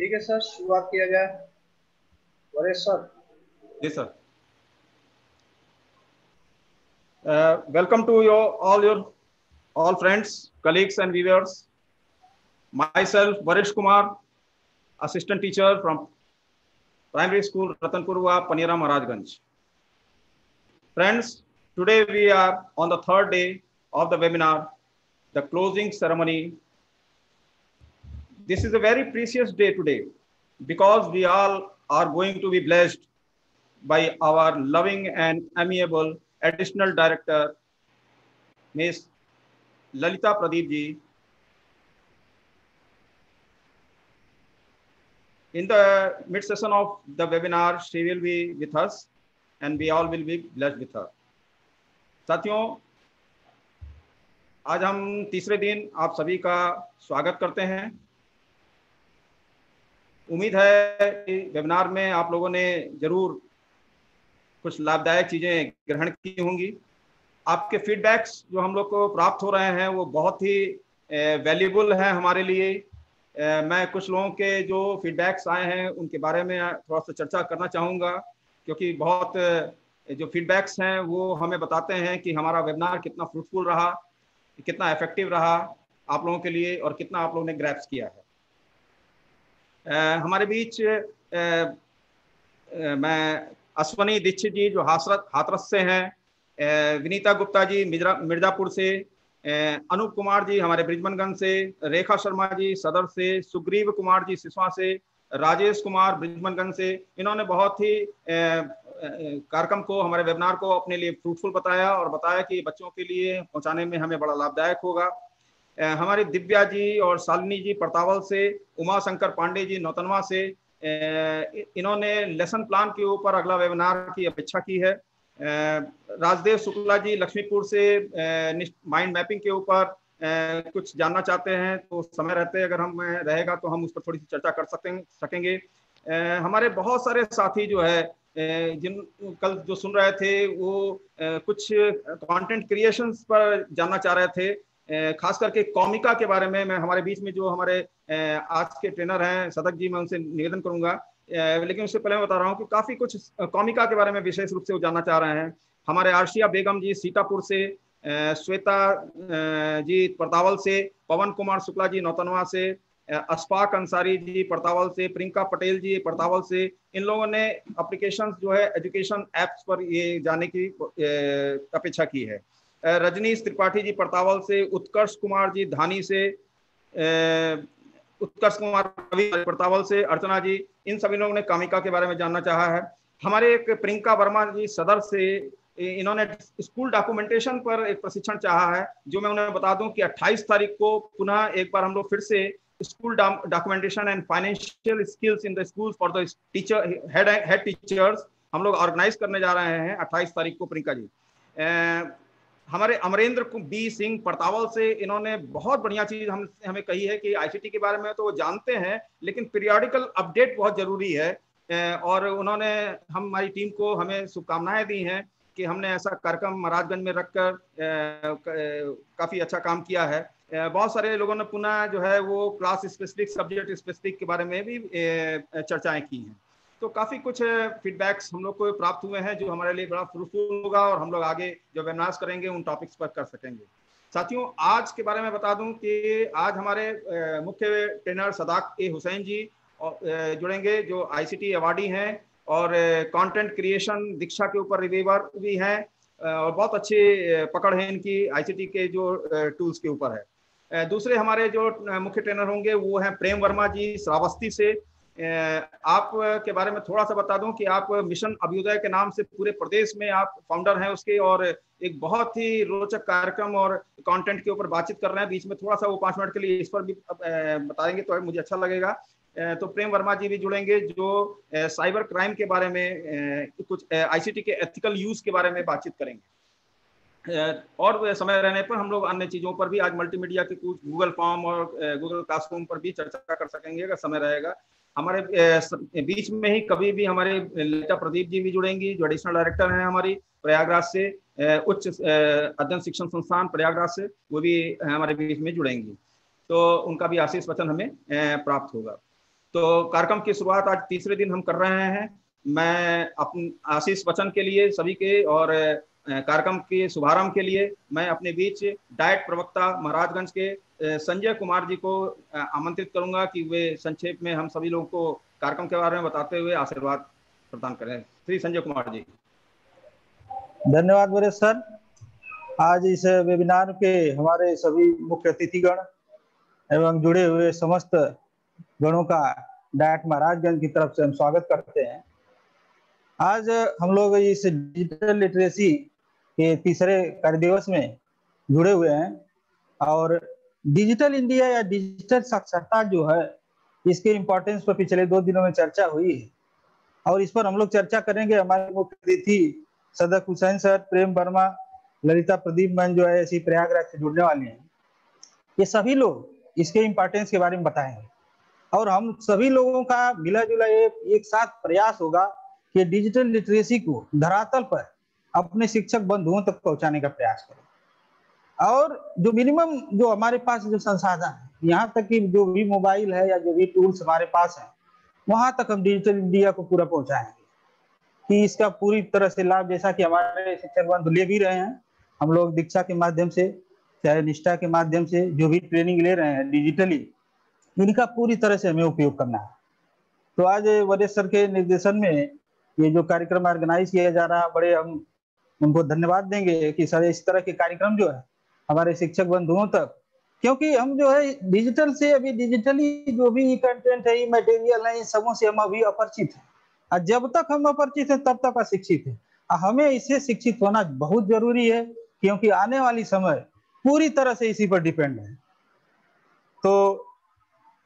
ठीक है सर, शुरुआत किया जाए। वरेश सर। जी sir. Welcome to your all friends, colleagues and viewers. Myself Varish Kumar, assistant teacher from primary school Ratanpurwa, Panira, Maharajganj. Friends, today we are on the third day of the webinar, the closing ceremony. This is a very precious day today because we all are going to be blessed by our loving and amiable additional director, Ms. Lalita Pradeep ji. In the mid session of the webinar, she will be with us and we all will be blessed with her. साथियों, आज हम तीसरे दिन आप सभी का स्वागत करते हैं। उम्मीद है कि वेबिनार में आप लोगों ने जरूर कुछ लाभदायक चीजें ग्रहण की होंगी। आपके फीडबैक्स जो हम लोग को प्राप्त हो रहे हैं वो बहुत ही वैल्यूबल है हमारे लिए। मैं कुछ लोगों के जो फीडबैक्स आए हैं उनके बारे में थोड़ा सा चर्चा करना चाहूँगा, क्योंकि बहुत जो फीडबैक्स हैं वो हमें बताते हैं कि हमारा वेबिनार कितना फ्रूटफुल रहा, कितना इफेक्टिव रहा आप लोगों के लिए और कितना आप लोगों ने ग्रैप्स किया है। हमारे बीच मैं अश्वनी दीक्षित जी जो हाथरस से हैं, विनीता गुप्ता जी मिर्जापुर से, अनूप कुमार जी हमारे ब्रिजमनगंज से, रेखा शर्मा जी सदर से, सुग्रीव कुमार जी सिसवा से, राजेश कुमार ब्रिजमनगंज से, इन्होंने बहुत ही कार्यक्रम को, हमारे वेबिनार को अपने लिए फ्रूटफुल बताया और बताया कि बच्चों के लिए पहुंचाने में हमें बड़ा लाभदायक होगा। हमारे दिव्या जी और शालिनी जी परतावल से, उमा शंकर पांडे जी नौतनवा से, इन्होंने लेसन प्लान के ऊपर अगला वेबिनार की अपेक्षा की है। राजदेव शुक्ला जी लक्ष्मीपुर से माइंड मैपिंग के ऊपर कुछ जानना चाहते हैं, तो समय रहते अगर हम रहेगा तो हम उस पर थोड़ी सी चर्चा कर सकेंगे। हमारे बहुत सारे साथी जो है जिन कल जो सुन रहे थे वो कुछ कंटेंट क्रिएशंस पर जानना चाह रहे थे, खास करके कॉमिका के बारे में। मैं हमारे बीच में जो हमारे आज के ट्रेनर हैं सदक जी, मैं उनसे निवेदन करूंगा, लेकिन उससे पहले मैं बता रहा हूँ कि काफी कुछ कॉमिका के बारे में विशेष रूप से वो जानना चाह रहे हैं। हमारे आरशिया बेगम जी सीतापुर से, श्वेता जी परतावल से, पवन कुमार शुक्ला जी नौतनवा से, अशफाक अंसारी जी परतावल से, प्रियंका पटेल जी परतावल से, इन लोगों ने एप्लीकेशन जो है एजुकेशन एप्स पर ये जाने की अपेक्षा की है। रजनीश त्रिपाठी जी परतावल से, उत्कर्ष कुमार जी धानी से, उत्कर्ष कुमार परतावल से, अर्चना जी, इन सभी लोगों ने कामिका के बारे में जानना चाहा है। हमारे एक प्रियंका वर्मा जी सदर से, इन्होंने स्कूल डॉक्यूमेंटेशन पर एक प्रशिक्षण चाहा है, जो मैं उन्हें बता दूं कि 28 तारीख को पुनः एक बार हम लोग फिर से school documentation and financial skills in the school for the teacher head teachers हम लोग ऑर्गेनाइज करने जा रहे हैं 28 तारीख को। प्रियंका जी, हमारे अमरेंद्र बी सिंह परतावल से, इन्होंने बहुत बढ़िया चीज हमें कही है कि आईसीटी के बारे में तो वो जानते हैं लेकिन पीरियोडिकल अपडेट बहुत जरूरी है, और उन्होंने हमारी टीम को हमें शुभकामनाएं दी हैं कि हमने ऐसा कार्यक्रम महाराजगंज में रखकर काफी अच्छा काम किया है। बहुत सारे लोगों ने पुनः जो है वो क्लास स्पेसिफिक सब्जेक्ट स्पेसिफिक के बारे में भी चर्चाएं की हैं। तो काफी कुछ फीडबैक्स हम लोग को प्राप्त हुए हैं जो हमारे लिए बड़ा फ्रूटफुल होगा और हम लोग आगे जो वेबिनार्स करेंगे उन टॉपिक्स पर कर सकेंगे। साथियों, आज के बारे में बता दूं कि आज हमारे मुख्य ट्रेनर सदाक ए हुसैन जी जुड़ेंगे, जो आईसीटी अवार्डी हैं और कंटेंट क्रिएशन दीक्षा के ऊपर रिव्यूअर भी हैं, और बहुत अच्छी पकड़ है इनकी आईसीटी के जो टूल्स के ऊपर है। दूसरे हमारे जो मुख्य ट्रेनर होंगे वो हैं प्रेम वर्मा जी श्रावस्ती से। आप के बारे में थोड़ा सा बता दूं कि आप मिशन अभ्युदय के नाम से पूरे प्रदेश में आप फाउंडर हैं उसके, और एक बहुत ही रोचक कार्यक्रम और कंटेंट के ऊपर बातचीत कर रहे हैं। बीच में थोड़ा सा वो 5 मिनट के लिए इस पर भी बताएंगे तो मुझे अच्छा लगेगा। तो प्रेम वर्मा जी भी जुड़ेंगे जो साइबर क्राइम के बारे में कुछ आईसीटी के एथिकल यूज के बारे में बातचीत करेंगे। और समय रहने पर हम लोग अन्य चीजों पर भी आज मल्टीमीडिया के कुछ गूगल फॉर्म और गूगल क्लासरूम पर भी चर्चा कर सकेंगे अगर समय रहेगा। हमारे बीच में ही कभी भी हमारे ललिता प्रदीप जी भी जुड़ेंगी जो एडिशनल डायरेक्टर हैं हमारी प्रयागराज से, उच्च अध्ययन शिक्षण संस्थान प्रयागराज से, वो भी हमारे बीच में जुड़ेंगी। तो उनका भी आशीष वचन हमें प्राप्त होगा। तो कार्यक्रम की शुरुआत आज तीसरे दिन हम कर रहे हैं। मैं अपने आशीष वचन के लिए सभी के और कार्यक्रम के शुभारंभ के लिए मैं अपने बीच डाइट प्रवक्ता महाराजगंज के संजय कुमार जी को आमंत्रित करूंगा कि वे संक्षेप में हम सभी लोगों को कार्यक्रम के बारे में बताते हुए आशीर्वाद प्रदान करें। श्री संजय कुमार जी। धन्यवाद वरेश सर। आज इस वेबिनार के हमारे सभी मुख्य अतिथिगण एवं जुड़े हुए समस्त गणों का डाइट महाराजगंज की तरफ से हम स्वागत करते हैं। आज हम लोग इस डिजिटल लिटरेसी के तीसरे कार्य दिवस में जुड़े हुए हैं और डिजिटल इंडिया या डिजिटल साक्षरता जो है इसके इम्पोर्टेंस पर पिछले 2 दिनों में चर्चा हुई है और इस पर हम लोग चर्चा करेंगे। हमारे मुख्य अतिथि सदक हुसैन सर, प्रेम वर्मा, ललिता प्रदीप मैन जो है ऐसी प्रयागराज से जुड़ने वाले हैं। ये सभी लोग इसके इम्पोर्टेंस के बारे में बताएंगे और हम सभी लोगों का मिला जुला एक साथ प्रयास होगा कि डिजिटल लिटरेसी को धरातल पर अपने शिक्षक बंधुओं तक पहुंचाने का प्रयास करें और जो मिनिमम जो हमारे पास जो संसाधन है, यहाँ तक कि जो भी मोबाइल है या जो भी टूल्स हमारे पास है वहां तक हम डिजिटल इंडिया को पूरा पहुंचाएंगे कि इसका पूरी तरह से लाभ, जैसा कि हमारे शिक्षक बंधु ले भी रहे हैं। हम लोग दीक्षा के माध्यम से चाहे निष्ठा के माध्यम से जो भी ट्रेनिंग ले रहे हैं डिजिटली, इनका पूरी तरह से हमें उपयोग करना है। तो आज वरेश सर के निर्देशन में ये जो कार्यक्रम ऑर्गेनाइज किया जा रहा है, बड़े हम उनको धन्यवाद देंगे कि सर इस तरह के कार्यक्रम जो है हमारे शिक्षक बंधुओं तक, क्योंकि हम जो है डिजिटल से अभी डिजिटली जो भी कंटेंट है, मटेरियल है, इन सबों से हम अभी अपरिचित हैं और जब तक हम अपरिचित हैं तब तक अशिक्षित हैं। हमें इससे शिक्षित होना बहुत जरूरी है क्योंकि आने वाली समय पूरी तरह से इसी पर डिपेंड है। तो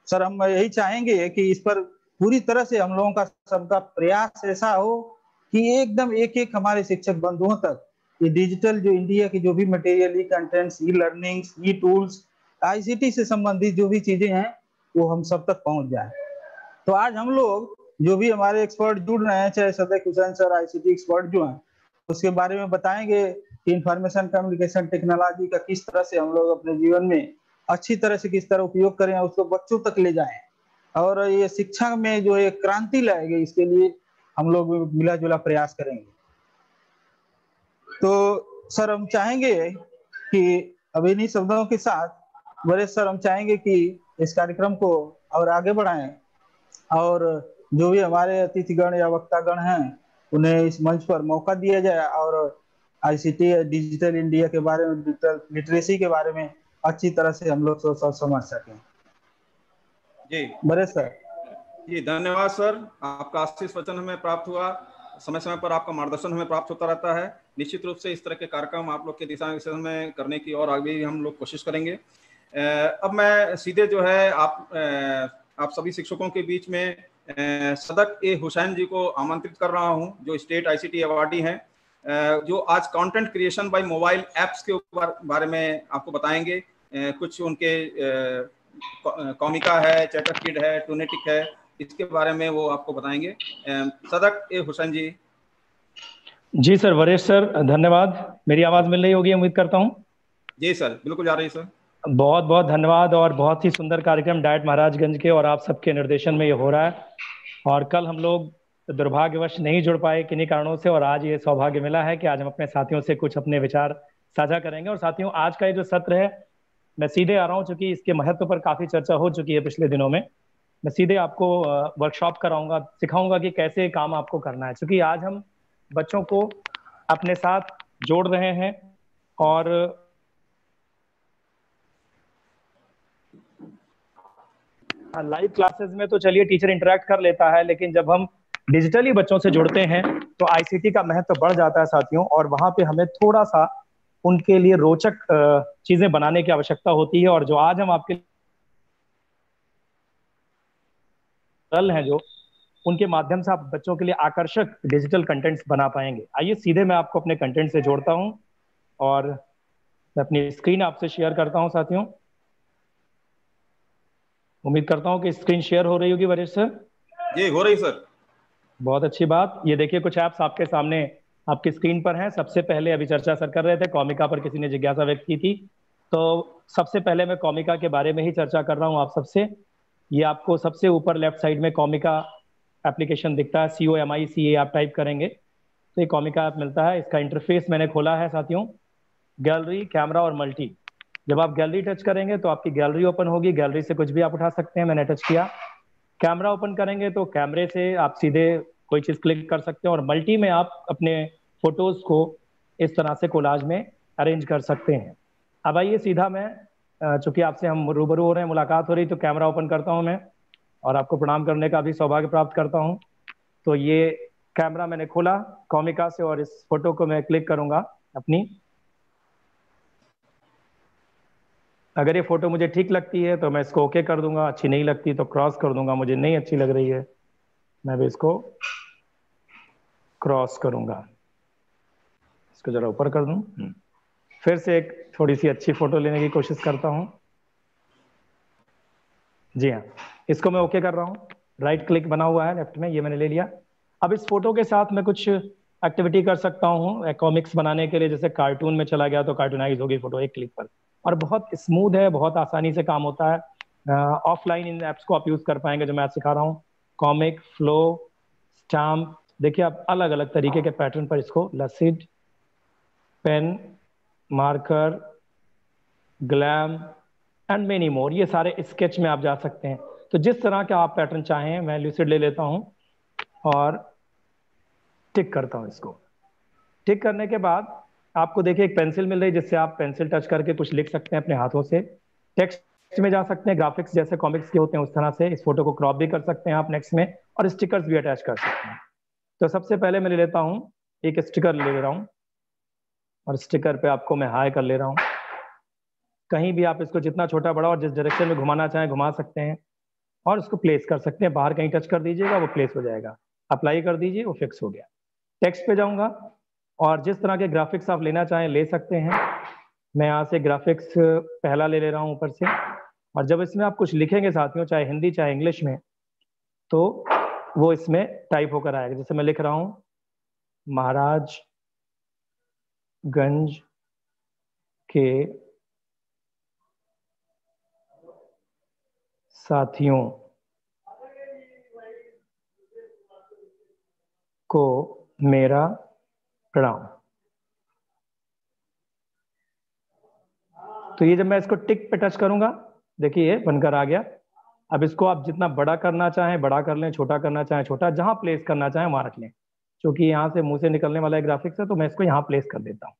सर हम यही चाहेंगे कि इस पर पूरी तरह से हम लोगों का सबका प्रयास ऐसा हो कि एकदम एक एक हमारे शिक्षक बंधुओं तक ये डिजिटल जो इंडिया की जो भी मटेरियल, ई कंटेंट्स, ई लर्निंग्स, ई टूल्स, आईसीटी से संबंधित जो भी चीजें हैं वो हम सब तक पहुंच जाए। तो आज हम लोग जो भी हमारे एक्सपर्ट जुड़ रहे हैं, चाहे सदक हुसैन सर आईसीटी एक्सपर्ट जो हैं, उसके बारे में बताएंगे कि इंफॉर्मेशन कम्युनिकेशन टेक्नोलॉजी का किस तरह से हम लोग अपने जीवन में अच्छी तरह से किस तरह उपयोग करें, उसको बच्चों तक ले जाएं और ये शिक्षा में जो है क्रांति लाएंगे, इसके लिए हम लोग मिला जुला प्रयास करेंगे। तो सर हम चाहेंगे कि अब इन्हीं शब्दों के साथ वरेश सर हम चाहेंगे कि इस कार्यक्रम को और आगे बढ़ाएं और जो भी हमारे अतिथिगण या वक्तागण हैं उन्हें इस मंच पर मौका दिया जाए और आईसीटी डिजिटल इंडिया के बारे में, डिजिटल लिटरेसी के बारे में अच्छी तरह से हम लोग समझ सकें। जी वरेश सर। जी धन्यवाद सर, आपका आशीष वचन हमें प्राप्त हुआ, समय समय पर आपका मार्गदर्शन हमें प्राप्त होता रहता है। निश्चित रूप से इस तरह के कार्यक्रम आप लोग के दिशा निर्देशन में करने की और आगे भी हम लोग कोशिश करेंगे। अब मैं सीधे जो है आप सभी शिक्षकों के बीच में सदक ए हुसैन जी को आमंत्रित कर रहा हूं, जो स्टेट आईसीटी अवार्डी हैं, जो आज content creation bye mobile apps के बारे में आपको बताएंगे। कुछ उनके कॉमिका है, चैटर किड है, टूनेटिक है, इसके बारे में वो आपको बताएंगे। सदक ए हुसैन जी। जी सर, वरेश सर धन्यवाद। मेरी आवाज मिल रही होगी उम्मीद करता हूँ। जी सर, बिल्कुल जा रही है सर। बहुत बहुत धन्यवाद और बहुत ही सुंदर कार्यक्रम डाइट महाराजगंज के और आप सबके निर्देशन में ये हो रहा है। और कल हम लोग दुर्भाग्यवश नहीं जुड़ पाए किन्हीं कारणों से और आज ये सौभाग्य मिला है कि आज हम अपने साथियों से कुछ अपने विचार साझा करेंगे। और साथियों, आज का ये जो सत्र है मैं सीधे आ रहा हूँ, चूंकि इसके महत्व पर काफी चर्चा हो चुकी है पिछले दिनों में। मैं सीधे आपको वर्कशॉप कराऊंगा, सिखाऊंगा कि कैसे काम आपको करना है, क्योंकि आज हम बच्चों को अपने साथ जोड़ रहे हैं। और लाइव क्लासेस में तो चलिए टीचर इंटरेक्ट कर लेता है, लेकिन जब हम डिजिटली बच्चों से जुड़ते हैं तो आईसीटी का महत्व बढ़ जाता है साथियों। और वहां पे हमें थोड़ा सा उनके लिए रोचक चीजें बनाने की आवश्यकता होती है। और जो आज हम आपके हैं जो उनके माध्यम से आप बच्चों के लिए आकर्षक डिजिटल कंटेंट्स बना पाएंगे। आइए सीधे मैं आपको अपने कंटेंट से जोड़ता हूं और मैं अपनी स्क्रीन आपसे शेयर करता हूं साथियों। उम्मीद करता हूं कि स्क्रीन शेयर हो रही होगी वरेश सर। जी हो रही सर। बहुत अच्छी बात। ये देखिए कुछ ऐप्स आपके सामने आपकी स्क्रीन पर हैं। सबसे पहले अभी चर्चा सर कर रहे थे, कॉमिका पर किसी ने जिज्ञासा व्यक्त की थी, तो सबसे पहले मैं कॉमिका के बारे में ही चर्चा कर रहा हूं आप सबसे। ये आपको सबसे ऊपर लेफ्ट साइड में कॉमिका एप्लीकेशन दिखता है, COMICA आप टाइप करेंगे तो ये कॉमिका ऐप मिलता है। इसका इंटरफेस मैंने खोला है साथियों, गैलरी, कैमरा और मल्टी। जब आप गैलरी टच करेंगे तो आपकी गैलरी ओपन होगी, गैलरी से कुछ भी आप उठा सकते हैं, मैंने टच किया। कैमरा ओपन करेंगे तो कैमरे से आप सीधे कोई चीज़ क्लिक कर सकते हैं, और मल्टी में आप अपने फोटोज को इस तरह से कोलाज में अरेंज कर सकते हैं। अब आइए सीधा मैं, चूंकि आपसे हम रूबरू हो रहे हैं, मुलाकात हो रही, तो कैमरा ओपन करता हूं मैं और आपको प्रणाम करने का भी सौभाग्य प्राप्त करता हूं। तो ये कैमरा मैंने खोला कॉमिका से और इस फोटो को मैं क्लिक करूंगा अपनी। अगर ये फोटो मुझे ठीक लगती है तो मैं इसको ओके कर दूंगा, अच्छी नहीं लगती तो क्रॉस कर दूंगा, मुझे नहीं अच्छी लग रही है मैं भी इसको क्रॉस करूंगा। इसको जरा ऊपर कर दूं, फिर से एक थोड़ी सी अच्छी फोटो लेने की कोशिश करता हूं। जी हाँ, इसको मैं ओके कर रहा हूँ, राइट क्लिक बना हुआ है लेफ्ट में, ये मैंने ले लिया। अब इस फोटो के साथ मैं कुछ एक्टिविटी कर सकता हूँ कॉमिक्स बनाने के लिए, जैसे कार्टून में चला गया तो कार्टूनाइज होगी फोटो एक क्लिक पर, और बहुत स्मूथ है, बहुत आसानी से काम होता है। ऑफलाइन इन एप्स को आप यूज कर पाएंगे जो मैं आज सिखा रहा हूँ। कॉमिक, फ्लो, स्टैम्प, देखिए आप अलग अलग तरीके के पैटर्न पर इसको, lucid, pen, marker, glam and many more, ये सारे स्केच में आप जा सकते हैं। तो जिस तरह का आप पैटर्न चाहें, मैं लूसिड ले लेता हूं और टिक करता हूं इसको। टिक करने के बाद आपको देखिए एक पेंसिल मिल रही है जिससे आप पेंसिल टच करके कुछ लिख सकते हैं अपने हाथों से। टेक्स्ट में जा सकते हैं, ग्राफिक्स जैसे कॉमिक्स के होते हैं उस तरह से। इस फोटो को क्रॉप भी कर सकते हैं आप नेक्स्ट में, और स्टिकर्स भी अटैच कर सकते हैं। तो सबसे पहले मैं ले लेता हूं, एक स्टिकर ले रहा हूं और स्टिकर पे आपको मैं हाई कर ले रहा हूं। कहीं भी आप इसको जितना छोटा बड़ा और जिस डायरेक्शन में घुमाना चाहें घुमा सकते हैं, और इसको प्लेस कर सकते हैं। बाहर कहीं टच कर दीजिएगा वो प्लेस हो जाएगा, अप्लाई कर दीजिए वो फिक्स हो गया। टेक्स्ट पे जाऊंगा और जिस तरह के ग्राफिक्स आप लेना चाहें ले सकते हैं। मैं यहाँ से ग्राफिक्स पहला ले रहा हूँ ऊपर से, और जब इसमें आप कुछ लिखेंगे साथियों, चाहे हिंदी चाहे इंग्लिश में, तो वो इसमें टाइप होकर आएगा। जैसे मैं लिख रहा हूँ महाराजगंज के साथियों को मेरा प्रणाम। तो ये जब मैं इसको टिक पे टच करूंगा, देखिए ये बनकर आ गया। अब इसको आप जितना बड़ा करना चाहें बड़ा कर लें, छोटा करना चाहें छोटा, जहां प्लेस करना चाहें वहां रख लें। क्योंकि यहाँ से मुंह से निकलने वाला एक ग्राफिक्स है तो मैं इसको यहाँ प्लेस कर देता हूँ।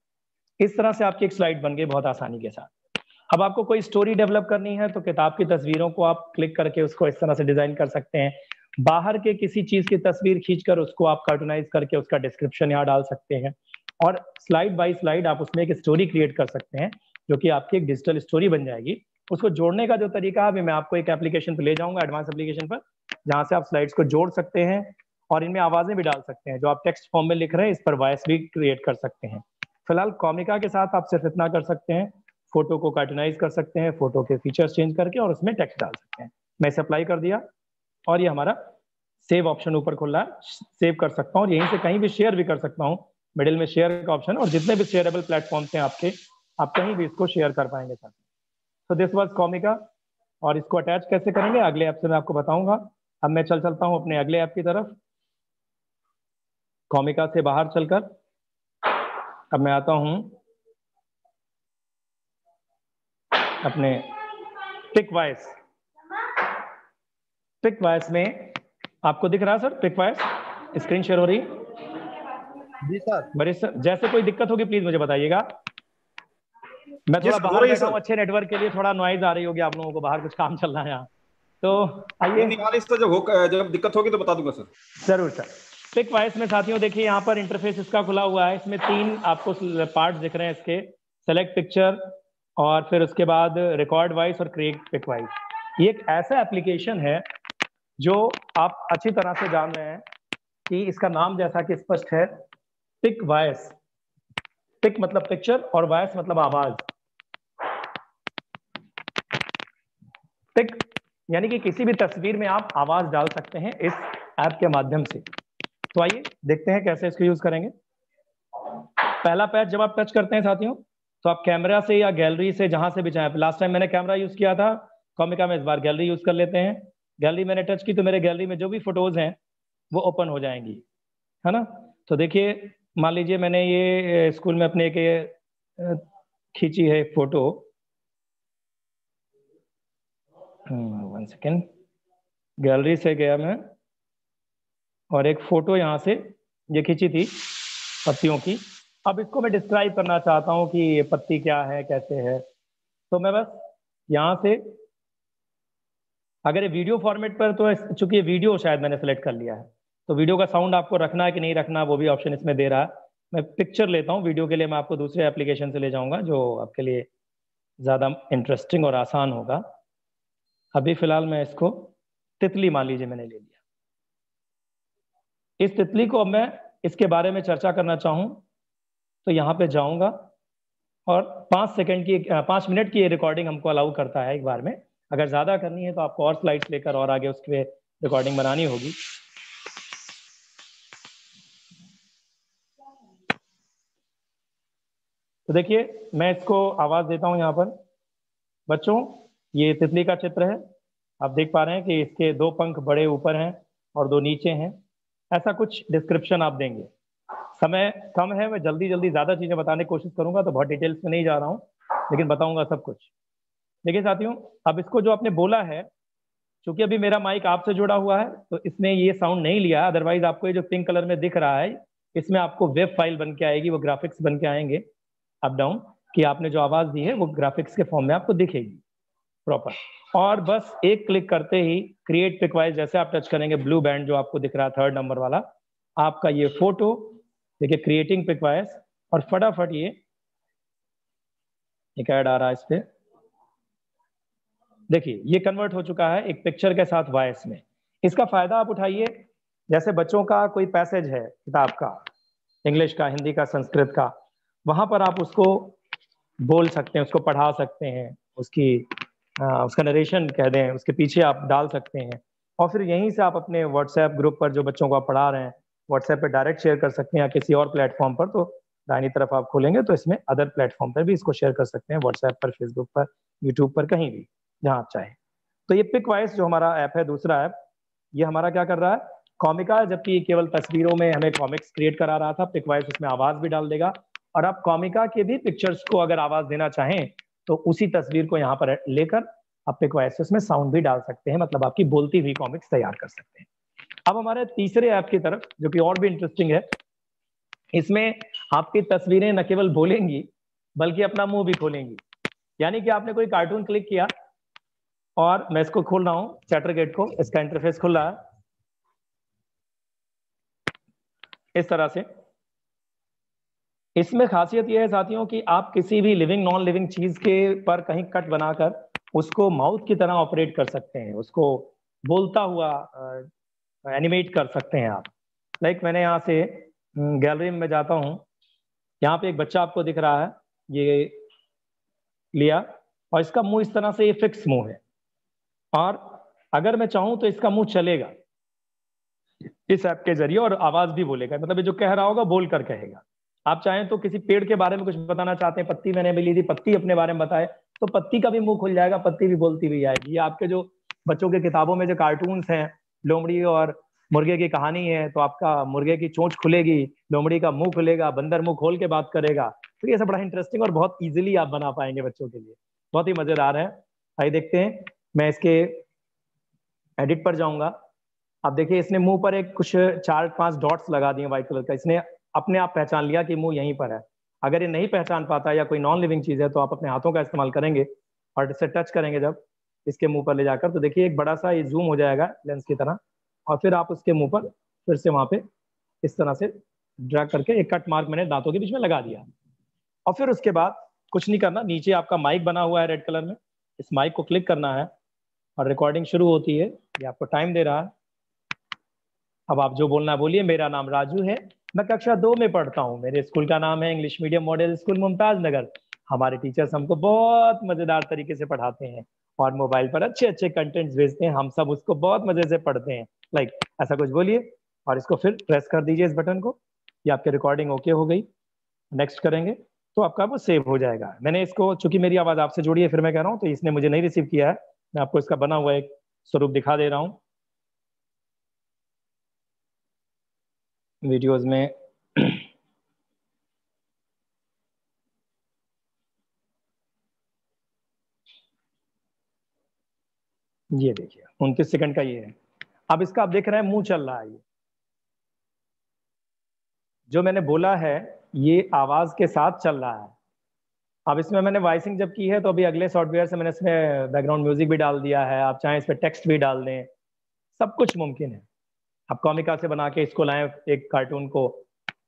इस तरह से आपकी एक स्लाइड बन गई बहुत आसानी के साथ। अब आपको कोई स्टोरी डेवलप करनी है तो किताब की तस्वीरों को आप क्लिक करके उसको इस तरह से डिजाइन कर सकते हैं। बाहर के किसी चीज की तस्वीर खींचकर उसको आप कार्टूनाइज करके उसका डिस्क्रिप्शन यहाँ डाल सकते हैं, और स्लाइड बाय स्लाइड आप उसमें एक स्टोरी क्रिएट कर सकते हैं जो कि आपकी एक डिजिटल स्टोरी बन जाएगी। उसको जोड़ने का जो तरीका है, मैं आपको एक एप्लीकेशन पर ले जाऊंगा, एडवांस एप्लीकेशन पर, जहां से आप स्लाइड्स को जोड़ सकते हैं और इनमें आवाजें भी डाल सकते हैं। जो आप टेक्स्ट फॉर्म में लिख रहे हैं इस पर वॉइस भी क्रिएट कर सकते हैं। फिलहाल कॉमिका के साथ आप सिर्फ इतना कर सकते हैं, फोटो को कार्टूनाइज कर सकते हैं, फोटो के फीचर्स चेंज करके और उसमें टेक्स्ट डाल सकते हैं। मैं इसे अप्लाई कर दिया और ये हमारा सेव ऑप्शन ऊपर खुल रहा है, सेव कर सकता हूँ और यहीं से कहीं भी शेयर भी कर सकता हूँ। मिडिल में शेयर का ऑप्शन, और जितने भी शेयरेबल प्लेटफॉर्म्स हैं आपके, आप कहीं भी इसको शेयर कर पाएंगे साथ। तो दिस वाज कॉमिका, और इसको अटैच कैसे करेंगे अगले ऐप से मैं आपको बताऊंगा। अब मैं चलता हूँ अपने अगले ऐप की तरफ। कॉमिका से बाहर चलकर अब मैं आता हूँ अपने पिकवॉइस। पिकवॉइस में आपको दिख रहा है सर, पिकवॉइस स्क्रीन शेयर हो रही? जी सर। बड़े सर, जैसे कोई दिक्कत होगी प्लीज मुझे बताइएगा। मैं थोड़ा बाहर बैठा हूँ, अच्छे नेटवर्क के लिए थोड़ा नॉइज आ रही होगी आप लोगों को, बाहर कुछ काम चल रहा है यहाँ। तो आइए, जब दिक्कत होगी तो बता दूंगा सर। जरूर सर। पिकवॉइस में साथियों देखिए यहाँ पर इंटरफेस इसका खुला हुआ है। इसमें 3 आपको पार्ट दिख रहे हैं इसके, सेलेक्ट पिक्चर और फिर उसके बाद रिकॉर्ड वॉइस और क्रिएट पिकवॉइस। ये एक ऐसा एप्लीकेशन है जो आप अच्छी तरह से जान रहे हैं कि इसका नाम जैसा कि स्पष्ट है, पिकवॉइस। पिक मतलब पिक्चर और वॉइस मतलब आवाज। पिक यानी कि किसी भी तस्वीर में आप आवाज डाल सकते हैं इस ऐप के माध्यम से। तो आइए देखते हैं कैसे इसको यूज करेंगे। पहला पैच जब आप टच करते हैं साथियों, तो आप कैमरा से या गैलरी से जहां से भी चाहें, लास्ट टाइम मैंने कैमरा यूज किया था कॉमिका में, इस बार गैलरी यूज कर लेते हैं। गैलरी मैंने टच की तो मेरे गैलरी में जो भी फोटोज हैं वो ओपन हो जाएंगी, है ना। तो देखिए मान लीजिए मैंने ये स्कूल में अपने एक खींची है फोटो, 1 सेकेंड, गैलरी से गया मैं और एक फोटो यहाँ से ये खींची थी पत्तियों की। अब इसको मैं डिस्क्राइब करना चाहता हूँ कि ये पत्ती क्या है, कैसे है। तो मैं बस यहाँ से, अगर ये वीडियो फॉर्मेट पर, तो चूंकि ये वीडियो शायद मैंने सेलेक्ट कर लिया है, तो वीडियो का साउंड आपको रखना है कि नहीं रखना वो भी ऑप्शन इसमें दे रहा है। मैं पिक्चर लेता हूँ, वीडियो के लिए मैं आपको दूसरे एप्लीकेशन से ले जाऊंगा जो आपके लिए ज़्यादा इंटरेस्टिंग और आसान होगा। अभी फिलहाल मैं इसको तितली मान लीजिए मैंने ले लिया। इस तितली को अब मैं इसके बारे में चर्चा करना चाहूँ तो यहाँ पे जाऊँगा और 5 मिनट की रिकॉर्डिंग हमको अलाउ करता है एक बार में। अगर ज़्यादा करनी है तो आपको और स्लाइड्स लेकर और आगे उसके रिकॉर्डिंग बनानी होगी। तो देखिए मैं इसको आवाज़ देता हूँ यहाँ पर। बच्चों ये तितली का चित्र है, आप देख पा रहे हैं कि इसके 2 पंख बड़े ऊपर हैं और 2 नीचे हैं। ऐसा कुछ डिस्क्रिप्शन आप देंगे। समय कम है, मैं जल्दी जल्दी ज़्यादा चीज़ें बताने की कोशिश करूंगा, तो बहुत डिटेल्स में नहीं जा रहा हूँ लेकिन बताऊंगा सब कुछ। देखिए साथियों, अब इसको जो आपने बोला है, क्योंकि अभी मेरा माइक आपसे जुड़ा हुआ है तो इसने ये साउंड नहीं लिया, अदरवाइज आपको ये जो पिंक कलर में दिख रहा है इसमें आपको वेब फाइल बन के आएगी, वो ग्राफिक्स बन के आएंगे अप डाउन, कि आपने जो आवाज़ दी है वो ग्राफिक्स के फॉर्म में आपको दिखेगी प्रॉपर। और बस एक क्लिक करते ही क्रिएट पिकवाइज जैसे आप टच करेंगे, ब्लू बैंड जो आपको दिख रहा है 3rd नंबर वाला, आपका ये फोटो देखिए क्रिएटिंग पिकवाइज, और फटाफट ये एक ऐड आ रहा है इस पे, देखिए ये कन्वर्ट हो चुका है एक पिक्चर के साथ वॉइस में। इसका फायदा आप उठाइए, जैसे बच्चों का कोई पैसेज है किताब का, इंग्लिश का, हिंदी का, संस्कृत का, वहां पर आप उसको बोल सकते हैं, उसको पढ़ा सकते हैं, उसका नरेशन कह दें, उसके पीछे आप डाल सकते हैं, और फिर यहीं से आप अपने व्हाट्सएप ग्रुप पर जो बच्चों को आप पढ़ा रहे हैं व्हाट्सएप पे डायरेक्ट शेयर कर सकते हैं, या किसी और प्लेटफॉर्म पर। तो दाहिनी तरफ आप खोलेंगे तो इसमें अदर प्लेटफॉर्म पर भी इसको शेयर कर सकते हैं, व्हाट्सएप पर, फेसबुक पर, यूट्यूब पर, कहीं भी जहाँ आप चाहें। तो ये पिकवाइज जो हमारा ऐप है, दूसरा ऐप, ये हमारा क्या कर रहा है, कॉमिका, जबकि केवल तस्वीरों में हमें कॉमिक्स क्रिएट करा रहा था, पिकवाइज उसमें आवाज भी डाल देगा। और आप कॉमिका के भी पिक्चर्स को अगर आवाज देना चाहें तो उसी तस्वीर को यहाँ पर लेकर आप पिकवाइज से उसमें साउंड भी डाल सकते हैं, मतलब आपकी बोलती हुई कॉमिक्स तैयार कर सकते हैं। अब हमारे तीसरे ऐप की तरफ, जो कि और भी इंटरेस्टिंग है, इसमें आपकी तस्वीरें न केवल बोलेंगी बल्कि अपना मुंह भी खोलेंगी। यानी कि आपने कोई कार्टून क्लिक किया, और मैं इसको खोल रहा हूं चैटरगेट को, इसका इंटरफेस खुल रहा है इस तरह से। इसमें खासियत यह है साथियों कि आप किसी भी लिविंग नॉन लिविंग चीज के पर कहीं कट बनाकर उसको माउथ की तरह ऑपरेट कर सकते हैं, उसको बोलता हुआ एनिमेट कर सकते हैं आप। लाइक मैंने यहाँ से गैलरी में जाता हूँ, यहाँ पे एक बच्चा आपको दिख रहा है, ये लिया और इसका मुंह इस तरह से, ये फिक्स मुंह है, और अगर मैं चाहूं तो इसका मुंह चलेगा इस ऐप के जरिए और आवाज भी बोलेगा, मतलब ये जो कह रहा होगा बोल कर कहेगा। आप चाहें तो किसी पेड़ के बारे में कुछ बताना चाहते हैं, पत्ती मैंने भी ली थी, पत्ती अपने बारे में बताए तो पत्ती का भी मुंह खुल जाएगा, पत्ती भी बोलती हुई आएगी। ये आपके जो बच्चों के किताबों में जो कार्टून्स हैं, लोमड़ी और मुर्गे की कहानी है, तो आपका मुर्गे की चोंच खुलेगी, लोमड़ी का मुंह खुलेगा, बंदर मुंह खोल के बात करेगा। तो ये सब बड़ा इंटरेस्टिंग और बहुत ईजिली आप बना पाएंगे बच्चों के लिए, बहुत ही मजेदार है। आइए देखते हैं, मैं इसके एडिट पर जाऊंगा। अब देखिए इसने मुंह पर एक कुछ 4-5 डॉट्स लगा दिए व्हाइट कलर का, इसने अपने आप पहचान लिया कि मुंह यहीं पर है। अगर ये नहीं पहचान पाता या कोई नॉन लिविंग चीज है तो आप अपने हाथों का इस्तेमाल करेंगे और इससे टच करेंगे जब इसके मुंह पर ले जाकर, तो देखिए एक बड़ा सा ये जूम हो जाएगा लेंस की तरह, और फिर आप उसके मुंह पर फिर से वहां पे इस तरह से ड्रैग करके एक कट मार्क मैंने दांतों के बीच में लगा दिया। और फिर उसके बाद कुछ नहीं करना, नीचे आपका माइक बना हुआ है रेड कलर में, इस माइक को क्लिक करना है और रिकॉर्डिंग शुरू होती है। ये आपको टाइम दे रहा है, अब आप जो बोलना बोलिए। मेरा नाम राजू है, मैं कक्षा 2 में पढ़ता हूँ, मेरे स्कूल का नाम है English medium model school Mumtaz Nagar. हमारे टीचर्स हमको बहुत मजेदार तरीके से पढ़ाते हैं और मोबाइल पर अच्छे अच्छे कंटेंट्स भेजते हैं, हम सब उसको बहुत मजे से पढ़ते हैं। लाइक ऐसा कुछ बोलिए और इसको फिर प्रेस कर दीजिए इस बटन को, ये आपकी रिकॉर्डिंग ओके हो गई। नेक्स्ट करेंगे तो आपका वो सेव हो जाएगा। मैंने इसको, चूंकि मेरी आवाज आपसे जुड़ी है, फिर मैं कह रहा हूँ, तो इसने मुझे नहीं रिसीव किया है, मैं आपको इसका बना हुआ एक स्वरूप दिखा दे रहा हूँ वीडियोस में। ये देखिए 29 सेकंड का ये है। अब इसका आप देख रहे हैं मुंह चल रहा है, ये जो मैंने बोला है ये आवाज के साथ चल रहा है। अब इसमें मैंने वॉइसिंग जब की है तो अभी अगले सॉफ्टवेयर से मैंने इसमें बैकग्राउंड म्यूजिक भी डाल दिया है, आप चाहें इस पर टेक्स्ट भी डाल दें, सब कुछ मुमकिन है। आप कॉमिका से बना के इसको लाएं एक कार्टून को,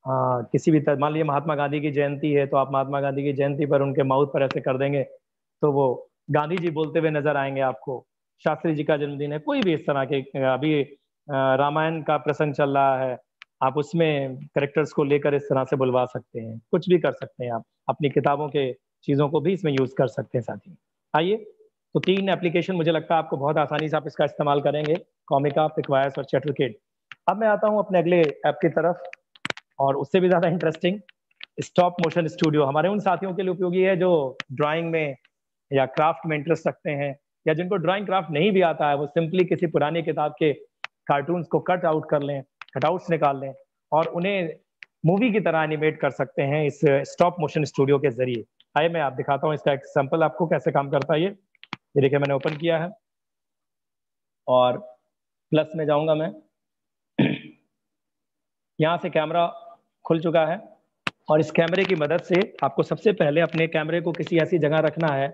किसी भी तरह, मान लीजिए महात्मा गांधी की जयंती है तो आप महात्मा गांधी की जयंती पर उनके माउथ पर ऐसे कर देंगे तो वो गांधी जी बोलते हुए नजर आएंगे आपको। शास्त्री जी का जन्मदिन है, कोई भी इस तरह के, अभी रामायण का प्रसंग चल रहा है, आप उसमें करेक्टर्स को लेकर इस तरह से बुलवा सकते हैं, कुछ भी कर सकते हैं। आप अपनी किताबों के चीजों को भी इसमें यूज कर सकते हैं साथी। आइए, तो 3 एप्लीकेशन मुझे लगता है आपको बहुत आसानी से आप इसका इस्तेमाल करेंगे, कॉमिका, पिक्वायर्स और चैटरकिड। अब मैं आता हूँ अपने अगले ऐप की तरफ, और उससे भी ज्यादा इंटरेस्टिंग स्टॉप मोशन स्टूडियो। हमारे उन साथियों के लिए उपयोगी है जो ड्राइंग में या क्राफ्ट में इंटरेस्ट रखते हैं, या जिनको ड्राइंग क्राफ्ट नहीं भी आता है, वो सिंपली किसी पुरानी किताब के कार्टून्स को कट आउट कर लें, कटआउट्स निकाल लें और उन्हें मूवी की तरह एनिमेट कर सकते हैं इस स्टॉप मोशन स्टूडियो के जरिए। आइए मैं आप दिखाता हूँ इसका एक सैंपल आपको कैसे काम करता है। ये देखिए मैंने ओपन किया है और प्लस में जाऊंगा मैं, यहाँ से कैमरा खुल चुका है और इस कैमरे की मदद से आपको सबसे पहले अपने कैमरे को किसी ऐसी जगह रखना है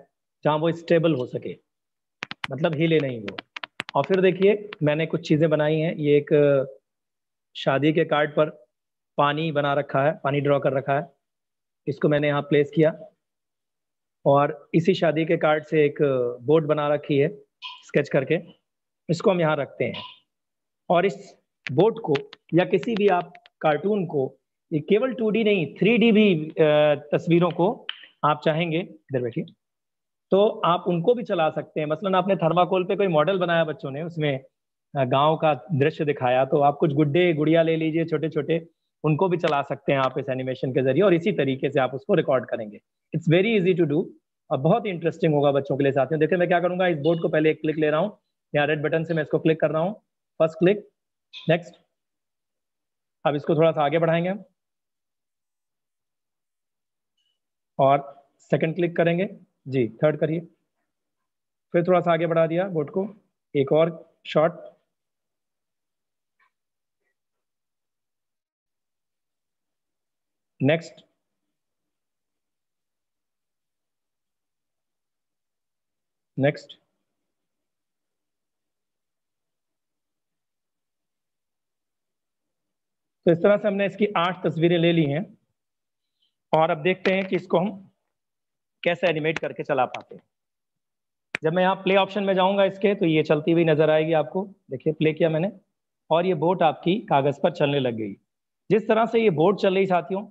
जहां वो स्टेबल हो सके, मतलब हिले नहीं वो। और फिर देखिए मैंने कुछ चीजें बनाई हैं। ये एक शादी के कार्ड पर पानी बना रखा है, पानी ड्रॉ कर रखा है, इसको मैंने यहाँ प्लेस किया। और इसी शादी के कार्ड से एक बोर्ड बना रखी है स्केच करके, इसको हम यहाँ रखते हैं। और इस बोर्ड को या किसी भी आप कार्टून को, ये केवल 2D नहीं 3D भी तस्वीरों को आप चाहेंगे, इधर बैठिए, तो आप उनको भी चला सकते हैं। मसलन आपने थर्माकोल पे कोई मॉडल बनाया बच्चों ने, उसमें गांव का दृश्य दिखाया, तो आप कुछ गुड्डे गुड़िया ले लीजिए छोटे छोटे, उनको भी चला सकते हैं आप इस एनिमेशन के जरिए और इसी तरीके से आप उसको रिकॉर्ड करेंगे। It's very easy to do और बहुत ही इंटरेस्टिंग होगा बच्चों के लिए साथियों। देखिए मैं क्या करूंगा, इस बोर्ड को पहले एक क्लिक ले रहा हूँ, यहाँ रेड बटन से मैं इसको क्लिक कर रहा हूँ, फर्स्ट क्लिक, नेक्स्ट। अब इसको थोड़ा सा आगे बढ़ाएंगे हम और सेकंड क्लिक करेंगे, जी थर्ड करिए, फिर थोड़ा सा आगे बढ़ा दिया बोर्ड को, एक और शॉट, नेक्स्ट, नेक्स्ट। तो इस तरह से हमने इसकी 8 तस्वीरें ले ली हैं और अब देखते हैं कि इसको हम कैसे एनिमेट करके चला पाते हैं। जब मैं यहाँ प्ले ऑप्शन में जाऊंगा इसके, तो ये चलती हुई नजर आएगी आपको। देखिए प्ले किया मैंने और ये बोट आपकी कागज पर चलने लग गई। जिस तरह से ये बोट चल रही साथियों,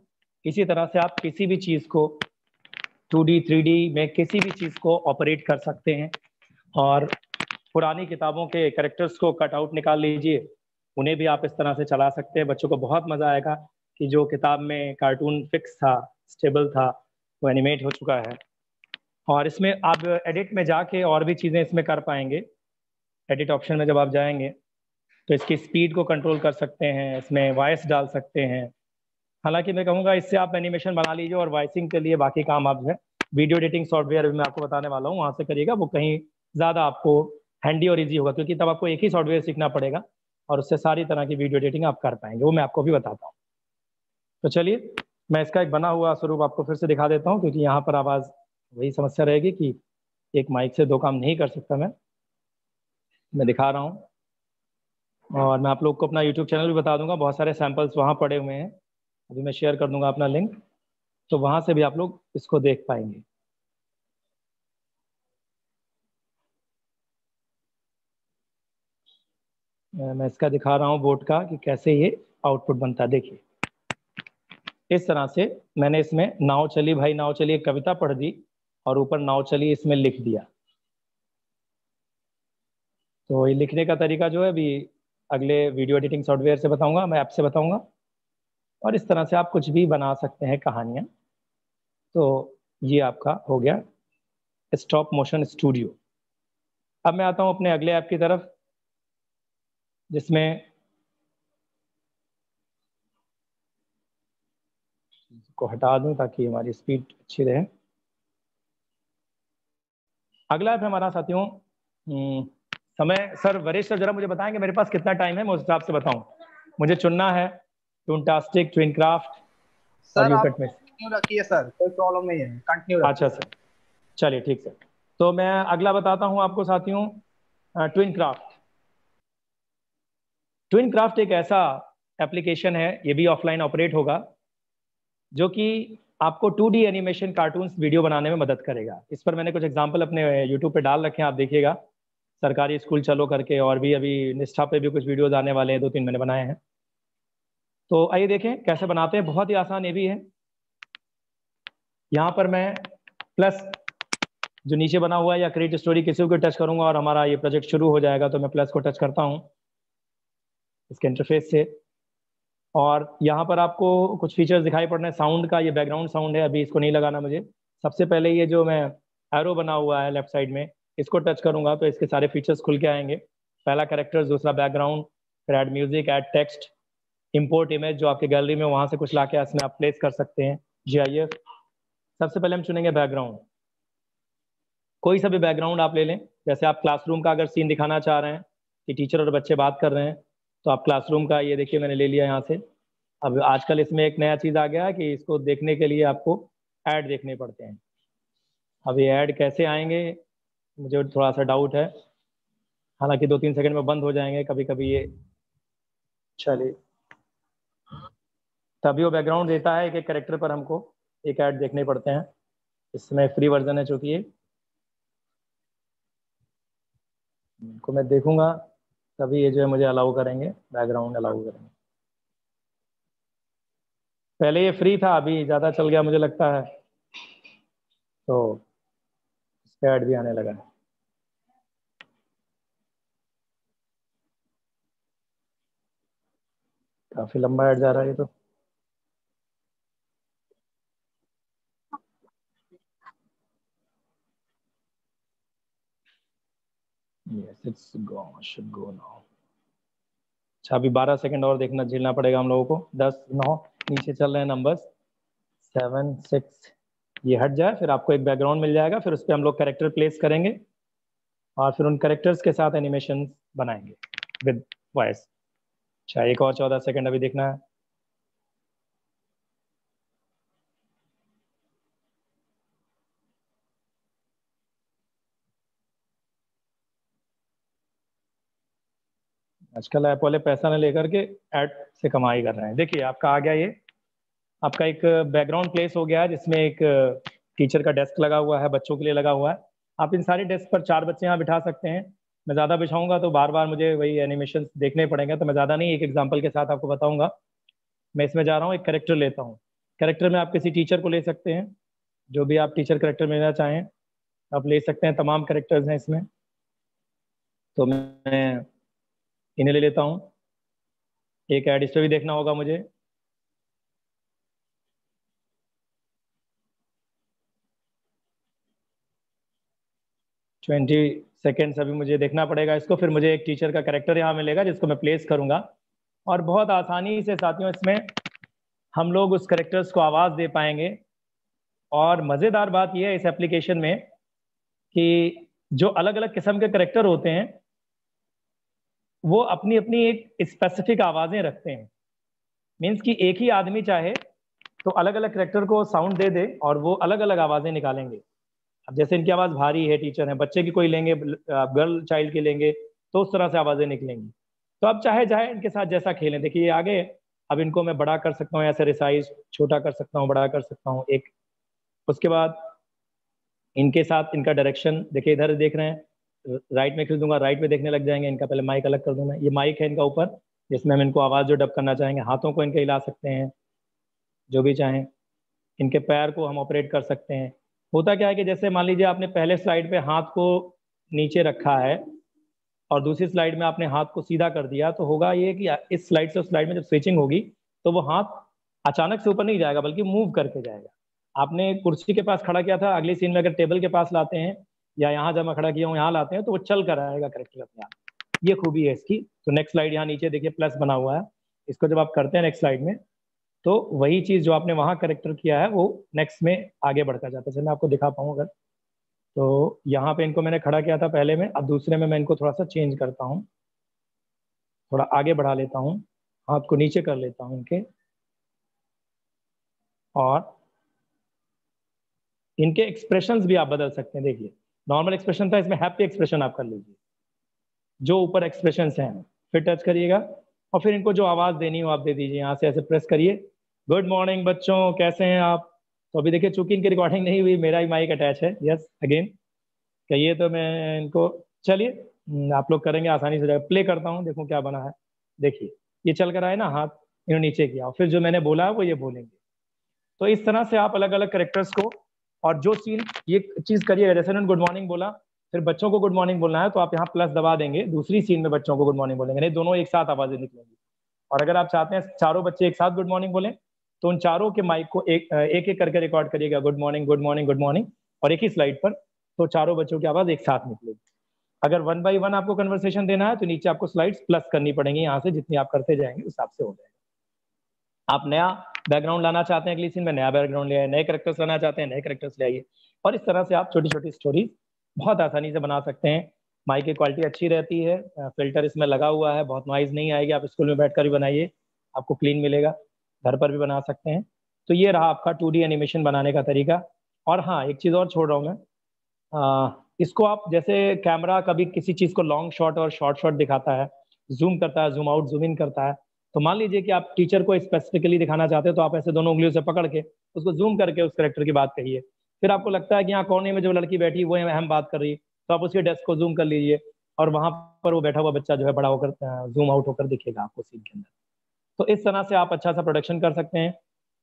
इसी तरह से आप किसी भी चीज को 2D 3D में किसी भी चीज को ऑपरेट कर सकते हैं। और पुरानी किताबों के कैरेक्टर्स को कट आउट निकाल लीजिए, उन्हें भी आप इस तरह से चला सकते हैं। बच्चों को बहुत मजा आएगा कि जो किताब में कार्टून फिक्स था, स्टेबल था, वो एनिमेट हो चुका है। और इसमें आप एडिट में जाके और भी चीज़ें इसमें कर पाएंगे। एडिट ऑप्शन में जब आप जाएंगे तो इसकी स्पीड को कंट्रोल कर सकते हैं, इसमें वॉइस डाल सकते हैं। हालांकि मैं कहूँगा इससे आप एनिमेशन बना लीजिए और वॉइसिंग के लिए बाकी काम आप जो है वीडियो एडिटिंग सॉफ्टवेयर भी मैं आपको बताने वाला हूँ वहाँ से करिएगा, वो कहीं ज़्यादा आपको हैंडी और ईजी होगा, क्योंकि तब आपको एक ही सॉफ्टवेयर सीखना पड़ेगा और उससे सारी तरह की वीडियो एडिटिंग आप कर पाएंगे, वो मैं आपको भी बताता हूँ। तो चलिए मैं इसका एक बना हुआ स्वरूप आपको फिर से दिखा देता हूँ, क्योंकि यहाँ पर आवाज़ वही समस्या रहेगी कि एक माइक से 2 काम नहीं कर सकता। मैं दिखा रहा हूँ और मैं आप लोग को अपना यूट्यूब चैनल भी बता दूंगा, बहुत सारे सैंपल्स वहाँ पड़े हुए हैं, अभी मैं शेयर कर दूंगा अपना लिंक, तो वहाँ से भी आप लोग इसको देख पाएंगे। मैं इसका दिखा रहा हूँ बोर्ड का कि कैसे ये आउटपुट बनता है। देखिए इस तरह से मैंने इसमें नाव चली भाई नाव चली एक कविता पढ़ दी और ऊपर नाव चली इसमें लिख दिया। तो ये लिखने का तरीका जो है अभी अगले वीडियो एडिटिंग सॉफ्टवेयर से बताऊंगा, मैं ऐप से बताऊंगा। और इस तरह से आप कुछ भी बना सकते हैं कहानियाँ। तो ये आपका हो गया स्टॉप मोशन स्टूडियो। अब मैं आता हूं अपने अगले ऐप की तरफ, जिसमें को हटा दूं ताकि हमारी स्पीड अच्छी रहे। अगला ऐप हमारा साथियों समय। सर वरिष्ठ सर जरा मुझे बताएंगे मेरे पास कितना टाइम है, मैं उस हिसाब से बताऊं। मुझे चुनना है टूनटास्टिक, ट्विनक्राफ्ट और सर आप यूकट में। कंटिन्यू रखिए सर, कोई प्रॉब्लम नहीं है, कंटिन्यू रखिए। अच्छा सर, चलिए ठीक सर। तो मैं अगला बताता हूं आपको साथियों, ट्विनक्राफ्ट। ट्विनक्राफ्ट एक ऐसा एप्लीकेशन है, ये भी ऑफलाइन ऑपरेट होगा, जो कि आपको 2D एनिमेशन कार्टून्स वीडियो बनाने में मदद करेगा। इस पर मैंने कुछ एग्जांपल अपने यूट्यूब पे डाल रखे हैं, आप देखिएगा। सरकारी स्कूल चलो करके, और भी अभी निष्ठा पे भी कुछ वीडियोज आने वाले हैं, 2-3 मैंने बनाए हैं। तो आइए देखें कैसे बनाते हैं। बहुत ही आसान ये भी है। यहाँ पर मैं प्लस जो नीचे बना हुआ है या क्रिएट स्टोरी, किसी को टच करूंगा और हमारा ये प्रोजेक्ट शुरू हो जाएगा। तो मैं प्लस को टच करता हूँ इसके इंटरफेस से, और यहाँ पर आपको कुछ फीचर्स दिखाई पड़ रहे हैं। साउंड का ये बैकग्राउंड साउंड है, अभी इसको नहीं लगाना मुझे। सबसे पहले ये जो मैं एरो बना हुआ है लेफ्ट साइड में, इसको टच करूंगा तो इसके सारे फीचर्स खुल के आएंगे। पहला कैरेक्टर्स, दूसरा बैकग्राउंड, फिर add music, add text, import image, जो आपके गैलरी में वहां से कुछ लाके इसमें आप प्लेस कर सकते हैं, GIF। सबसे पहले हम चुनेंगे बैकग्राउंड। कोई सा भी बैकग्राउंड आप ले लें। जैसे आप क्लासरूम का अगर सीन दिखाना चाह रहे हैं कि टीचर और बच्चे बात कर रहे हैं, तो आप क्लासरूम का ये देखिए मैंने ले लिया यहाँ से। अब आजकल इसमें एक नया चीज़ आ गया है कि इसको देखने के लिए आपको ऐड देखने पड़ते हैं। अब ये ऐड कैसे आएंगे मुझे थोड़ा सा डाउट है, हालांकि 2-3 सेकंड में बंद हो जाएंगे कभी कभी ये। चलिए, तभी वो बैकग्राउंड देता है। एक एक कैरेक्टर पर हमको एक ऐड देखने पड़ते हैं। इसमें फ्री वर्जन है चूंकि ये, इनको मैं देखूंगा तभी ये जो है मुझे अलाउ करेंगे, बैकग्राउंड अलाउ करेंगे। पहले ये फ्री था, अभी ज़्यादा चल गया मुझे लगता है, तो इसका ऐड भी आने लगा है। काफ़ी लंबा ऐड जा रहा है ये तो। Yes, it's gone, should go now. अच्छा, अभी 12 सेकंड और देखना झेलना पड़ेगा हम लोगों को। 10, 9 नीचे चल रहे हैं नंबर्स, 7, 6। ये हट जाए फिर आपको एक बैकग्राउंड मिल जाएगा, फिर उस पर हम लोग कैरेक्टर प्लेस करेंगे और फिर उन कैरेक्टर्स के साथ एनिमेशन बनाएंगे विद वॉइस। अच्छा, एक और 14 सेकंड अभी देखना है। आजकल ऐप वाले पैसा न लेकर के ऐड से कमाई कर रहे हैं। देखिए आपका आ गया, ये आपका एक बैकग्राउंड प्लेस हो गया है, जिसमें एक टीचर का डेस्क लगा हुआ है, बच्चों के लिए लगा हुआ है। आप इन सारे डेस्क पर 4 बच्चे यहाँ बिठा सकते हैं। मैं ज़्यादा बिछाऊंगा तो बार बार मुझे वही एनिमेशन देखने पड़ेंगे, तो मैं ज़्यादा नहीं, एक एग्जाम्पल के साथ आपको बताऊंगा। मैं इसमें जा रहा हूँ, एक कैरेक्टर लेता हूँ। कैरेक्टर में आप किसी टीचर को ले सकते हैं, जो भी आप टीचर कैरेक्टर में लेना चाहें आप ले सकते हैं। तमाम कैरेक्टर्स हैं इसमें, तो मैं इन्हें ले लेता हूँ। एक ऐड इस पर भी देखना होगा मुझे। ट्वेंटी सेकेंड्स अभी मुझे देखना पड़ेगा इसको, फिर मुझे एक टीचर का कैरेक्टर यहाँ मिलेगा जिसको मैं प्लेस करूंगा। और बहुत आसानी से साथियों इसमें हम लोग उस कैरेक्टर्स को आवाज़ दे पाएंगे। और मज़ेदार बात यह है इस एप्लीकेशन में कि जो अलग अलग किस्म के कैरेक्टर होते हैं वो अपनी अपनी एक स्पेसिफिक आवाज़ें रखते हैं। मीन्स कि एक ही आदमी चाहे तो अलग अलग कैरेक्टर को साउंड दे दे और वो अलग अलग आवाज़ें निकालेंगे। अब जैसे इनकी आवाज़ भारी है, टीचर है, बच्चे की कोई लेंगे, गर्ल चाइल्ड की लेंगे, तो उस तरह से आवाज़ें निकलेंगी। तो अब चाहे चाहे इनके साथ जैसा खेलें। देखिए ये आगे, अब इनको मैं बड़ा कर सकता हूँ, ऐसे रिसाइज छोटा कर सकता हूँ, बड़ा कर सकता हूँ एक। उसके बाद इनके साथ इनका डायरेक्शन देखिए, इधर देख रहे हैं, राइट में खींच दूंगा, राइट में देखने लग जाएंगे। इनका पहले माइक अलग कर दूँ मैं, ये माइक है इनका ऊपर, जिसमें हम इनको आवाज़ जो डब करना चाहेंगे, हाथों को इनके हिला सकते हैं जो भी चाहें। इनके पैर को हम ऑपरेट कर सकते हैं। होता क्या है कि जैसे मान लीजिए आपने पहले स्लाइड पे हाथ को नीचे रखा है और दूसरी स्लाइड में आपने हाथ को सीधा कर दिया, तो होगा ये कि इस स्लाइड से उस स्लाइड में जब स्विचिंग होगी तो वो हाथ अचानक से ऊपर नहीं जाएगा बल्कि मूव करके जाएगा। आपने कुर्सी के पास खड़ा किया था, अगली सीन में अगर टेबल के पास लाते हैं या यहाँ जब मैं खड़ा किया हूँ यहाँ लाते हैं तो वो चल कर आएगा करेक्टर अपने आप। ये खूबी है इसकी। तो नेक्स्ट स्लाइड यहाँ नीचे देखिए प्लस बना हुआ है, इसको जब आप करते हैं नेक्स्ट स्लाइड में तो वही चीज जो आपने वहां करेक्टर किया है वो नेक्स्ट में आगे बढ़ता जाता है। चलिए मैं आपको दिखा पाऊँ अगर, तो यहाँ पे इनको मैंने खड़ा किया था पहले में, अब दूसरे में मैं इनको थोड़ा सा चेंज करता हूँ, थोड़ा आगे बढ़ा लेता हूँ, हाथ को नीचे कर लेता हूँ इनके, और इनके एक्सप्रेशंस भी आप बदल सकते हैं। देखिए नॉर्मल एक्सप्रेशन था, इसमें हैप्पी एक्सप्रेशन आप कर लीजिए, जो ऊपर एक्सप्रेशंस हैं फिर टच करिएगा और फिर इनको जो आवाज देनी हो आप दे दीजिए। यहाँ से ऐसे प्रेस करिए, गुड मॉर्निंग बच्चों कैसे हैं आप। तो अभी देखिए चूंकि इनकी रिकॉर्डिंग नहीं हुई, मेरा ही माइक अटैच है, यस अगेन कहिए तो मैं इनको, चलिए आप लोग करेंगे आसानी से हो जाएगा। प्ले करता हूँ, देखो क्या बना है। देखिए ये चल कर आए ना, हाथ इन्होंने नीचे किया, फिर जो मैंने बोला है वो ये बोलेंगे। तो इस तरह से आप अलग अलग करेक्टर्स को, और जो सीन ये चीज करिएगा, जैसे उन्होंने गुड मॉर्निंग बोला, फिर बच्चों को गुड मॉर्निंग बोलना है तो आप यहाँ प्लस दबा देंगे, दूसरी सीन में बच्चों को गुड मॉर्निंग बोलेंगे, नहीं दोनों एक साथ आवाजें निकलेंगी। और अगर आप चाहते हैं चारों बच्चे एक साथ गुड मॉर्निंग बोलें तो उन चारों के माइक को एक एक करके रिकॉर्ड करिएगा, good morning good morning good morning, और एक ही स्लाइड पर, तो चारों बच्चों की आवाज एक साथ निकलेगी। अगर 1 by 1 आपको कन्वर्सेशन देना है तो नीचे आपको स्लाइड्स प्लस करनी पड़ेंगी, यहाँ से जितनी आप करते जाएंगे उस हिसाब से हो जाएगा। आप नया बैकग्राउंड लाना चाहते हैं अगली सीन में, नया बैकग्राउंड ले आइए, नए करेक्टर्स लाना चाहते हैं नए करेक्टर्स ले आइए, और इस तरह से आप छोटी छोटी स्टोरीज बहुत आसानी से बना सकते हैं। माइक की क्वालिटी अच्छी रहती है, फिल्टर इसमें लगा हुआ है, बहुत नॉइज नहीं आएगी। आप स्कूल में बैठकर भी बनाइए, आपको क्लीन मिलेगा, घर पर भी बना सकते हैं। तो ये रहा आपका 2D एनिमेशन बनाने का तरीका। और हाँ एक चीज़ और छोड़ रहा हूँ मैं, इसको आप जैसे कैमरा कभी किसी चीज़ को लॉन्ग शॉट और शॉर्ट शॉट दिखाता है, जूम करता है, जूम आउट जूम इन करता है, तो मान लीजिए कि आप टीचर को स्पेसिफिकली दिखाना चाहते हो तो आप ऐसे दोनों उंगलियों से पकड़ के उसको जूम करके उस करेक्टर की बात कहिए। फिर आपको लगता है कि यहाँ कोने में जो लड़की बैठी वो अहम बात कर रही है, तो आप उसके डेस्क को जूम कर लीजिए और वहां पर वो बैठा हुआ बच्चा जो है बड़ा होकर जूम आउट होकर दिखेगा आपको सीन के अंदर। तो इस तरह से आप अच्छा सा प्रोडक्शन कर सकते हैं।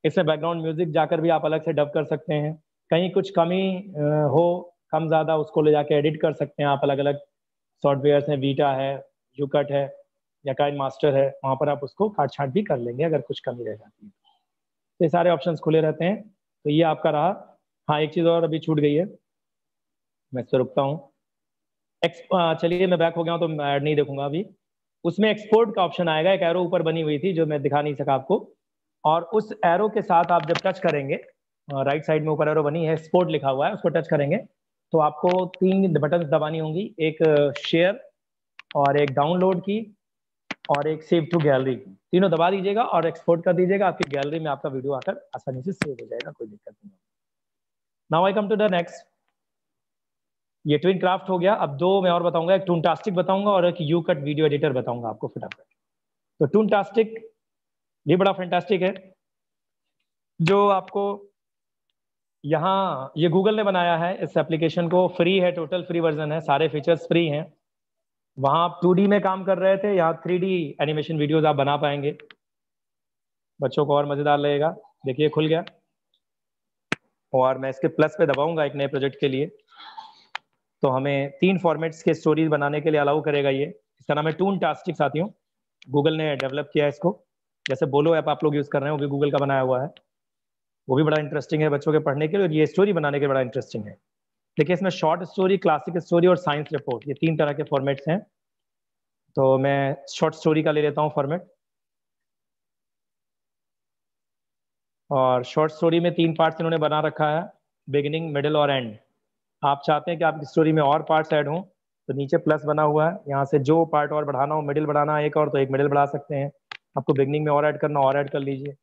इसमें बैकग्राउंड म्यूजिक जाकर भी आप अलग से डब कर सकते हैं, कहीं कुछ कमी हो कम ज़्यादा उसको ले जाके एडिट कर सकते हैं आप। अलग अलग सॉफ्टवेयर हैं, वीटा है, यूकट है या काइन मास्टर है, वहाँ पर आप उसको काट छाट भी कर लेंगे अगर कुछ कमी रह जाती है। तो ये सारे ऑप्शंस खुले रहते हैं। तो ये आपका रहा। हाँ एक चीज़ और अभी छूट गई है, मैं इस पर रुकता हूँ। चलिए मैं बैक हो गया हूँ तो मैं ऐड नहीं देखूंगा अभी। उसमें एक्सपोर्ट का ऑप्शन आएगा, एक एरो ऊपर बनी हुई थी जो मैं दिखा नहीं सका आपको, और उस एरो के साथ आप जब टच करेंगे, राइट साइड में ऊपर एरो बनी है, एक्सपोर्ट लिखा हुआ है, उसको टच करेंगे तो आपको 3 बटन दबानी होंगी, एक शेयर और एक डाउनलोड की और एक सेव टू गैलरी की। तीनों दबा दीजिएगा और एक्सपोर्ट कर दीजिएगा, आपकी गैलरी में आपका वीडियो आकर आसानी से सेव हो जाएगा, कोई दिक्कत नहीं। Now I come to the next. ये ट्विन क्राफ्ट हो गया। अब दो मैं और बताऊंगा, एक टूनटास्टिक बताऊंगा और एक यूकट वीडियो एडिटर बताऊंगा आपको फटाफट। तो टूनटास्टिक ये बड़ा फैंटास्टिक है, जो आपको यहाँ ये गूगल ने बनाया है इस एप्लीकेशन को, फ्री है, टोटल फ्री वर्जन है, सारे फीचर्स फ्री हैं। वहाँ आप 2D में काम कर रहे थे, यहाँ 3D एनिमेशन वीडियोस आप बना पाएंगे, बच्चों को और मजेदार लगेगा। देखिए खुल गया और मैं इसके प्लस पे दबाऊंगा एक नए प्रोजेक्ट के लिए, तो हमें 3 फॉर्मेट्स के स्टोरीज बनाने के लिए अलाउ करेगा। ये इसका नाम है टूनटास्टिक साथियों, गूगल ने डेवलप किया है इसको। जैसे बोलो ऐप आप लोग यूज कर रहे हैं वो भी गूगल का बनाया हुआ है, वो भी बड़ा इंटरेस्टिंग है बच्चों के पढ़ने के लिए, और ये स्टोरी बनाने के लिए बड़ा इंटरेस्टिंग है। देखिए इसमें शॉर्ट स्टोरी, क्लासिक स्टोरी और साइंस रिपोर्ट, ये 3 तरह के फॉर्मेट्स हैं। तो मैं शॉर्ट स्टोरी का ले लेता हूँ फॉर्मेट, और शॉर्ट स्टोरी में 3 पार्ट्स इन्होंने बना रखा है, बिगिनिंग मिडिल और एंड। आप चाहते हैं कि आपकी स्टोरी में और पार्ट्स ऐड हों तो नीचे प्लस बना हुआ है, यहाँ से जो पार्ट और बढ़ाना हो, मिडिल बढ़ाना है एक और तो एक मिडिल बढ़ा सकते हैं, आपको बिगनिंग में और ऐड करना और ऐड कर लीजिए।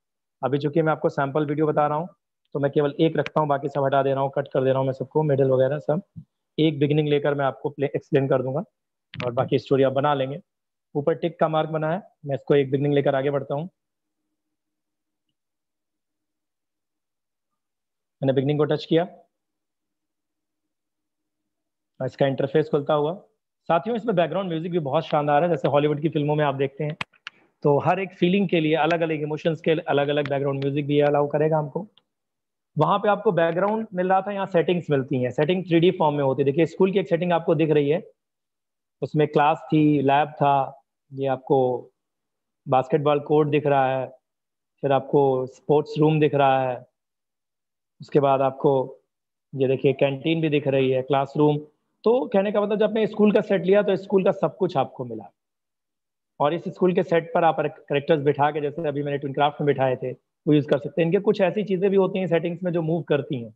अभी चूंकि मैं आपको सैम्पल वीडियो बता रहा हूँ तो मैं केवल एक रखता हूँ, बाकी सब हटा दे रहा हूँ, कट कर दे रहा हूँ मैं सबको, मिडिल वगैरह सब। एक बिगिनिंग लेकर मैं आपको एक्सप्लेन कर दूंगा और बाकी स्टोरी आप बना लेंगे। ऊपर टिक का मार्क बना है, मैं इसको एक बिगिनिंग लेकर आगे बढ़ता हूँ। मैंने बिगिनिंग को टच किया, इसका इंटरफेस खुलता हुआ। साथियों इसमें बैकग्राउंड म्यूजिक भी बहुत शानदार है, जैसे हॉलीवुड की फिल्मों में आप देखते हैं, तो हर एक फीलिंग के लिए अलग अलग इमोशंस के अलग अलग बैकग्राउंड म्यूजिक भी अलाउ करेगा हमको। वहां पे आपको बैकग्राउंड मिल रहा था, यहाँ सेटिंग्स मिलती हैं, सेटिंग 3D फॉर्म में होती है। देखिए स्कूल की एक सेटिंग आपको दिख रही है, उसमें क्लास थी, लैब था, ये आपको बास्केटबॉल कोर्ट दिख रहा है, फिर आपको स्पोर्ट्स रूम दिख रहा है, उसके बाद आपको ये देखिए कैंटीन भी दिख रही है, क्लासरूम, तो कहने का मतलब जब आपने स्कूल का सेट लिया तो स्कूल का सब कुछ आपको मिला, और इस स्कूल के सेट पर आप करेक्टर्स बिठा के, जैसे अभी मैंने ट्विनक्राफ्ट में बिठाए थे, वो यूज कर सकते हैं। इनके कुछ ऐसी चीजें भी होती हैं सेटिंग्स में जो मूव करती हैं,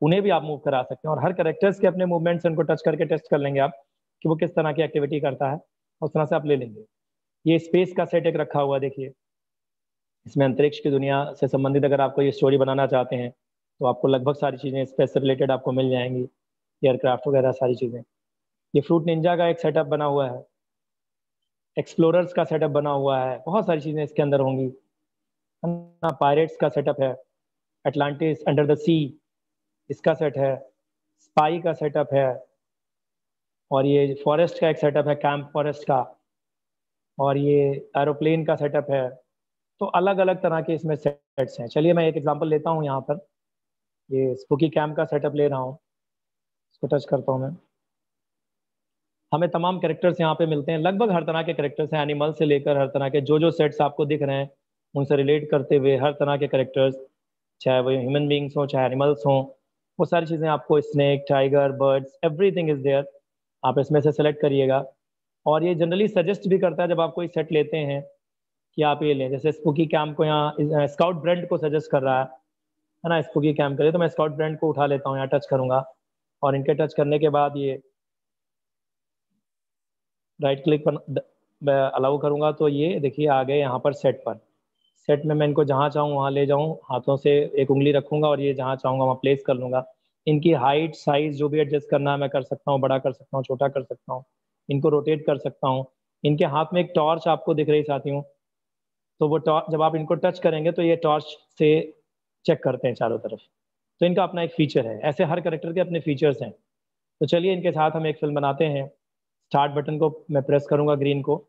उन्हें भी आप मूव करा सकते हैं, और हर करेक्टर्स के अपने मूवमेंट्स उनको टच करके टेस्ट कर लेंगे आप कि वो किस तरह की एक्टिविटी करता है, उस तरह से आप ले लेंगे। ये स्पेस का सेट एक रखा हुआ देखिए, इसमें अंतरिक्ष की दुनिया से संबंधित अगर आपको ये स्टोरी बनाना चाहते हैं तो आपको लगभग सारी चीजें स्पेस से रिलेटेड आपको मिल जाएंगी, एयरक्राफ्ट वगैरह सारी चीजें। ये फ्रूट निंजा का एक सेटअप बना हुआ है, एक्सप्लोरर्स का सेटअप बना हुआ है, बहुत सारी चीजें इसके अंदर होंगी, है ना। पायरेट्स का सेटअप है, अटलांटिस अंडर द सी इसका सेट है, स्पाई का सेटअप है, और ये फॉरेस्ट का एक सेटअप है, कैंप फॉरेस्ट का, और ये एरोप्लेन का सेटअप है। तो अलग अलग तरह के इसमें सेट्स हैं। चलिए मैं एक एग्जांपल लेता हूँ यहाँ पर, ये स्पूकी कैंप का सेटअप ले रहा हूँ, इसको टच करता हूँ मैं। हमें तमाम कैरेक्टर्स यहाँ पे मिलते हैं, लगभग हर तरह के कैरेक्टर्स हैं, एनिमल से लेकर हर तरह के जो सेट्स आपको दिख रहे हैं उनसे रिलेट करते हुए हर तरह के कैरेक्टर्स, चाहे वो ह्यूमन बींग्स हों चाहे एनिमल्स हों, वो सारी चीज़ें आपको, snake, tiger, birds, everything is there. आप इसमें से सेलेक्ट करिएगा, और ये जनरली सजेस्ट भी करता है जब आप कोई सेट लेते हैं कि आप ये लें। जैसे स्पूकी कैंप को यहाँ स्काउट ब्रांड को सजेस्ट कर रहा है ना, स्पूकी कैंप करे, तो मैं स्काउट ब्रांड को उठा लेता हूँ, यहाँ टच करूंगा, और इनके टच करने के बाद ये राइट क्लिक पर अलाउ करूंगा तो ये देखिए आ गए यहाँ पर सेट पर। सेट में मैं इनको जहाँ चाहूँ वहाँ ले जाऊँ, हाथों से एक उंगली रखूंगा और ये जहाँ चाहूँगा वहाँ प्लेस कर लूंगा। इनकी हाइट साइज जो भी एडजस्ट करना है मैं कर सकता हूँ, बड़ा कर सकता हूँ, छोटा कर सकता हूँ, इनको रोटेट कर सकता हूँ। इनके हाथ में एक टॉर्च आपको दिख रही साथियों, तो वो टॉर्च जब आप इनको टच करेंगे तो ये टॉर्च से चेक करते हैं चारों तरफ, तो इनका अपना एक फीचर है। ऐसे हर करेक्टर के अपने फीचर्स हैं। तो चलिए इनके साथ हम एक फिल्म बनाते हैं। स्टार्ट बटन को मैं प्रेस करूंगा ग्रीन को,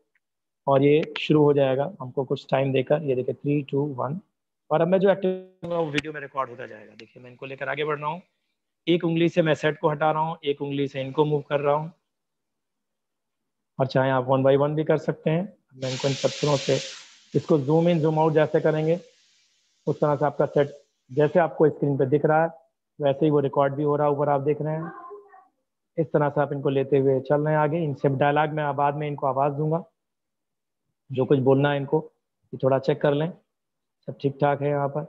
और ये शुरू हो जाएगा हमको कुछ टाइम देकर। ये देखिए 3, 2, 1, और अब मैं जो एक्टिव वो वीडियो में रिकॉर्ड होता जाएगा। देखिए मैं इनको लेकर आगे बढ़ रहा हूँ, एक उंगली से मैं सेट को हटा रहा हूँ, एक उंगली से इनको मूव कर रहा हूँ, और चाहे आप 1 बाय 1 भी कर सकते हैं। मैं इनको इन पत्थरों से इसको जूम इन जूम आउट जैसे करेंगे उस तरह से आपका सेट जैसे आपको स्क्रीन पे दिख रहा है वैसे ही वो रिकॉर्ड भी हो रहा है, ऊपर आप देख रहे हैं। इस तरह से आप इनको लेते हुए चल रहे हैं आगे। इनसे डायलॉग में बाद में इनको आवाज़ दूंगा, जो कुछ बोलना है इनको ये थोड़ा चेक कर लें सब ठीक ठाक है यहाँ पर।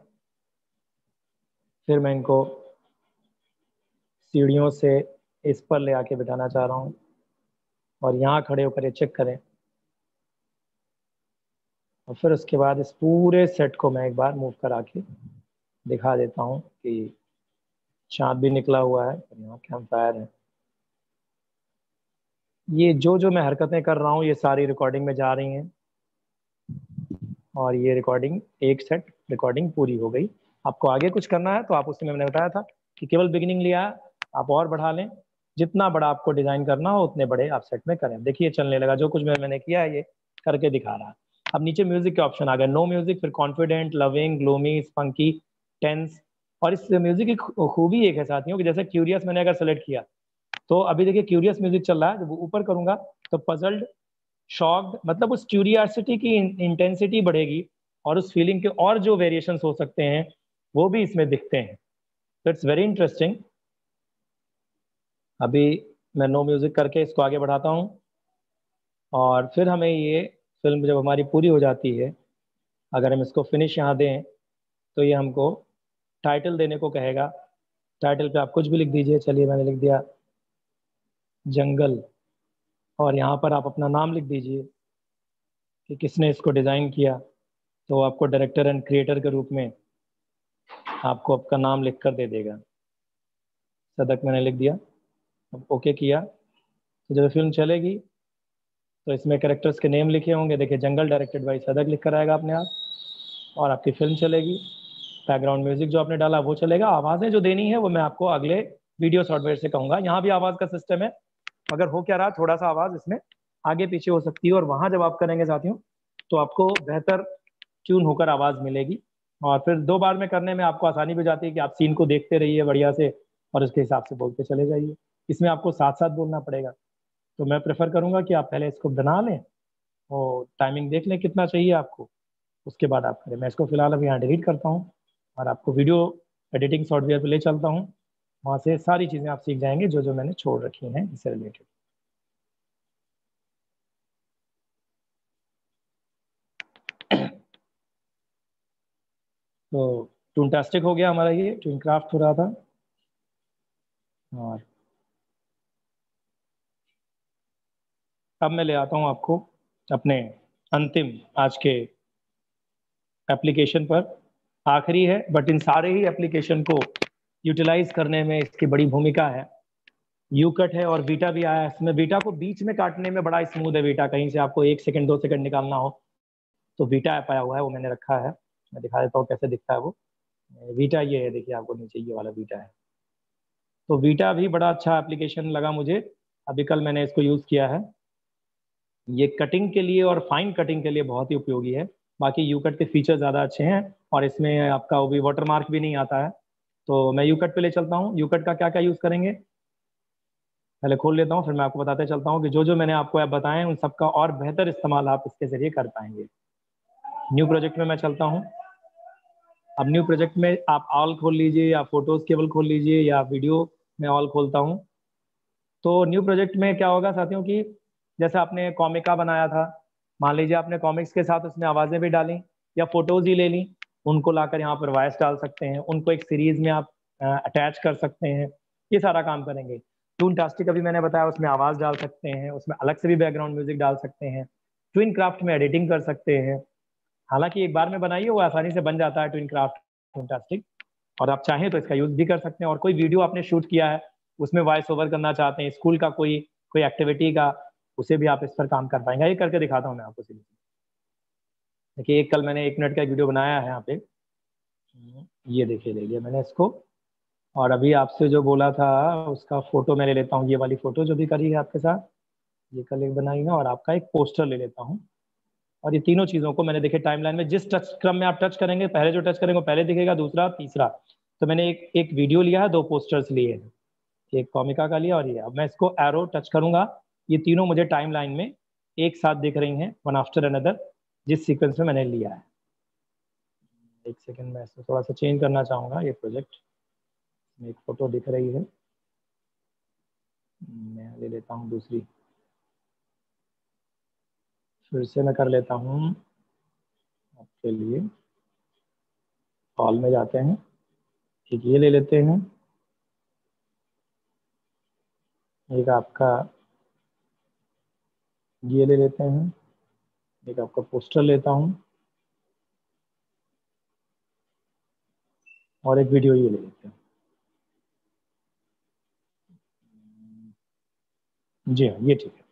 फिर मैं इनको सीढ़ियों से इस पर ले आके बिठाना चाह रहा हूँ, और यहाँ खड़े होकर ये चेक करें, और फिर उसके बाद इस पूरे सेट को मैं एक बार मूव करा के दिखा देता हूँ कि चाँद भी निकला हुआ है और यहाँ कैंप फायर है। ये जो मैं हरकतें कर रहा हूँ ये सारी रिकॉर्डिंग में जा रही हैं, और ये रिकॉर्डिंग एक सेट रिकॉर्डिंग पूरी हो गई। आपको आगे कुछ करना है तो आप उसमें मैंने बताया था कि केवल बिगिनिंग लिया, आप और बढ़ा लें, जितना बड़ा आपको डिजाइन करना हो उतने बड़े आप सेट में करें। देखिए चलने लगा, जो कुछ मैंने किया है ये करके दिखा रहा है। अब नीचे म्यूजिक के ऑप्शन आ गए, नो म्यूजिक, फिर confident, loving, gloomy, spunky, tense. और इस म्यूजिक की खूबी एक है साथियों कि जैसे क्यूरियस मैंने अगर सेलेक्ट किया तो अभी देखिए क्यूरियस म्यूजिक चल रहा है, जब ऊपर करूंगा तो पजल्ड, शॉक्ड, मतलब उस क्यूरियोसिटी की इंटेंसिटी बढ़ेगी, और उस फीलिंग के और जो वेरिएशंस हो सकते हैं वो भी इसमें दिखते हैं। तो इट्स वेरी इंटरेस्टिंग। अभी मैं नो म्यूजिक करके इसको आगे बढ़ाता हूँ, और फिर हमें ये फिल्म जब हमारी पूरी हो जाती है, अगर हम इसको फिनिश यहाँ दें तो ये हमको टाइटल देने को कहेगा। टाइटल पे आप कुछ भी लिख दीजिए। चलिए मैंने लिख दिया जंगल, और यहाँ पर आप अपना नाम लिख दीजिए कि किसने इसको डिज़ाइन किया, तो आपको डायरेक्टर एंड क्रिएटर के रूप में आपको आपका नाम लिख कर दे देगा। सदक मैंने लिख दिया, अब ओके किया, तो जब फिल्म चलेगी तो इसमें कैरेक्टर्स के नेम लिखे होंगे। देखिए जंगल डायरेक्टेड बाय सदक लिख कर आएगा अपने आप, और आपकी फिल्म चलेगी। बैकग्राउंड म्यूजिक जो आपने डाला वो चलेगा। आवाज़ें जो देनी है वो मैं आपको अगले वीडियो सॉफ्टवेयर से कहूँगा। यहाँ भी आवाज़ का सिस्टम है, मगर हो क्या रहा, थोड़ा सा आवाज़ इसमें आगे पीछे हो सकती है, और वहाँ जब आप करेंगे साथियों तो आपको बेहतर ट्यून होकर आवाज़ मिलेगी, और फिर 2 बार में करने में आपको आसानी भी हो जाती है कि आप सीन को देखते रहिए बढ़िया से और उसके हिसाब से बोलते चले जाइए। इसमें आपको साथ साथ बोलना पड़ेगा, तो मैं प्रेफर करूँगा कि आप पहले इसको बना लें और टाइमिंग देख लें कितना चाहिए आपको, उसके बाद आप करें। मैं इसको फिलहाल अभी यहाँ डिलीट करता हूँ और आपको वीडियो एडिटिंग सॉफ्टवेयर पर ले चलता हूँ। वहाँ से सारी चीज़ें आप सीख जाएंगे जो जो मैंने छोड़ रखी हैं इससे रिलेटेड। तो टूनटास्टिक हो गया हमारा, ये ट्विनक्राफ्ट हो रहा था। और अब मैं ले आता हूँ आपको अपने अंतिम आज के एप्लीकेशन पर। आखिरी है, बट इन सारे ही एप्लीकेशन को यूटिलाइज करने में इसकी बड़ी भूमिका है। यूकट है और वीटा भी आया है इसमें। वीटा को बीच में काटने में बड़ा स्मूथ है। वीटा कहीं से आपको 1 सेकंड 2 सेकंड निकालना हो तो वीटा ऐप आया हुआ है, वो मैंने रखा है। मैं दिखा देता हूँ कैसे दिखता है वो। वीटा ये है, देखिए आपको नीचे ये वाला वीटा है। तो वीटा भी बड़ा अच्छा एप्लीकेशन लगा मुझे, अभी कल मैंने इसको यूज़ किया है। ये कटिंग के लिए और फाइन कटिंग के लिए बहुत ही उपयोगी है। बाकी यूकट के फीचर ज़्यादा अच्छे हैं और इसमें आपका वो भी वाटरमार्क भी नहीं आता है। तो मैं यूकट पे ले चलता हूँ। यूकट का क्या क्या यूज़ करेंगे पहले खोल लेता हूँ, फिर मैं आपको बताते चलता हूँ कि जो जो मैंने आपको ऐप बताए उन सबका और बेहतर इस्तेमाल आप इसके ज़रिए कर पाएंगे। न्यू प्रोजेक्ट में मैं चलता हूँ। अब न्यू प्रोजेक्ट में आप ऑल खोल लीजिए या फोटोज़ केवल खोल लीजिए या वीडियो में ऑल खोलता हूँ। तो न्यू प्रोजेक्ट में क्या होगा साथियों कि जैसे आपने कॉमिका बनाया था, मान लीजिए आपने कॉमिक्स के साथ उसमें आवाज़ें भी डाली या फोटोज़ ही ले ली, उनको लाकर यहाँ पर वॉइस डाल सकते हैं, उनको एक सीरीज में आप अटैच कर सकते हैं। ये सारा काम करेंगे। टूनटास्टिक अभी मैंने बताया, उसमें आवाज़ डाल सकते हैं, उसमें अलग से भी बैकग्राउंड म्यूजिक डाल सकते हैं। ट्विनक्राफ्ट में एडिटिंग कर सकते हैं। हालांकि एक बार में बनाइए वो आसानी से बन जाता है ट्विनक्राफ्ट टूनटास्टिक, और आप चाहें तो इसका यूज़ भी कर सकते हैं। और कोई वीडियो आपने शूट किया है उसमें वॉइस ओवर करना चाहते हैं, स्कूल का कोई कोई एक्टिविटी का, उसे भी आप इस पर काम कर पाएंगे। ये करके दिखाता हूँ मैं आपको सीधे। देखिए कल मैंने 1 मिनट का एक वीडियो बनाया है यहाँ पे, ये देखिए ले लिया मैंने इसको। और अभी आपसे जो बोला था उसका फोटो मैं ले लेता हूँ, ये वाली फोटो जो भी करी है आपके साथ, ये कल एक बनाई है। और आपका एक पोस्टर ले लेता हूँ। और ये तीनों चीज़ों को मैंने देखिए टाइमलाइन में जिस टच क्रम में आप टच करेंगे, पहले जो टच करेंगे पहले दिखेगा, दूसरा तीसरा। तो मैंने एक वीडियो लिया है, 2 पोस्टर्स लिए हैं, एक कॉमिका का लिया और ये। अब मैं इसको एरो टच करूंगा, ये तीनों मुझे टाइमलाइन में एक साथ दिख रही हैं, वन आफ्टर अनदर, जिस सीक्वेंस में मैंने लिया है। एक सेकंड में इसको थोड़ा सा चेंज करना चाहूँगा। ये प्रोजेक्ट में एक फोटो दिख रही है, मैं ले लेता हूँ दूसरी, फिर से मैं कर लेता हूँ आपके लिए। हॉल में जाते हैं, एक ये ले लेते हैं, एक आपका ये ले लेते हैं, एक आपका पोस्टर लेता हूँ और एक वीडियो ये ले लेते हैं। जी हाँ, ये ठीक है।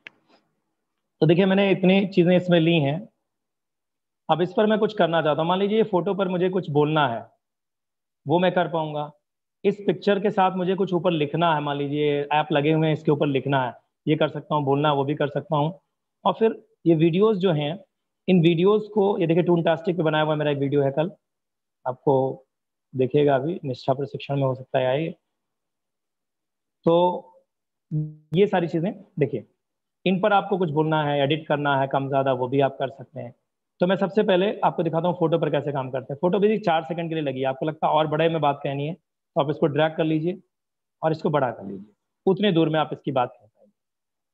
तो देखिए मैंने इतनी चीज़ें इसमें ली हैं। अब इस पर मैं कुछ करना चाहता हूँ। मान लीजिए ये फोटो पर मुझे कुछ बोलना है, वो मैं कर पाऊंगा। इस पिक्चर के साथ मुझे कुछ ऊपर लिखना है, मान लीजिए ऐप लगे हुए हैं इसके ऊपर लिखना है, ये कर सकता हूँ। बोलना है वो भी कर सकता हूँ। और फिर ये वीडियोस जो हैं, इन वीडियोस को, ये देखिए टूनटास्टिक पे बनाया हुआ मेरा एक वीडियो है, कल आपको देखिएगा, अभी निष्ठा प्रशिक्षण में हो सकता है आए। तो ये सारी चीज़ें देखिए, इन पर आपको कुछ बोलना है, एडिट करना है कम ज़्यादा, वो भी आप कर सकते हैं। तो मैं सबसे पहले आपको दिखाता हूँ फोटो पर कैसे काम करते हैं। फोटो भी 4 सेकंड के लिए लगी है, आपको लगता है और बड़े में बात कहनी है तो आप इसको ड्रैग कर लीजिए और इसको बड़ा कर लीजिए, उतने दूर में आप इसकी बात कह पाएंगे।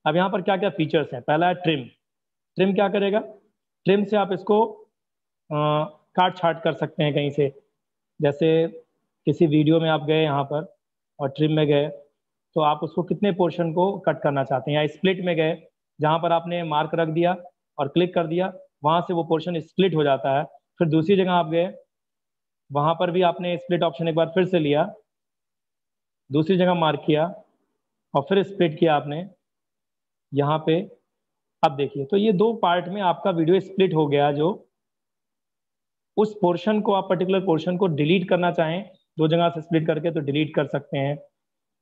अब यहाँ पर क्या क्या फीचर्स हैं। पहला है ट्रिम। ट्रिम क्या करेगा, ट्रिम से आप इसको काट छाट कर सकते हैं कहीं से। जैसे किसी वीडियो में आप गए यहाँ पर और ट्रिम में गए, तो आप उसको कितने पोर्शन को कट करना चाहते हैं, या स्प्लिट में गए जहाँ पर आपने मार्क रख दिया और क्लिक कर दिया, वहाँ से वो पोर्शन स्प्लिट हो जाता है। फिर दूसरी जगह आप गए, वहाँ पर भी आपने स्प्लिट ऑप्शन एक बार फिर से लिया, दूसरी जगह मार्क किया और फिर स्प्लिट किया आपने यहाँ पे। अब देखिए, तो ये 2 पार्ट में आपका वीडियो स्प्लिट हो गया। जो उस पोर्शन को, आप पर्टिकुलर पोर्शन को डिलीट करना चाहें 2 जगह से स्प्लिट करके तो डिलीट कर सकते हैं,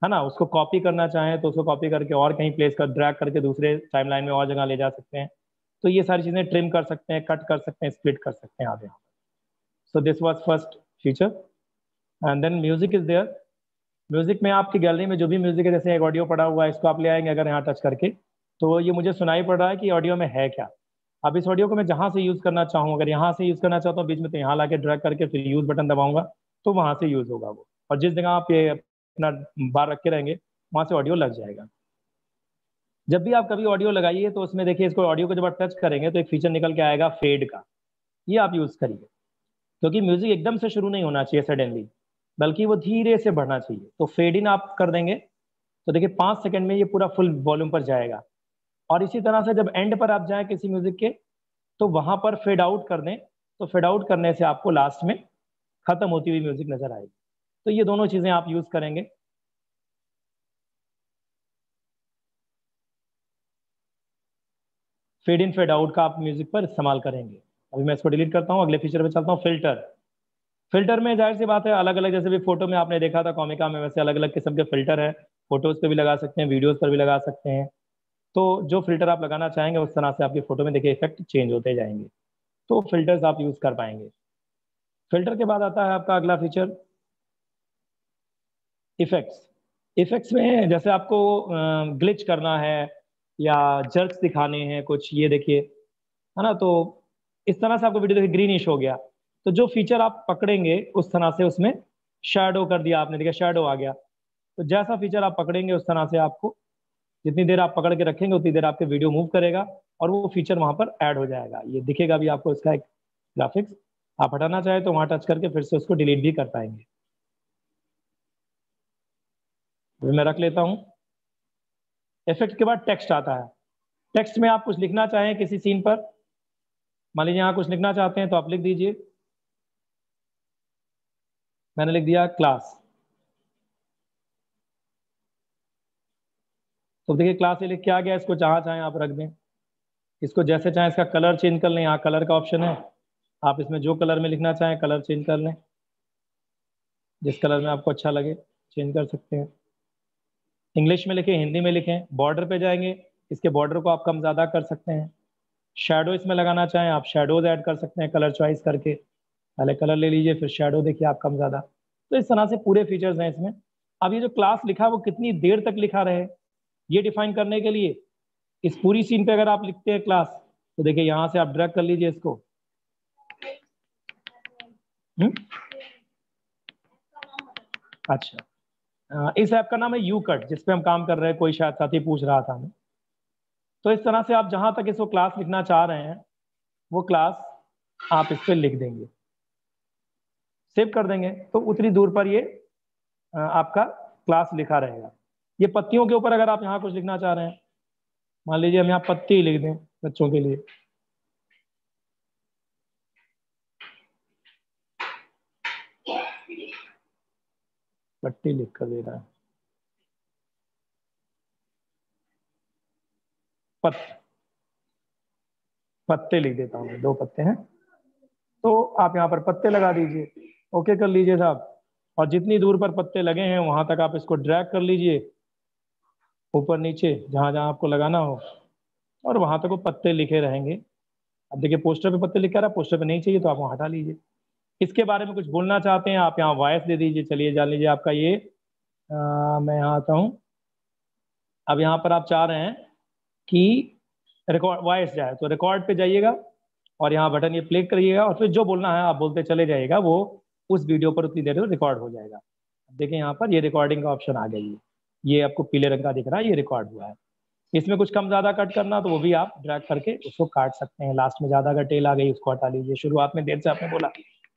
है ना। उसको कॉपी करना चाहें तो उसको कॉपी करके और कहीं प्लेस कर, ड्रैग करके दूसरे टाइमलाइन में और जगह ले जा सकते हैं। तो ये सारी चीज़ें ट्रिम कर सकते हैं, कट कर सकते हैं, स्प्लिट कर सकते हैं आप यहाँ। So this was first feature. And then music is there. Music में आपकी गैलरी में जो भी म्यूजिक है, जैसे एक ऑडियो पड़ा हुआ है, इसको आप ले आएंगे अगर यहाँ टच करके, तो ये मुझे सुनाई पड़ रहा है कि ऑडियो में है क्या। अब इस ऑडियो को मैं जहाँ से यूज़ करना चाहूँ, अगर यहाँ से यूज़ करना चाहता हूँ बीच में, तो यहाँ ला के ड्रैग करके फिर यूज़ बटन दबाऊंगा तो वहाँ से यूज़ होगा वो। और जिस जगह आप ये अपना बार रख के रहेंगे, वहाँ से ऑडियो लग जाएगा। जब भी आप कभी ऑडियो लगाइए तो उसमें देखिए, इसको ऑडियो को जब आप टच करेंगे तो एक फीचर निकल के आएगा फेड का, ये आप यूज़ करिए, क्योंकि म्यूजिक एकदम से शुरू नहीं होना चाहिए सडनली, बल्कि वो धीरे से बढ़ना चाहिए। तो फेड इन आप कर देंगे तो देखिए 5 सेकंड में ये पूरा फुल वॉल्यूम पर जाएगा। और इसी तरह से जब एंड पर आप जाएं किसी म्यूजिक के, तो वहां पर फेड आउट कर दें, तो फेड आउट करने से आपको लास्ट में खत्म होती हुई म्यूजिक नजर आएगी। तो ये दोनों चीजें आप यूज करेंगे। फेड इन फेड आउट का आप म्यूजिक पर इस्तेमाल करेंगे। अभी मैं इसको डिलीट करता हूँ, अगले फीचर पे चलता हूँ, फिल्टर। फिल्टर में जाहिर सी बात है अलग अलग, जैसे भी फोटो में आपने देखा था कॉमिका में, वैसे अलग अलग किस्म के फिल्टर है, फोटोज पे भी लगा सकते हैं, वीडियोज पर भी लगा सकते हैं। तो जो फिल्टर आप लगाना चाहेंगे उस तरह से आपकी फोटो में देखिए इफेक्ट चेंज होते जाएंगे, तो फिल्टर्स आप यूज कर पाएंगे। फिल्टर के बाद आता है आपका अगला फीचर इफेक्ट्स। इफेक्ट्स में जैसे आपको ग्लिच करना है या जर्क्स दिखाने हैं कुछ, ये देखिए है ना, तो इस तरह से आपको वीडियो देखिए ग्रीनिश हो गया, तो जो फीचर आप पकड़ेंगे उस तरह से उसमें शैडो कर दिया आपने, देखिए शैडो आ गया। तो जैसा फीचर आप पकड़ेंगे उस तरह से आपको, जितनी देर आप पकड़ के रखेंगे उतनी देर आपके वीडियो मूव करेगा और वो फीचर वहां पर ऐड हो जाएगा। ये दिखेगा भी आपको इसका एक ग्राफिक्स। आप हटाना चाहे तो वहां टच करके फिर से उसको डिलीट भी कर पाएंगे। मैं रख लेता हूं। इफेक्ट के बाद टेक्स्ट आता है। टेक्स्ट में आप कुछ लिखना चाहें किसी सीन पर, मान लीजिए यहाँ कुछ लिखना चाहते हैं तो आप लिख दीजिए। मैंने लिख दिया क्लास। तो देखिए क्लास ये लिख के आ गया, इसको जहाँ चाहें आप रख दें, इसको जैसे चाहें इसका कलर चेंज कर लें, यहाँ कलर का ऑप्शन है, आप इसमें जो कलर में लिखना चाहें कलर चेंज कर लें, जिस कलर में आपको अच्छा लगे चेंज कर सकते हैं। इंग्लिश में लिखें, हिंदी में लिखें। बॉर्डर पे जाएंगे, इसके बॉर्डर को आप कम ज़्यादा कर सकते हैं। शेडो इसमें लगाना चाहें आप शेडोज ऐड कर सकते हैं कलर चॉइस करके, पहले कलर ले लीजिए फिर शेडो देखिए आप कम ज़्यादा। तो इस तरह से पूरे फीचर्स हैं इसमें। अब ये जो क्लास लिखा है वो कितनी देर तक लिखा रहे, ये डिफाइन करने के लिए इस पूरी सीन पे अगर आप लिखते हैं क्लास, तो देखिए यहाँ से आप ड्रैग कर लीजिए इसको। अच्छा, इस ऐप का नाम है यू कट, जिसपे हम काम कर रहे हैं, कोई शायद साथी पूछ रहा था हमें। तो इस तरह से आप जहां तक इसको क्लास लिखना चाह रहे हैं वो क्लास आप इस पे लिख देंगे, सेव कर देंगे, तो उतनी दूर पर ये आपका क्लास लिखा रहेगा। ये पत्तियों के ऊपर अगर आप यहाँ कुछ लिखना चाह रहे हैं, मान लीजिए हम यहाँ पत्ती लिख दें बच्चों के लिए, पट्टी लिख कर दे रहा है, पत्ते लिख देता हूँ, 2 पत्ते हैं, तो आप यहाँ पर पत्ते लगा दीजिए, ओके कर लीजिए साहब। और जितनी दूर पर पत्ते लगे हैं वहां तक आप इसको ड्रैग कर लीजिए, ऊपर नीचे जहां जहां आपको लगाना हो, और वहां तक वो पत्ते लिखे रहेंगे। अब देखिए पोस्टर पे पत्ते लिखा रहा है, पोस्टर पे नहीं चाहिए तो आप वहाँ हटा लीजिए। इसके बारे में कुछ बोलना चाहते हैं आप यहाँ वॉइस दे दीजिए। चलिए जान लीजिए आपका ये मैं यहाँ आता हूँ। अब यहाँ पर आप चाह रहे हैं कि रिकॉर्ड वॉइस जाए, तो रिकॉर्ड पे जाइएगा और यहाँ बटन ये प्ले करिएगा और फिर जो बोलना है आप बोलते चले जाइएगा, वो उस वीडियो पर उतनी देर में रिकॉर्ड हो जाएगा। देखिए यहाँ पर ये रिकॉर्डिंग का ऑप्शन आ गया, ये आपको पीले रंग का दिख रहा है, ये रिकॉर्ड हुआ है। इसमें कुछ कम ज्यादा कट करना तो वो भी आप ड्रैग करके उसको काट सकते हैं। लास्ट में ज्यादा अगर टेल आ गई उसको हटा लीजिए, शुरुआत में देर से आपने बोला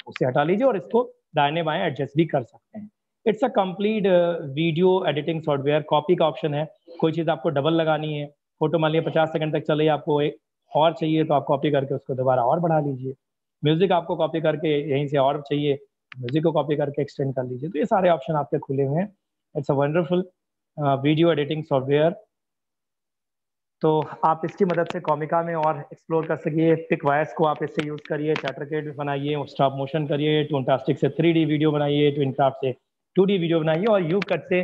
उसे हटा लीजिए, और इसको दाहिने बाएं एडजस्ट भी कर सकते हैं। It's a complete video editing software. Copy का ऑप्शन है, कोई चीज़ आपको डबल लगानी है, फोटो मान लीजिए 50 सेकंड तक चले, आपको एक और चाहिए तो आप कॉपी करके उसको दोबारा और बढ़ा लीजिए। म्यूजिक आपको कॉपी करके यहीं से और चाहिए, म्यूजिक को कॉपी करके एक्सटेंड कर लीजिए। तो ये सारे ऑप्शन आपके खुले हुए हैं। It's a wonderful video editing software. तो आप इसकी मदद से कॉमिका में और एक्सप्लोर कर सकिए। पिक वॉइस को आप इससे यूज़ करिए, चैटरकेट भी बनाइए, स्टॉप मोशन करिए, टूनटास्टिक से 3D वीडियो बनाइए, ट्विनक्राफ्ट से 2D वीडियो बनाइए, और यू कट से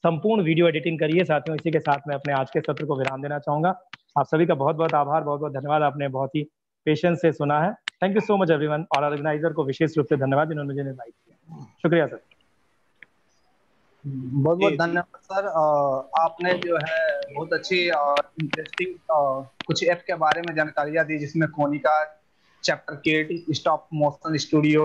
संपूर्ण वीडियो एडिटिंग करिए। साथियों, इसी के साथ मैं अपने आज के सत्र को विराम देना चाहूँगा। आप सभी का बहुत बहुत आभार, बहुत बहुत धन्यवाद, आपने बहुत ही पेशेंस से सुना है। Thank you so much everyone, और ऑर्गेनाइजर को विशेष रूप से धन्यवाद जिन्होंने मुझे इनवाइट किया। शुक्रिया सर। बहुत बहुत धन्यवाद सर। आपने जो है बहुत अच्छी और इंटरेस्टिंग कुछ ऐप के बारे में जानकारियां दी, जिसमें कोनिका, चैप्टरकेट, स्टॉप मोशन स्टूडियो,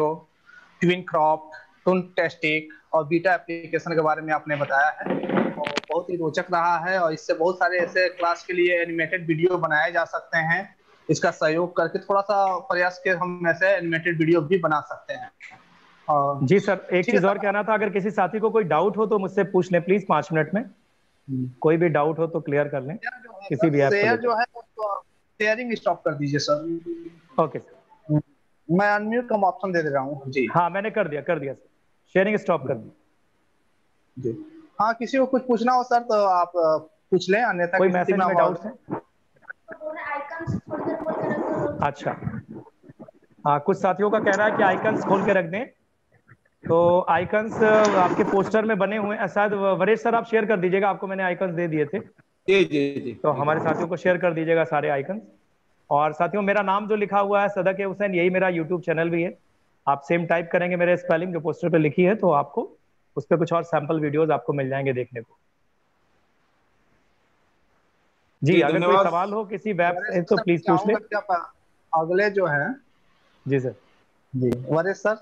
ट्विनक्राफ्ट, टूनटेस्टिक और बीटा एप्लीकेशन के बारे में आपने बताया है, और बहुत ही रोचक रहा है। और इससे बहुत सारे ऐसे क्लास के लिए एनिमेटेड वीडियो बनाए जा सकते हैं। इसका सहयोग करके थोड़ा सा प्रयास के हम ऐसे एनिमेटेड वीडियो भी बना सकते हैं। और जी सर, एक ठीक है चीज और सर। कहना था, अगर किसी साथी को कोई डाउट हो तो मुझसे पूछ लें प्लीज, 5 मिनट में कोई भी डाउट हो तो क्लियर कर लें शेयर जो है किसी सर, भी ऐप को शेयर लेकर। जो है वो शेयरिंग स्टॉप कर दीजिए सर। Okay sir. मैं अनम्यूट का ऑप्शन दे रहा हूँ जी। हाँ मैंने कर दिया सर, शेयरिंग स्टॉप कर दी। जी हाँ, किसी को कुछ पूछना हो सर तो आप पूछ लें, अन्यथा कोई की स्थिति मैसेज में में हम डाउट्स हैं? अच्छा, हाँ कुछ साथियों का कहना है कि आइकन्स खोल के रख दें, तो आइकन्स आपके पोस्टर में बने हुए हैं शायद। वरेश सर आप शेयर कर दीजिएगा, आपको मैंने आइकन्स दे दिए थे, जी जी जी तो जी हमारे साथियों को शेयर कर दीजिएगा सारे आइकन्स। और साथियों मेरा नाम जो लिखा हुआ है सदक हुसैन, यही मेरा यूट्यूब चैनल भी है। आप सेम टाइप करेंगे मेरे स्पेलिंग जो पोस्टर पे लिखी है, तो आपको उस पर कुछ और सैंपल वीडियोस आपको मिल जाएंगे देखने को। जी जी, अगर कोई धन्यवाद। सवाल हो किसी वेब वरिष्ठ से तो सर, मैं प्लीज पूछ ले। चाहूंगा कि आप अगले जो है जी सर। जी वरिष्ठ सर।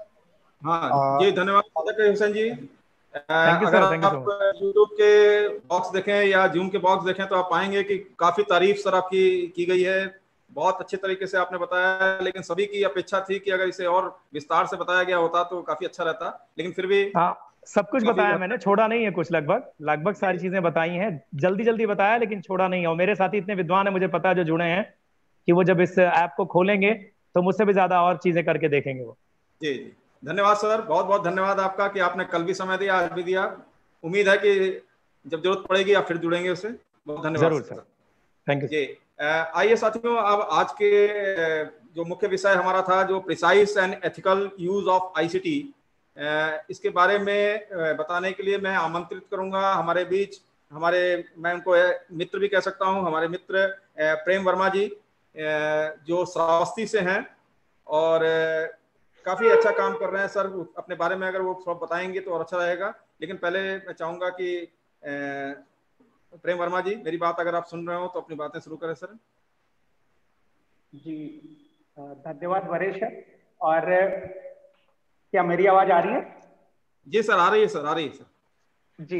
हाँ और जी, धन्यवाद सादक हुसैन जी। थैंक यू अगर सर, थैंक यू सो आप मच। YouTube के बॉक्स देखें या Zoom के बॉक्स देखें तो आप पाएंगे कि काफी तारीफ सर आपकी की गई है। बहुत अच्छे तरीके से आपने बताया, लेकिन सभी की अपेक्षा थी कि अगर इसे और विस्तार से बताया गया होता तो काफी अच्छा रहता, लेकिन फिर भी हाँ सब कुछ काफी बताया मैंने, छोड़ा नहीं है कुछ, लगभग लगभग सारी चीजें बताई हैं, जल्दी जल्दी बताया लेकिन छोड़ा नहीं है। और मेरे साथी इतने विद्वान है, मुझे पता है जो जुड़े हैं, कि वो जब इस ऐप को खोलेंगे तो मुझसे भी ज्यादा और चीजें करके देखेंगे वो। जी जी, धन्यवाद सर, बहुत बहुत धन्यवाद आपका कि आपने कल भी समय दिया, आज भी दिया। उम्मीद है कि जब जरूरत पड़ेगी आप फिर जुड़ेंगे उससे। बहुत धन्यवाद जरूर सर, सर। Thank you. जी आइए साथियों, अब आज के जो मुख्य विषय हमारा था, जो precise and ethical use of ICT, इसके बारे में बताने के लिए मैं आमंत्रित करूंगा हमारे बीच हमारे, मैं उनको मित्र भी कह सकता हूं, हमारे मित्र प्रेम वर्मा जी, जो श्रावस्ती से हैं और काफी अच्छा काम कर रहे हैं सर। अपने बारे में अगर वो थोड़ा बताएंगे तो और अच्छा रहेगा। लेकिन पहले मैं चाहूंगा कि प्रेम वर्मा जी, मेरी बात अगर आप सुन रहे हो तो अपनी बातें शुरू करें सर। जी धन्यवाद वरेश। और क्या मेरी आवाज आ रही है? जी सर, आ रही है सर, आ रही है सर। जी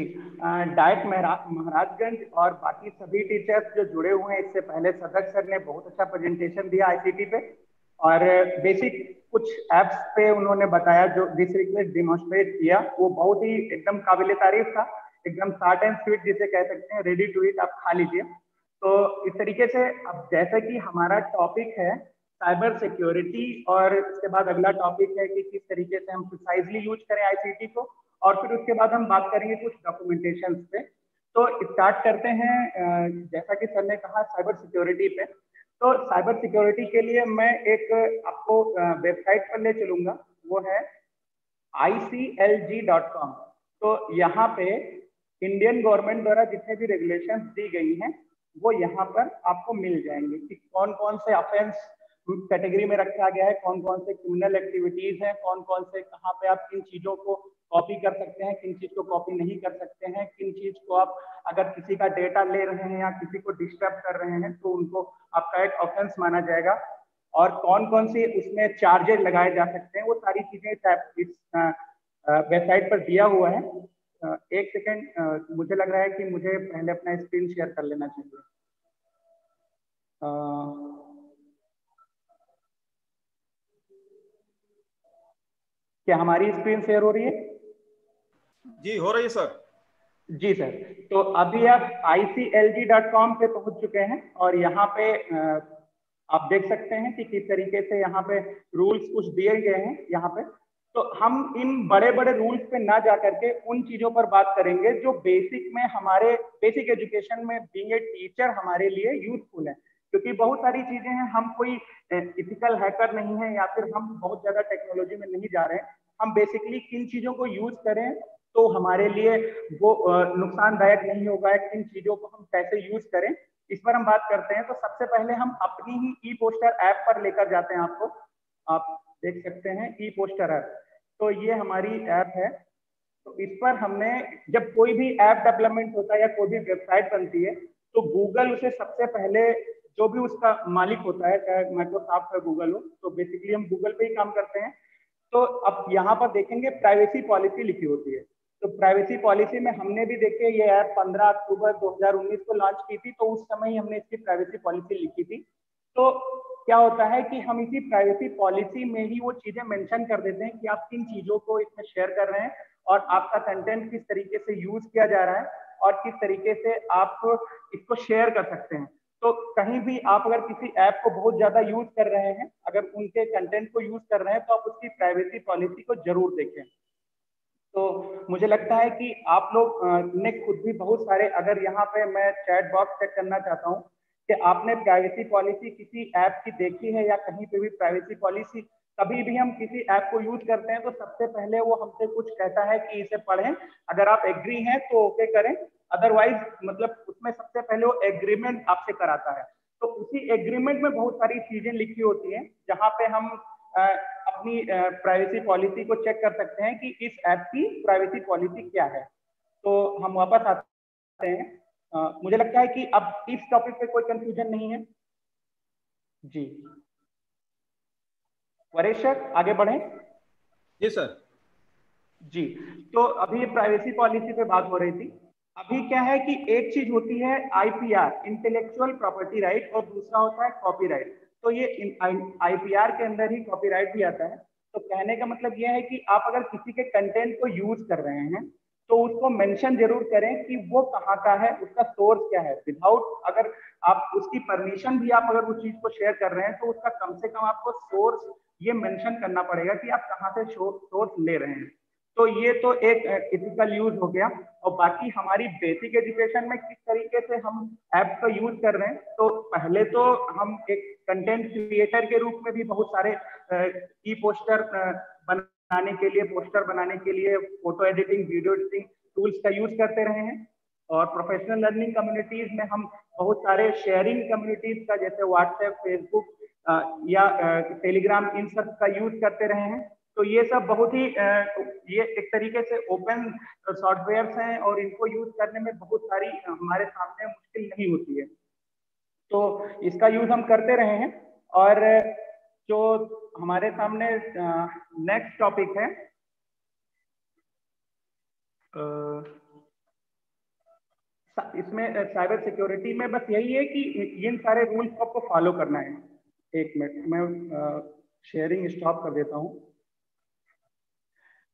डाइट महाराजगंज और बाकी सभी टीचर्स जो जुड़े हुए हैं, इससे पहले सदक सर ने बहुत अच्छा प्रेजेंटेशन दिया आईसीटी पे, और बेसिक कुछ एप्स पे उन्होंने बताया, जो डिमॉन्स्ट्रेट किया, वो बहुत ही एकदम काबिले तारीफ था। एकदम शॉर्ट एंड स्वीट जिसे कह सकते हैं, रेडी टू ईट, आप खा लीजिए। तो इस तरीके से अब जैसा कि हमारा टॉपिक है साइबर सिक्योरिटी, और इसके बाद अगला टॉपिक है कि किस तरीके से हम प्रिसाइजली यूज करें आईसीटी को, और फिर उसके बाद हम बात करेंगे कुछ डॉक्यूमेंटेशन पे। तो स्टार्ट करते हैं। जैसा कि सर ने कहा साइबर सिक्योरिटी पे, तो साइबर सिक्योरिटी के लिए मैं एक आपको वेबसाइट पर ले चलूंगा, वो है ICLG.com। तो यहाँ पे इंडियन गवर्नमेंट द्वारा जितने भी रेगुलेशंस दी गई हैं वो यहाँ पर आपको मिल जाएंगे कि कौन कौन से ऑफेंस कैटेगरी में रखा गया है, कौन कौन से क्रिमिनल एक्टिविटीज हैं, कौन कौन से कहाँ पे आप किन चीजों को कॉपी कर सकते हैं, किन चीज को कॉपी नहीं कर सकते हैं, किन चीज को आप अगर किसी का डेटा ले रहे हैं या किसी को डिस्टर्ब कर रहे हैं तो उनको आपका एक ऑफेंस माना जाएगा, और कौन कौन सी उसमें चार्जेस लगाए जा सकते हैं, वो सारी चीजें इस वेबसाइट पर दिया हुआ है। एक सेकेंड, मुझे लग रहा है कि मुझे पहले अपना स्क्रीन शेयर कर लेना चाहिए। क्या हमारी स्क्रीन शेयर हो रही है? जी हो रही है सर। जी सर, तो अभी आप ICLG.com पे पहुंच चुके हैं, और यहाँ पे आप देख सकते हैं कि किस तरीके से यहाँ पे रूल्स कुछ दिए गए हैं यहाँ पे। तो हम इन बड़े बड़े रूल्स पे ना जा करके उन चीजों पर बात करेंगे जो बेसिक में हमारे बेसिक एजुकेशन में बीइंग ए टीचर हमारे लिए यूजफुल है, क्योंकि बहुत सारी चीजें हैं, हम कोई इथिकल हैकर नहीं है या फिर हम बहुत ज्यादा टेक्नोलॉजी में नहीं जा रहे हैं। हम बेसिकली किन चीजों को यूज करें तो हमारे लिए वो नुकसानदायक नहीं होगा, किन चीजों को हम कैसे यूज करें, इस पर हम बात करते हैं। तो सबसे पहले हम अपनी ही ई पोस्टर ऐप पर लेकर जाते हैं आपको। आप देख सकते हैं ई पोस्टर ऐप, तो ये हमारी ऐप है। तो इस पर हमने, जब कोई भी ऐप डेवलपमेंट होता है या कोई भी वेबसाइट बनती है, तो गूगल उसे सबसे पहले, जो भी उसका मालिक होता है, चाहे माइक्रोसॉफ्ट या गूगल हो, तो बेसिकली हम गूगल पे ही काम करते हैं। तो अब यहाँ पर देखेंगे प्राइवेसी पॉलिसी लिखी होती है। तो प्राइवेसी पॉलिसी में हमने भी देखे ये ऐप 15 अक्टूबर 2019 को लॉन्च की थी, तो उस समय ही हमने इसकी प्राइवेसी पॉलिसी लिखी थी। तो क्या होता है कि हम इसी प्राइवेसी पॉलिसी में ही वो चीजें मेंशन कर देते हैं कि आप किन चीजों को इसमें शेयर कर रहे हैं और आपका कंटेंट किस तरीके से यूज किया जा रहा है और किस तरीके से आप इसको शेयर कर सकते हैं। तो कहीं भी आप अगर किसी ऐप को बहुत ज्यादा यूज कर रहे हैं, अगर उनके कंटेंट को यूज कर रहे हैं, तो आप उसकी प्राइवेसी पॉलिसी को जरूर देखें। तो मुझे लगता है कि आप लोग ने खुद भी बहुत सारे, अगर यहाँ पे मैं चैट बॉक्स चेक करना चाहता हूँ कि आपने प्राइवेसी पॉलिसी किसी ऐप की देखी है या कहीं पे भी प्राइवेसी पॉलिसी, कभी भी हम किसी ऐप को यूज करते हैं तो सबसे पहले वो हमसे कुछ कहता है कि इसे पढ़ें, अगर आप एग्री हैं तो ओके करें, अदरवाइज मतलब उसमें सबसे पहले वो एग्रीमेंट आपसे कराता है। तो उसी एग्रीमेंट में बहुत सारी चीजें लिखी होती हैं जहां पे हम अपनी प्राइवेसी पॉलिसी को चेक कर सकते हैं कि इस ऐप की प्राइवेसी पॉलिसी क्या है। तो हम वापस आते हैं। मुझे लगता है कि अब इस टॉपिक पे कोई कंफ्यूजन नहीं है जी। वरेश सर आगे बढ़ें। जी सर। जी, तो अभी प्राइवेसी पॉलिसी पे बात हो रही थी। अभी क्या है कि एक चीज होती है आईपीआर, इंटेलेक्चुअल प्रॉपर्टी राइट, और दूसरा होता है कॉपीराइट। तो ये आईपीआर के अंदर ही कॉपीराइट भी आता है। तो कहने का मतलब यह है कि आप अगर किसी के कंटेंट को यूज कर रहे हैं तो उसको मेंशन जरूर करें कि वो कहाँ का है, उसका सोर्स क्या है। विदाउट अगर आप उसकी परमिशन भी आप अगर उस चीज को शेयर कर रहे हैं तो उसका कम से कम आपको सोर्स ये मेंशन करना पड़ेगा कि आप कहाँ से सोर्स ले रहे हैं। तो ये तो एक इथिकल यूज हो गया। और बाकी हमारी बेसिक एजुकेशन में किस तरीके से हम ऐप का यूज कर रहे हैं, तो पहले तो हम एक कंटेंट क्रिएटर के रूप में भी बहुत सारे ई पोस्टर बनाने के लिए, पोस्टर बनाने के लिए photo editing, video editing tools का यूज करते रहे हैं। और प्रोफेशनल लर्निंग कम्युनिटीज में हम बहुत सारे शेयरिंग कम्युनिटीज का, जैसे व्हाट्सएप, फेसबुक या टेलीग्राम, इन सब का यूज करते रहे हैं। तो ये सब बहुत ही ये एक तरीके से ओपन सॉफ्टवेयर्स हैं और इनको यूज करने में बहुत सारी हमारे सामने मुश्किल नहीं होती है। तो इसका यूज हम करते रहे हैं। और जो हमारे सामने नेक्स्ट टॉपिक है, इसमें साइबर सिक्योरिटी में बस यही है कि इन सारे रूल्स को आपको फॉलो करना है। एक मिनट मैं शेयरिंग स्टॉप कर देता हूं।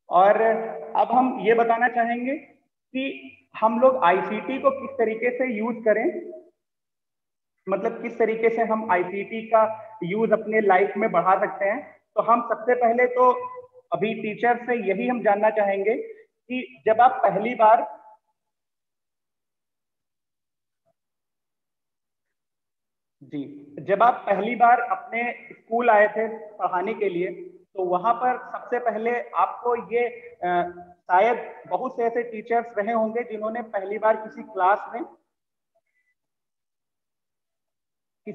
और अब हम ये बताना चाहेंगे कि हम लोग आईसीटी को किस तरीके से यूज करें, मतलब किस तरीके से हम आईसीटी का यूज अपने लाइफ में बढ़ा सकते हैं। तो हम सबसे पहले तो अभी टीचर से यही हम जानना चाहेंगे कि जब आप पहली बार जब आप पहली बार अपने स्कूल आए थे पढ़ाने के लिए, तो वहां पर सबसे पहले आपको ये शायद बहुत से ऐसे टीचर्स रहे होंगे जिन्होंने पहली बार किसी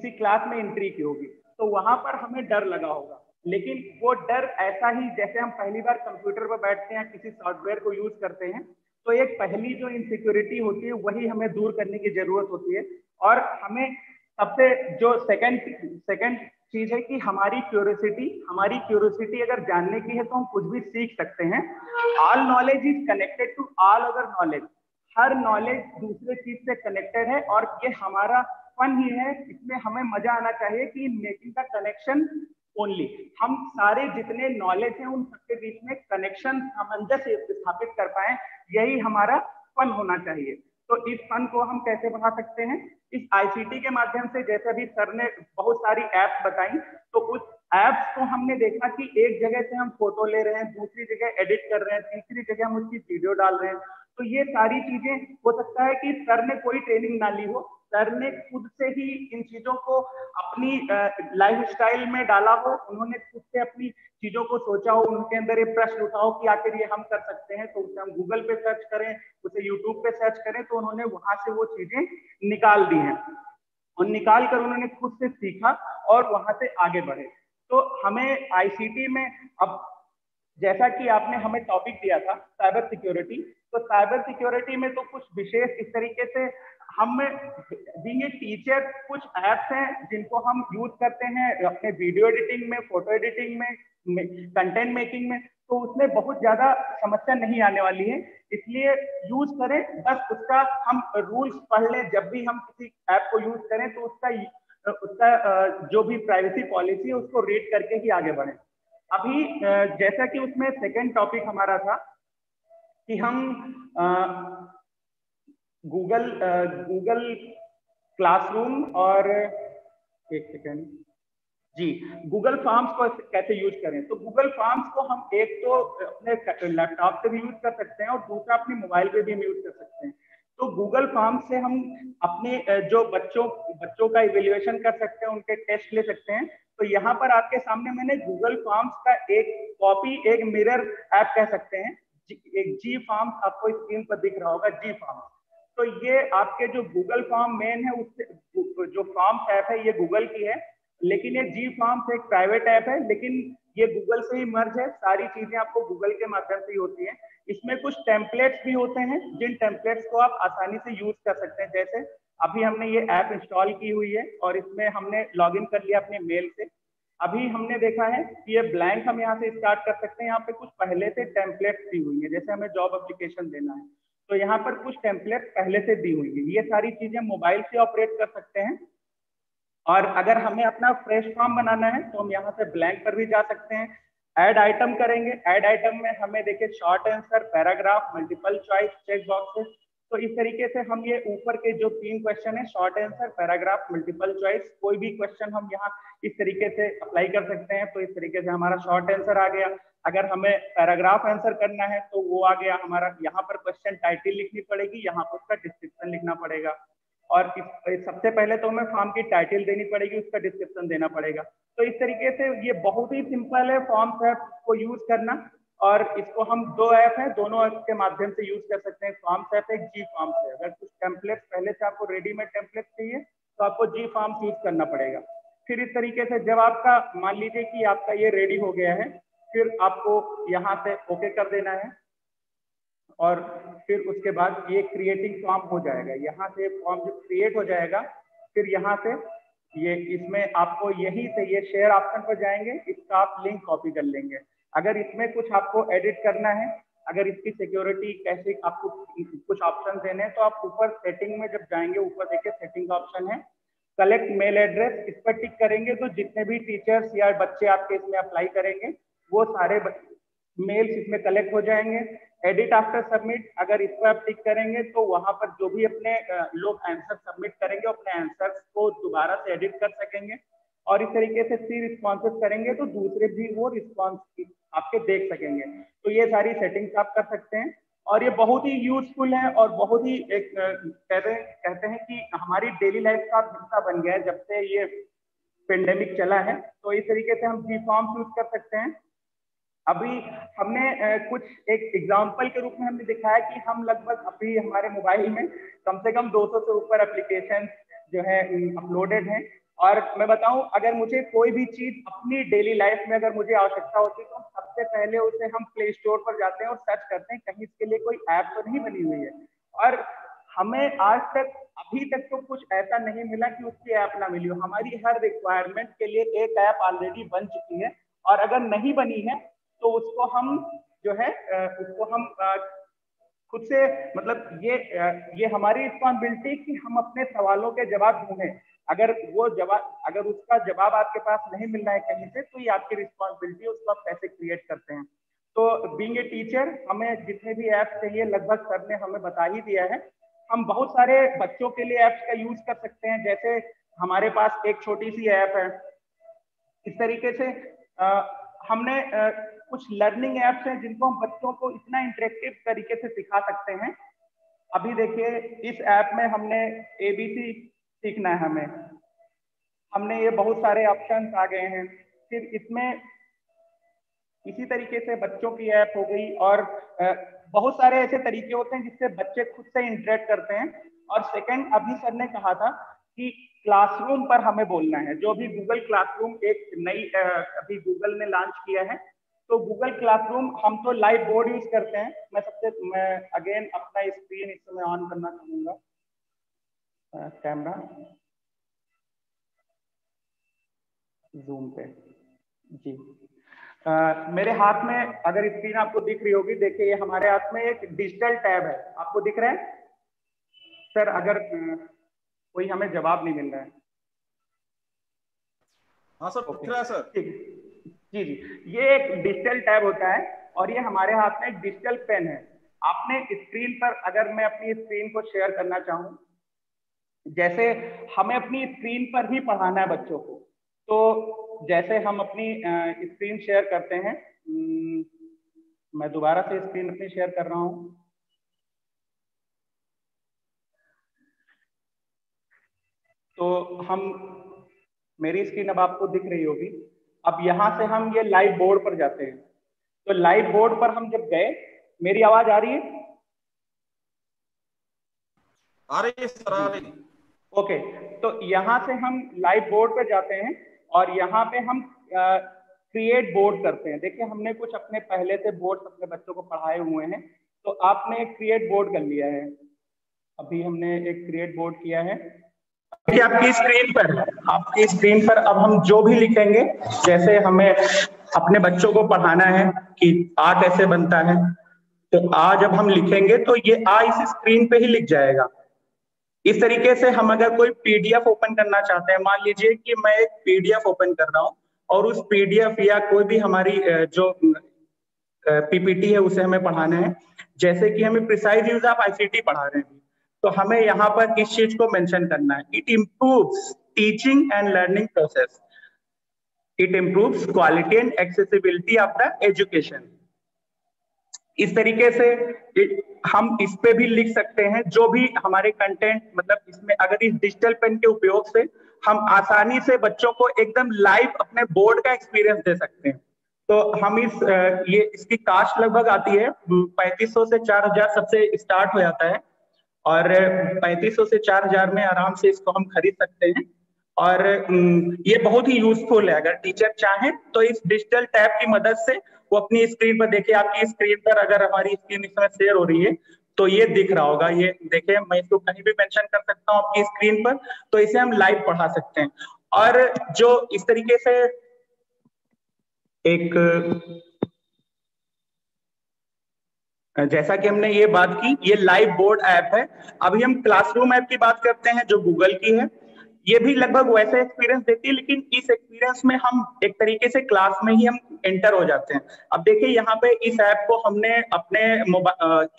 क्लास में एंट्री की होगी। तो वहां पर हमें डर लगा होगा, लेकिन वो डर ऐसा ही जैसे हम पहली बार कंप्यूटर पर बैठते हैं, किसी सॉफ्टवेयर को यूज करते हैं, तो एक पहली जो इनसिक्योरिटी होती है वही हमें दूर करने की जरूरत होती है। और हमें सबसे जो सेकंड चीज है कि हमारी क्यूरियोसिटी अगर जानने की है तो हम कुछ भी सीख सकते हैं। All knowledge is connected to all other knowledge. हर नॉलेज दूसरे चीज से कनेक्टेड है और ये हमारा फन ही है, इसमें हमें मजा आना चाहिए कि मेकिंग द कनेक्शन ओनली। हम सारे जितने नॉलेज हैं उन सबके बीच में कनेक्शन, सामंजस्य स्थापित कर पाए, यही हमारा फन होना चाहिए। तो इस फन को हम कैसे बढ़ा सकते हैं? इस आईसीटी के माध्यम से। जैसे अभी सर ने बहुत सारी ऐप्स बताई, तो उस ऐप्स को हमने देखा कि एक जगह से हम फोटो ले रहे हैं, दूसरी जगह एडिट कर रहे हैं, तीसरी जगह हम उसकी वीडियो डाल रहे हैं। तो ये सारी चीजें हो सकता है कि सर ने कोई ट्रेनिंग ना ली हो, सर ने खुद से ही इन चीजों को अपनी लाइफ स्टाइल में डाला हो, उन्होंने खुद से अपनी चीजों को सोचा हो, उनके अंदर ये प्रश्न उठा हो कि आखिर ये हम कर सकते हैं, तो उसे हम गूगल पे सर्च करें, उसे यूट्यूब पे सर्च करें, तो उन्होंने वहां से वो चीजें निकाल दी हैं और निकाल कर उन्होंने खुद से सीखा और वहां से आगे बढ़े। तो हमें आईसीटी में, अब जैसा कि आपने हमें टॉपिक दिया था साइबर सिक्योरिटी, तो साइबर सिक्योरिटी में तो कुछ विशेष इस तरीके से हम बीइंग ए टीचर कुछ ऐप्स हैं जिनको हम यूज करते हैं अपने वीडियो एडिटिंग में, फोटो एडिटिंग में, कंटेंट मेकिंग में, तो उसमें बहुत ज्यादा समस्या नहीं आने वाली है, इसलिए यूज करें। बस उसका हम रूल्स पढ़ लें, जब भी हम किसी ऐप को यूज करें तो उसका जो भी प्राइवेसी पॉलिसी है उसको रीड करके ही आगे बढ़ें। अभी जैसा कि उसमें सेकेंड टॉपिक हमारा था कि हम गूगल क्लासरूम और एक सेकेंड जी गूगल फॉर्म्स को कैसे यूज करें। तो गूगल फॉर्म्स को हम एक तो अपने लैपटॉप से भी यूज कर सकते हैं और दूसरा अपने मोबाइल पे भी हम यूज कर सकते हैं। तो गूगल फॉर्म्स से हम अपने जो बच्चों का इवेल्युएशन कर सकते हैं, उनके टेस्ट ले सकते हैं। तो यहाँ पर आपके सामने मैंने गूगल फॉर्म्स का एक कॉपी, एक मिरर ऐप कह सकते हैं, एक जी फॉर्म्स आपको स्क्रीन पर दिख रहा होगा, जी फॉर्म्स। तो ये आपके जो गूगल फॉर्म मेन है, उससे जो फॉर्म्स ऐप है ये गूगल की है, लेकिन ये जी फॉर्म्स एक प्राइवेट ऐप है, लेकिन ये गूगल से ही मर्ज है। सारी चीजें आपको गूगल के माध्यम से ही होती हैं। इसमें कुछ टेम्पलेट्स भी होते हैं जिन टेम्पलेट्स को आप आसानी से यूज कर सकते हैं। जैसे अभी हमने ये ऐप इंस्टॉल की हुई है और इसमें हमने लॉगिन कर लिया अपने मेल से। अभी हमने देखा है कि ये ब्लैंक हम यहाँ से स्टार्ट कर सकते हैं। यहाँ पे कुछ पहले से टेम्पलेट्स दी हुई है, जैसे हमें जॉब एप्लीकेशन देना है तो यहाँ पर कुछ टेम्पलेट्स पहले से दी हुई है। ये सारी चीजें मोबाइल से ऑपरेट कर सकते हैं। और अगर हमें अपना फ्रेश फॉर्म बनाना है तो हम यहाँ से ब्लैंक पर भी जा सकते हैं। ऐड आइटम करेंगे, ऐड आइटम में हमें देखिए short answer, paragraph, multiple choice, check boxes. तो इस तरीके से हम ये ऊपर के जो 3 क्वेश्चन है, short answer, paragraph, multiple choice, कोई भी क्वेश्चन हम यहाँ इस तरीके से अप्लाई कर सकते हैं। तो इस तरीके से हमारा शॉर्ट आंसर आ गया। अगर हमें पैराग्राफ आंसर करना है तो वो आ गया हमारा। यहाँ पर क्वेश्चन टाइटल लिखनी पड़ेगी, यहाँ पर उसका डिस्क्रिप्शन लिखना पड़ेगा। और सबसे पहले तो हमें फॉर्म की टाइटल देनी पड़ेगी, उसका डिस्क्रिप्शन देना पड़ेगा। तो इस तरीके से ये बहुत ही सिंपल है फॉर्म्स ऐप को यूज करना। और इसको हम 2 ऐप हैं, दोनों ऐप के माध्यम से यूज कर सकते हैं। फॉर्म्स ऐप एक जी फॉर्म्स है। अगर कुछ टेम्पलेट्स पहले से आपको रेडीमेड टेम्पलेट्स चाहिए तो आपको जी फॉर्म्स यूज करना पड़ेगा। फिर इस तरीके से जब आपका मान लीजिए कि आपका ये रेडी हो गया है, फिर आपको यहाँ से ओके कर देना है और फिर उसके बाद ये क्रिएटिंग फॉर्म हो जाएगा। यहाँ से फॉर्म जब क्रिएट हो जाएगा, फिर यहाँ से ये इसमें आपको यहीं से ये शेयर ऑप्शन पर जाएंगे, इसका आप लिंक कॉपी कर लेंगे। अगर इसमें कुछ आपको एडिट करना है, अगर इसकी सिक्योरिटी कैसे आपको कुछ ऑप्शन देने हैं, तो आप ऊपर सेटिंग में जब जाएंगे, ऊपर देखिए सेटिंग का ऑप्शन है, कलेक्ट मेल एड्रेस, इस पर टिक करेंगे तो जितने भी टीचर्स या बच्चे आपके इसमें अप्लाई करेंगे वो सारे मेल्स इसमें कलेक्ट हो जाएंगे। एडिट आफ्टर सबमिट, अगर इस पर आप टिक करेंगे तो वहां पर जो भी अपने लोग आंसर सबमिट करेंगे अपने आंसर्स को दोबारा से एडिट कर सकेंगे। और इस तरीके से सी रिस्पॉन्सेस करेंगे तो दूसरे भी वो रिस्पॉन्स आपके देख सकेंगे। तो ये सारी सेटिंग्स आप कर सकते हैं और ये बहुत ही यूजफुल है और बहुत ही एक कहते हैं कि हमारी डेली लाइफ का हिस्सा बन गया है जब से ये पेंडेमिक चला है। तो इस तरीके से हम जी फॉर्म यूज कर सकते हैं। अभी हमने कुछ एक एग्जाम्पल के रूप में हमने दिखाया कि हम लगभग अभी हमारे मोबाइल में कम से कम 200 से ऊपर एप्लीकेशन जो है अपलोडेड हैं। और मैं बताऊं, अगर मुझे कोई भी चीज अपनी डेली लाइफ में अगर मुझे आवश्यकता होती है तो सबसे पहले उसे हम प्ले स्टोर पर जाते हैं और सर्च करते हैं कहीं इसके लिए कोई ऐप तो नहीं बनी हुई है। और हमें आज तक अभी तक तो कुछ ऐसा नहीं मिला कि उसकी ऐप ना मिली हो। हमारी हर रिक्वायरमेंट के लिए एक ऐप ऑलरेडी बन चुकी है और अगर नहीं बनी है तो उसको हम जो है उसको हम खुद से मतलब ये हमारी रिस्पॉन्सिबिलिटी कि हम अपने सवालों के जवाब ढूंढें। अगर उसका जवाब आपके पास नहीं मिल रहा है कहीं से तो ये आपकी रिस्पॉन्सिबिलिटी है, उसको आप कैसे क्रिएट करते हैं। तो बीइंग ए टीचर हमें जितने भी ऐप्स चाहिए लगभग सर ने हमें बता ही दिया है। हम बहुत सारे बच्चों के लिए ऐप्स का यूज कर सकते हैं। जैसे हमारे पास एक छोटी सी ऐप है, इस तरीके से हमने कुछ लर्निंग एप्स हैं जिनको हम बच्चों को इतना इंटरेक्टिव तरीके से सिखा सकते हैं। अभी देखिए इस ऐप में हमने ABC सीखना है, हमने ये बहुत सारे ऑप्शंस आ गए हैं। फिर इसमें इसी तरीके से बच्चों की ऐप हो गई और बहुत सारे ऐसे तरीके होते हैं जिससे बच्चे खुद से इंटरेक्ट करते हैं। और सेकंड, अभी सर ने कहा था कि क्लासरूम पर हमें बोलना है। जो भी गूगल क्लासरूम एक नई अभी गूगल ने लॉन्च किया है, तो गूगल क्लासरूम हम तो लाइव बोर्ड यूज करते हैं। मैं अगेन अपना स्क्रीन इस समय ऑन करना चाहूंगा। कैमरा जूम पे जी। मेरे हाथ में अगर स्क्रीन आपको दिख रही होगी, देखिए ये हमारे हाथ में एक डिजिटल टैब है, आपको दिख रहा है सर? अगर कोई हमें जवाब नहीं मिल रहा है। हाँ सर, दिख रहा है सर। ठीक, जी जी, ये एक डिजिटल टैब होता है और ये हमारे हाथ में एक डिजिटल पेन है। आपने स्क्रीन पर, अगर मैं अपनी स्क्रीन को शेयर करना चाहूँ, जैसे हमें अपनी स्क्रीन पर ही पढ़ाना है बच्चों को, तो जैसे हम अपनी स्क्रीन शेयर करते हैं, मैं दोबारा से स्क्रीन अपनी शेयर कर रहा हूँ। तो हम, मेरी स्क्रीन अब आपको दिख रही होगी। अब यहाँ से हम ये लाइव बोर्ड पर जाते हैं। तो लाइव बोर्ड पर हम जब गए, मेरी आवाज आ रही है? आ रही है सर, आ रही। ओके, तो यहाँ से हम लाइव बोर्ड पर जाते हैं और यहाँ पे हम क्रिएट बोर्ड करते हैं। देखिए हमने कुछ अपने पहले से बोर्ड अपने बच्चों को पढ़ाए हुए हैं, तो आपने एक क्रिएट बोर्ड कर लिया है। अभी हमने एक क्रिएट बोर्ड किया है। अभी आपकी स्क्रीन पर अब हम जो भी लिखेंगे, जैसे हमें अपने बच्चों को पढ़ाना है कि आ कैसे बनता है, तो आ जब हम लिखेंगे तो ये आ इस स्क्रीन पे ही लिख जाएगा। इस तरीके से हम अगर कोई पीडीएफ ओपन करना चाहते हैं, मान लीजिए कि मैं एक पीडीएफ ओपन कर रहा हूं और उस पीडीएफ या कोई भी हमारी जो पीपीटी है उसे हमें पढ़ाना है, जैसे कि हमें प्रिसाइज यूज ऑफ आईसीटी पढ़ा रहे हैं, तो हमें यहाँ पर किस चीज को मेंशन करना है? It improves teaching and learning process, it improves quality and accessibility of the education. इस तरीके से हम इस पे भी लिख सकते हैं जो भी हमारे कंटेंट, मतलब इसमें अगर इस डिजिटल पेन के उपयोग से हम आसानी से बच्चों को एकदम लाइव अपने बोर्ड का एक्सपीरियंस दे सकते हैं। तो हम ये इसकी कास्ट लगभग आती है 3500 से 4000 सबसे स्टार्ट हो जाता है, और 3500 से 4000 में आराम से इसको हम खरीद सकते हैं। और ये बहुत ही यूजफुल है। अगर टीचर चाहें तो इस डिजिटल टैब की मदद से वो अपनी स्क्रीन पर, देखिए आपकी स्क्रीन पर अगर हमारी स्क्रीन इस समय शेयर हो रही है तो ये दिख रहा होगा, ये देखिए मैं इसको कहीं भी मेंशन कर सकता हूँ आपकी स्क्रीन पर, तो इसे हम लाइव पढ़ा सकते हैं। और जो इस तरीके से एक, जैसा कि हमने ये बात की, ये लाइव बोर्ड ऐप है। अभी हम क्लासरूम ऐप की बात करते हैं जो गूगल की है। ये भी लगभग वैसा एक्सपीरियंस देती है, लेकिन इस एक्सपीरियंस में हम एक तरीके से क्लास में ही हम एंटर हो जाते हैं। अब देखिए यहाँ पे इस ऐप को हमने अपने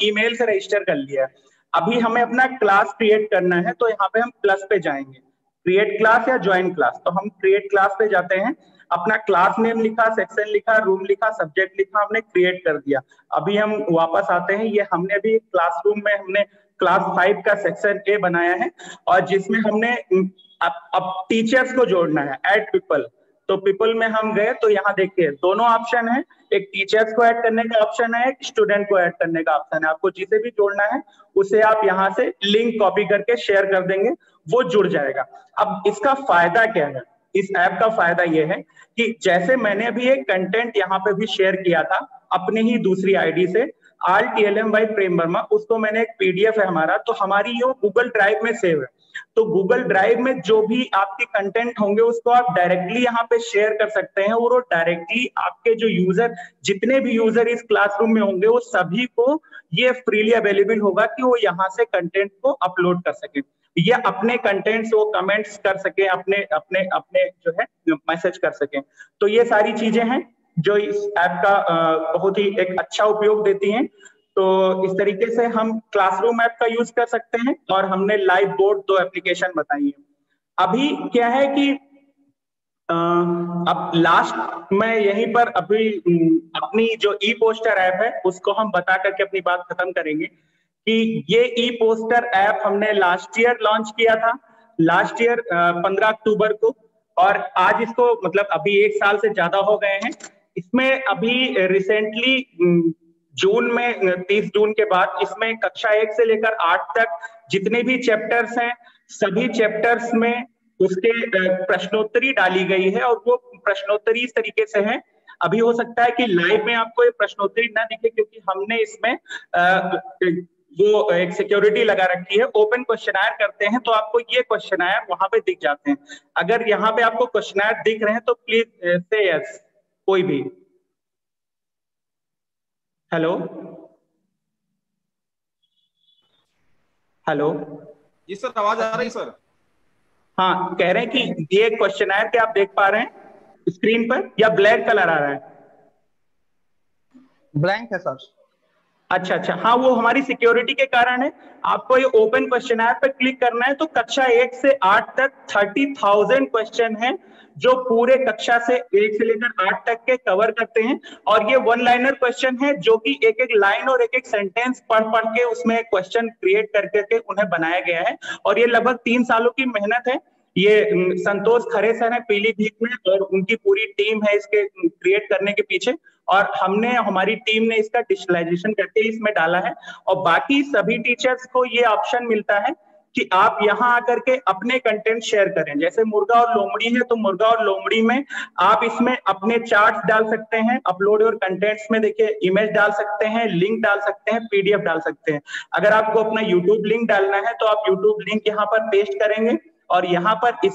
ईमेल से रजिस्टर कर लिया है। अभी हमें अपना क्लास क्रिएट करना है, तो यहाँ पे हम प्लस पे जाएंगे, क्रिएट क्लास या ज्वाइन क्लास। तो हम क्रिएट क्लास पे जाते हैं, अपना क्लास नेम लिखा, सेक्शन लिखा, रूम लिखा, सब्जेक्ट लिखा, हमने क्रिएट कर दिया। अभी हम वापस आते हैं, ये हमने अभी क्लासरूम में हमने क्लास 5 का सेक्शन ए बनाया है, और जिसमें हमने अब टीचर्स को जोड़ना है, ऐड पीपल। तो पीपल में हम गए तो यहाँ देखिए दोनों ऑप्शन है, एक टीचर्स को ऐड करने का ऑप्शन है, एक स्टूडेंट को ऐड करने का ऑप्शन है। आपको जिसे भी जोड़ना है उसे आप यहाँ से लिंक कॉपी करके शेयर कर देंगे, वो जुड़ जाएगा। अब इसका फायदा क्या है? इस ऐप का फायदा ये है कि जैसे मैंने अभी एक कंटेंट यहाँ पे भी शेयर किया था अपने ही दूसरी आईडी से, RTLM by प्रेम वर्मा, उसको मैंने एक पीडीएफ है हमारा, तो हमारी ये गूगल ड्राइव में सेव है। तो गूगल ड्राइव में जो भी आपके कंटेंट होंगे उसको आप डायरेक्टली यहाँ पे शेयर कर सकते हैं, और वो डायरेक्टली आपके जो यूजर, जितने भी यूजर इस क्लासरूम में होंगे, वो सभी को ये फ्रीली अवेलेबल होगा कि वो यहाँ से कंटेंट को अपलोड कर सके, या अपने कंटेंट्स वो कमेंट्स कर सके, अपने अपने अपने जो है मैसेज कर सके। तो ये सारी चीजें हैं जो इस ऐप का बहुत ही एक अच्छा उपयोग देती हैं। तो इस तरीके से हम क्लासरूम ऐप का यूज कर सकते हैं, और हमने लाइव बोर्ड 2 एप्लीकेशन बताई है। अभी क्या है कि अब लास्ट में यहीं पर अभी अपनी जो ई पोस्टर ऐप है उसको हम बता करके अपनी बात खत्म करेंगे कि ये ई पोस्टर ऐप हमने लास्ट ईयर लॉन्च किया था, लास्ट ईयर 15 अक्टूबर को, और आज इसको मतलब अभी 1 साल से ज्यादा हो गए हैं। इसमें अभी रिसेंटली जून में 30 जून के बाद इसमें कक्षा 1 से लेकर 8 तक जितने भी चैप्टर्स हैं, सभी चैप्टर्स में उसके प्रश्नोत्तरी डाली गई है, और वो प्रश्नोत्तरी इस तरीके से है, अभी हो सकता है कि लाइव में आपको ये प्रश्नोत्तरी ना दिखे, क्योंकि हमने इसमें वो एक सिक्योरिटी लगा रखी है, ओपन क्वेश्चनायर करते हैं तो आपको ये क्वेश्चनायर वहां पे दिख जाते हैं। अगर यहाँ पे आपको क्वेश्चनायर दिख रहे हैं तो प्लीज से यस, कोई भी। हेलो हेलो जी सर, आवाज आ रही सर? हाँ, कह रहे हैं कि ये क्वेश्चनायर क्या आप देख पा रहे हैं स्क्रीन पर, या ब्लैक कलर आ रहा है? ब्लैंक है सर। अच्छा अच्छा, हाँ वो हमारी सिक्योरिटी के कारण है। आपको ये ओपन क्वेश्चनर पे क्लिक करना है। तो कक्षा 1 से 8 तक 30,000 क्वेश्चन हैं जो पूरे कक्षा से 1 से लेकर 8 तक के कवर करते हैं। और ये वन लाइनर क्वेश्चन है जो कि एक एक लाइन और एक एक सेंटेंस पढ़ पढ़ के उसमें क्वेश्चन क्रिएट करके उन्हें बनाया गया है। और ये लगभग 3 सालों की मेहनत है। ये संतोष खरे सर है पीलीभीत में, और उनकी पूरी टीम है इसके क्रिएट करने के पीछे। और हमारी टीम ने इसका डिजिटलाइजेशन करके इसमें डाला है। और बाकी सभी टीचर्स को ये ऑप्शन मिलता है कि आप यहाँ आकर के अपने कंटेंट शेयर करें। जैसे मुर्गा और लोमड़ी है तो मुर्गा और लोमड़ी में आप इसमें अपने चार्ट्स डाल सकते हैं, अपलोड और कंटेंट्स में देखिए इमेज डाल सकते हैं, लिंक डाल सकते हैं, पीडीएफ डाल सकते हैं। अगर आपको अपना यूट्यूब लिंक डालना है तो आप यूट्यूब लिंक यहाँ पर पेस्ट करेंगे और यहाँ पर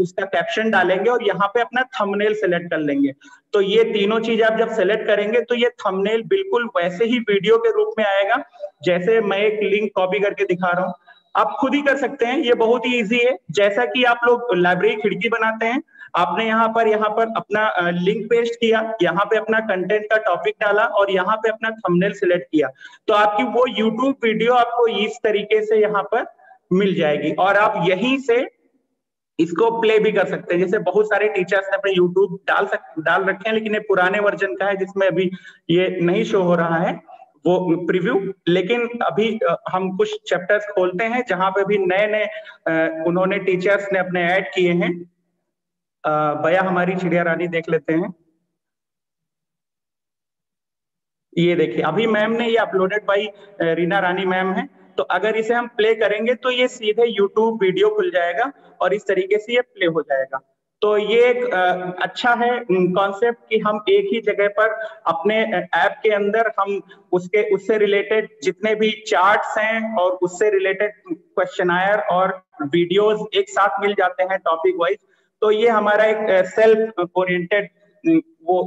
उसका कैप्शन डालेंगे और यहाँ पे अपना थंबनेल सेलेक्ट कर लेंगे। तो ये तीनों चीज आप जब सेलेक्ट करेंगे तो ये थंबनेल बिल्कुल वैसे ही वीडियो के रूप में आएगा जैसे मैं एक लिंक कॉपी करके दिखा रहा हूँ। आप खुद ही कर सकते हैं, ये बहुत ही इजी है। जैसा कि आप लोग लाइब्रेरी खिड़की बनाते हैं, आपने यहाँ पर अपना लिंक पेस्ट किया, यहाँ पे अपना कंटेंट का टॉपिक डाला और यहाँ पे अपना थंबनेल सिलेक्ट किया, तो आपकी वो यूट्यूब वीडियो आपको इस तरीके से यहाँ पर मिल जाएगी। और आप यहीं से इसको प्ले भी कर सकते हैं। जैसे बहुत सारे टीचर्स ने अपने यूट्यूब डाल रखे हैं, लेकिन ये पुराने वर्जन का है जिसमें अभी ये नहीं शो हो रहा है वो प्रीव्यू। लेकिन अभी हम कुछ चैप्टर्स खोलते हैं जहां पे भी नए नए उन्होंने टीचर्स ने अपने ऐड किए हैं। भैया हमारी चिड़िया रानी देख लेते हैं। ये देखिए अभी मैम ने ये uploaded by Reena Rani ma'am है। तो अगर इसे हम प्ले करेंगे तो ये सीधे यूट्यूब वीडियो खुल जाएगा और इस तरीके से ये प्ले हो जाएगा। तो ये एक अच्छा है कॉन्सेप्ट कि हम एक ही जगह पर अपने ऐप के अंदर हम उससे रिलेटेड जितने भी चार्ट्स हैं और उससे रिलेटेड क्वेश्चनायर और वीडियोस एक साथ मिल जाते हैं टॉपिक वाइज। तो ये हमारा एक सेल्फ ओरिएंटेड वो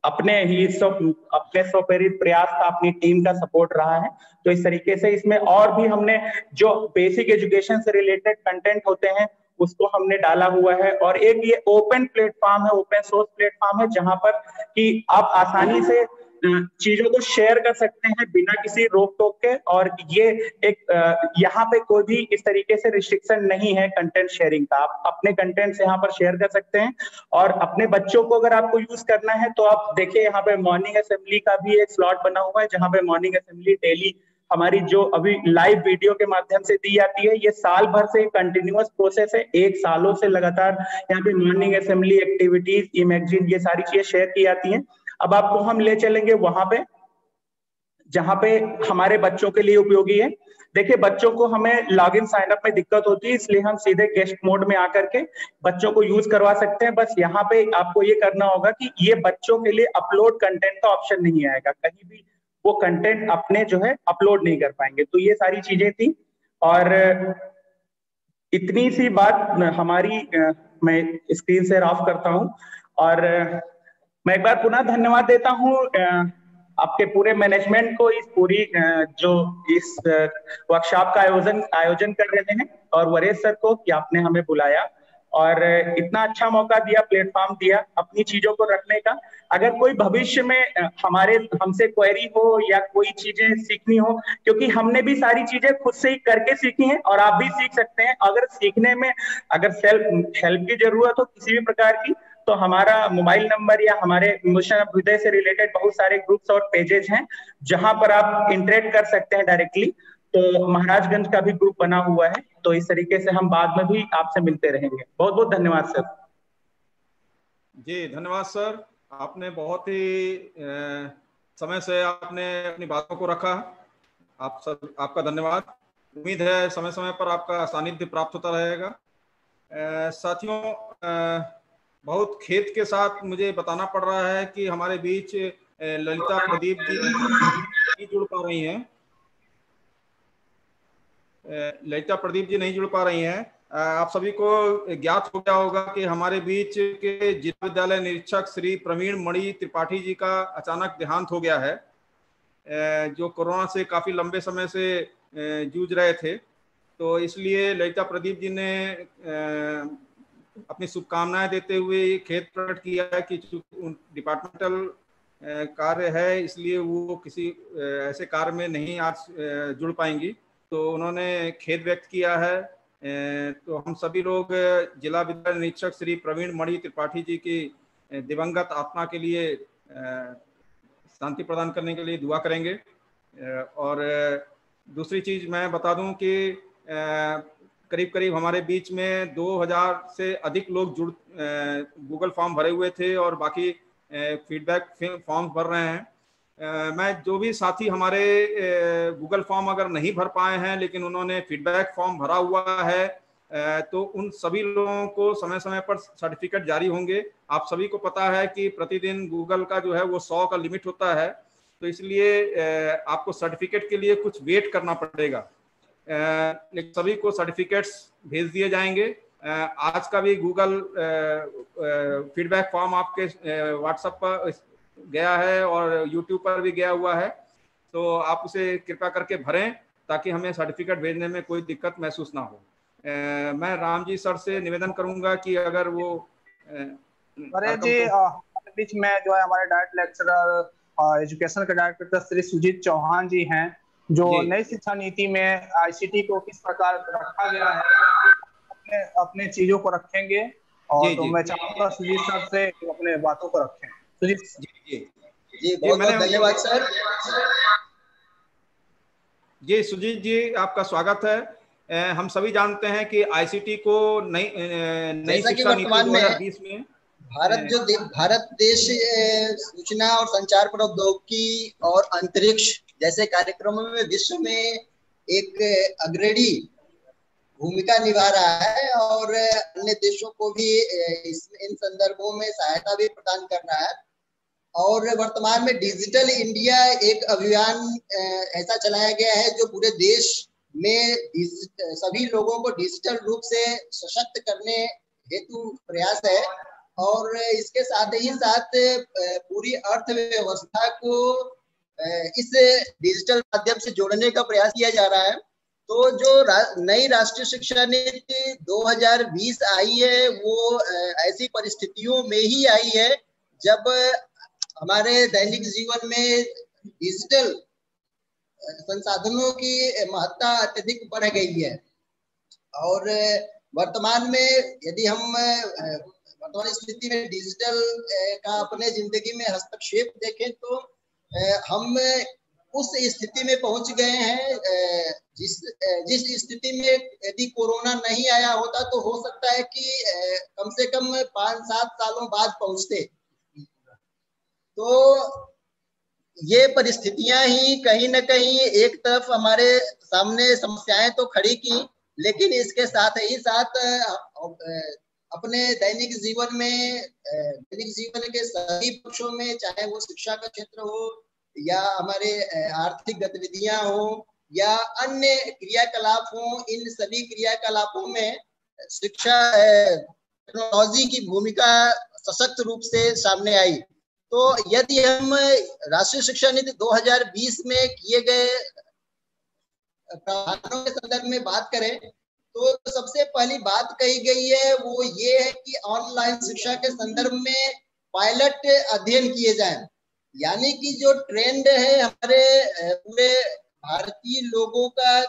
अपने स्वप्रेरित प्रयास था, अपनी टीम का सपोर्ट रहा है। तो इस तरीके से इसमें और भी हमने जो बेसिक एजुकेशन से रिलेटेड कंटेंट होते हैं उसको हमने डाला हुआ है। और एक ये ओपन प्लेटफॉर्म है, ओपन सोर्स प्लेटफॉर्म है जहां पर कि आप आसानी से चीजों को शेयर कर सकते हैं बिना किसी रोक टोक के। और ये एक यहाँ पे कोई भी इस तरीके से रिस्ट्रिक्शन नहीं है कंटेंट शेयरिंग का। आप अपने कंटेंट्स यहाँ पर शेयर कर सकते हैं। और अपने बच्चों को अगर आपको यूज करना है तो आप देखिए यहाँ पे मॉर्निंग असेंबली का भी एक स्लॉट बना हुआ है जहाँ पे मॉर्निंग असेंबली डेली हमारी जो अभी लाइव वीडियो के माध्यम से दी जाती है। ये साल भर से कंटिन्यूअस प्रोसेस है, 1 सालों से लगातार यहाँ पे morning assembly activities, e magazine, ये सारी चीजें शेयर की जाती हैं। अब आपको हम ले चलेंगे वहां पे जहां पे हमारे बच्चों के लिए उपयोगी है। देखिए बच्चों को हमें लॉगिन साइन अप में दिक्कत होती है, इसलिए हम सीधे गेस्ट मोड में आकर के बच्चों को यूज करवा सकते हैं। बस यहाँ पे आपको ये करना होगा कि ये बच्चों के लिए अपलोड कंटेंट का ऑप्शन नहीं आएगा, कहीं भी वो कंटेंट अपने जो है अपलोड नहीं कर पाएंगे। तो ये सारी चीजें थी। और इतनी सी बात हमारी मैं स्क्रीन से ऑफ करता हूँ। और मैं एक बार पुनः धन्यवाद देता हूँ आपके पूरे मैनेजमेंट को, इस पूरी जो इस वर्कशॉप का आयोजन कर रहे हैं, और वरेश सर को कि आपने हमें बुलाया और इतना अच्छा मौका दिया, प्लेटफॉर्म दिया अपनी चीजों को रखने का। अगर कोई भविष्य में हमसे क्वेरी हो या कोई चीजें सीखनी हो, क्योंकि हमने भी सारी चीजें खुद से ही करके सीखी हैं और आप भी सीख सकते हैं। अगर सीखने में अगर सेल्फ हेल्प की जरूरत हो किसी भी प्रकार की, तो हमारा मोबाइल नंबर या हमारे मिशन अभ्युदय से रिलेटेड बहुत सारे ग्रुप्स और पेजेस हैं जहां पर आप इंटरेक्ट कर सकते हैं डायरेक्टली। तो महाराजगंज का भी ग्रुप बना हुआ है। तो इस तरीके से हम बाद में भी आपसे मिलते रहेंगे। बहुत बहुत धन्यवाद सर। जी धन्यवाद सर, आपने बहुत ही समय से आपने अपनी बातों को रखा। आप सब आपका धन्यवाद। उम्मीद है समय समय पर आपका सानिध्य प्राप्त होता रहेगा। साथियों, बहुत खेद के साथ मुझे बताना पड़ रहा है कि हमारे बीच ललिता प्रदीप जी नहीं जुड़ पा रही हैं। ललिता प्रदीप जी नहीं जुड़ पा रही हैं। आप सभी को ज्ञात हो गया होगा कि हमारे बीच के जिला विद्यालय निरीक्षक श्री प्रवीण मणि त्रिपाठी जी का अचानक देहांत हो गया है, जो कोरोना से काफी लंबे समय से जूझ रहे थे। तो इसलिए ललिता प्रदीप जी ने अपनी शुभकामनाएं देते हुए खेद प्रकट किया है कि डिपार्टमेंटल कार्य है, इसलिए वो किसी ऐसे कार्य में नहीं आज जुड़ पाएंगी। तो उन्होंने खेद व्यक्त किया है। तो हम सभी लोग जिला विद्यालय निरीक्षक श्री प्रवीण मणि त्रिपाठी जी की दिवंगत आत्मा के लिए शांति प्रदान करने के लिए दुआ करेंगे। और दूसरी चीज मैं बता दूं कि करीब करीब हमारे बीच में 2000 से अधिक लोग गूगल फॉर्म भरे हुए थे और बाकी फीडबैक फॉर्म भर रहे हैं। मैं जो भी साथी हमारे गूगल फॉर्म अगर नहीं भर पाए हैं लेकिन उन्होंने फीडबैक फॉर्म भरा हुआ है, तो उन सभी लोगों को समय समय पर सर्टिफिकेट जारी होंगे। आप सभी को पता है कि प्रतिदिन गूगल का जो है वो 100 का लिमिट होता है, तो इसलिए आपको सर्टिफिकेट के लिए कुछ वेट करना पड़ेगा। लेकिन सभी को सर्टिफिकेट्स भेज दिए जाएंगे। आज का भी गूगल फीडबैक फॉर्म आपके व्हाट्सएप पर गया है और यूट्यूब पर भी गया हुआ है, तो आप उसे कृपया करके भरें ताकि हमें सर्टिफिकेट भेजने में कोई दिक्कत महसूस ना हो। मैं राम जी सर से निवेदन करूंगा कि अगर वो अरे जी बीच में जो है हमारे डायरेक्ट लेक्चरर एजुकेशन के डायरेक्टर श्री सुजीत चौहान जी हैं, जो नई शिक्षा नीति में आईसीटी को किस प्रकार रखा गया है अपने चीजों को रखेंगे। और तो मैं चाहूंगा सुजीत सर से अपने बातों को रखें। सुजीत जी बहुत बहुत धन्यवाद सर। जी सुजीत जी आपका स्वागत है। हम सभी जानते हैं कि आईसीटी को नई शिक्षा नीति 2020 में भारत देश सूचना और संचार प्रौद्योगिकी और अंतरिक्ष जैसे कार्यक्रमों में विश्व में एक अग्रणी भूमिका निभा रहा है और अन्य देशों को भी इन संदर्भों में सहायता भी प्रदान कर रहा है। और वर्तमान में डिजिटल इंडिया एक अभियान ऐसा चलाया गया है जो पूरे देश में सभी लोगों को डिजिटल रूप से सशक्त करने हेतु प्रयास है। और इसके साथ ही साथ पूरी अर्थव्यवस्था को इस डिजिटल माध्यम से जोड़ने का प्रयास किया जा रहा है। तो जो नई राष्ट्रीय शिक्षा नीति 2020 आई है वो ऐसी परिस्थितियों में ही आई है जब हमारे दैनिक जीवन में डिजिटल संसाधनों की महत्ता अत्यधिक बढ़ गई है। और वर्तमान में यदि हम वर्तमान स्थिति में डिजिटल का अपने जिंदगी में हस्तक्षेप देखें तो हम उस स्थिति में पहुंच गए हैं जिस स्थिति में यदि कोरोना नहीं आया होता तो हो सकता है कि कम से कम 5-7 सालों बाद पहुंचते। तो ये परिस्थितियां ही कहीं न कहीं एक तरफ हमारे सामने समस्याएं तो खड़ी की, लेकिन इसके साथ ही साथ अपने दैनिक जीवन के सभी पक्षों में, चाहे वो शिक्षा का क्षेत्र हो या हमारे आर्थिक गतिविधियां हो या अन्य क्रियाकलाप हो, इन सभी क्रियाकलापों में शिक्षा टेक्नोलॉजी की भूमिका सशक्त रूप से सामने आई। तो यदि हम राष्ट्रीय शिक्षा नीति 2020 में किए गए प्रावधानों के संदर्भ में बात करें तो सबसे पहली बात कही गई है वो ये है कि ऑनलाइन शिक्षा के संदर्भ में पायलट अध्ययन किए जाएं। यानी कि जो ट्रेंड है हमारे पूरे भारतीय लोगों का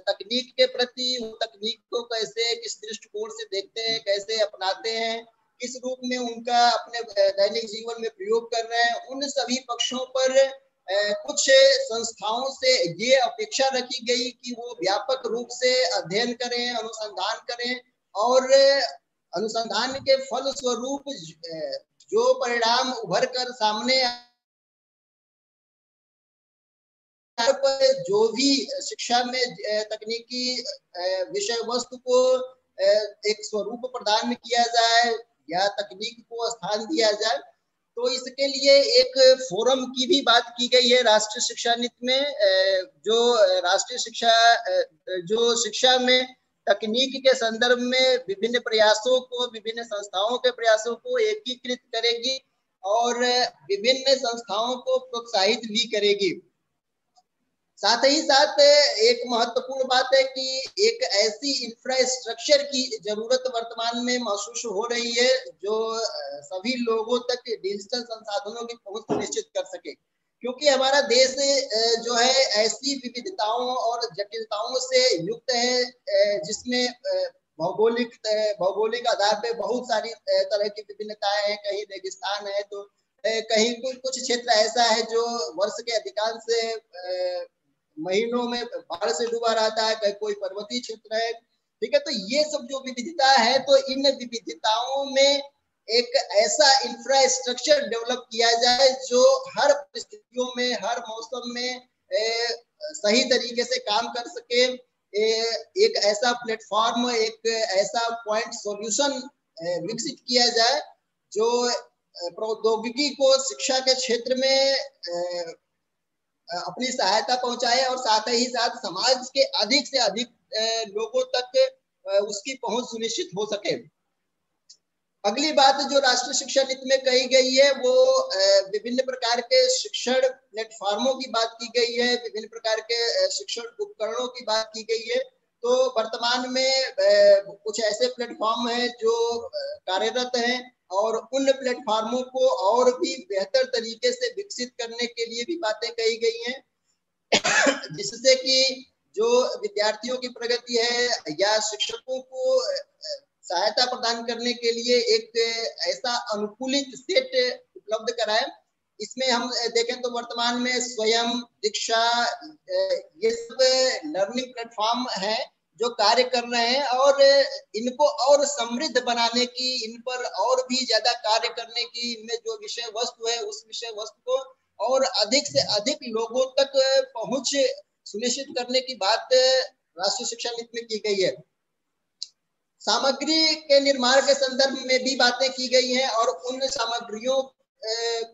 तकनीक के प्रति, तकनीक को कैसे किस दृष्टिकोण से देखते हैं, कैसे अपनाते हैं, किस रूप में उनका अपने दैनिक जीवन में प्रयोग कर रहे हैं, उन सभी पक्षों पर कुछ संस्थाओं से ये अपेक्षा रखी गई कि वो व्यापक रूप से अध्ययन करें, अनुसंधान करें और अनुसंधान के फल स्वरूप जो परिणाम उभर कर सामने जो भी शिक्षा में तकनीकी विषय वस्तु को एक स्वरूप प्रदान किया जाए या तकनीक को स्थान दिया जाए, तो इसके लिए एक फोरम की भी बात की गई है राष्ट्रीय शिक्षा नीति में, जो राष्ट्रीय शिक्षा जो शिक्षा में तकनीक के संदर्भ में विभिन्न प्रयासों को, विभिन्न संस्थाओं के प्रयासों को एकीकृत करेगी और विभिन्न संस्थाओं को प्रोत्साहित भी करेगी। साथ ही साथ एक महत्वपूर्ण बात है कि एक ऐसी इंफ्रास्ट्रक्चर की जरूरत वर्तमान में महसूस हो रही है जो सभी लोगों तक डिजिटल संसाधनों की पहुंच सुनिश्चित कर सके, क्योंकि हमारा देश जो है ऐसी विविधताओं और जटिलताओं से युक्त है, जिसमें भौगोलिक आधार पे बहुत सारी तरह की विभिन्नताएं हैं। कहीं रेगिस्तान है तो कहीं कुछ क्षेत्र ऐसा है जो वर्ष के अधिकांश महीनों में बाढ़ से डूबा रहता है, कहीं कोई पर्वतीय क्षेत्र है। ठीक है, तो ये सब जो विविधता है, तो इन विविधताओं में एक ऐसा इंफ्रास्ट्रक्चर डेवलप किया जाए जो हर परिस्थितियों में, हर मौसम में सही तरीके से काम कर सके। एक ऐसा प्लेटफॉर्म, एक ऐसा पॉइंट सॉल्यूशन विकसित किया जाए जो प्रौद्योगिकी को शिक्षा के क्षेत्र में अपनी सहायता पहुंचाए और साथ ही साथ समाज के अधिक से अधिक लोगों तक उसकी पहुंच सुनिश्चित हो सके। अगली बात जो राष्ट्रीय शिक्षा नीति में कही गई है वो विभिन्न प्रकार के शिक्षण प्लेटफॉर्मों की बात की गई है, विभिन्न प्रकार के शिक्षण उपकरणों की बात की गई है। तो वर्तमान में कुछ ऐसे प्लेटफॉर्म हैं जो कार्यरत हैं और उन प्लेटफॉर्मों को और भी बेहतर तरीके से विकसित करने के लिए भी बातें कही गई हैं, जिससे कि जो विद्यार्थियों की प्रगति है या शिक्षकों को सहायता प्रदान करने के लिए एक ऐसा अनुकूलित सेट उपलब्ध कराए। इसमें हम देखें तो वर्तमान में स्वयं, दीक्षा, ये सब लर्निंग प्लेटफॉर्म है जो कार्य कर रहे हैं और इनको और समृद्ध बनाने की, इन पर और भी ज्यादा कार्य करने की, इनमें जो विषय वस्तु है उस विषय वस्तु को और अधिक से अधिक लोगों तक पहुंच सुनिश्चित करने की बात राष्ट्रीय शिक्षा नीति में की गई है। सामग्री के निर्माण के संदर्भ में भी बातें की गई हैं और उन सामग्रियों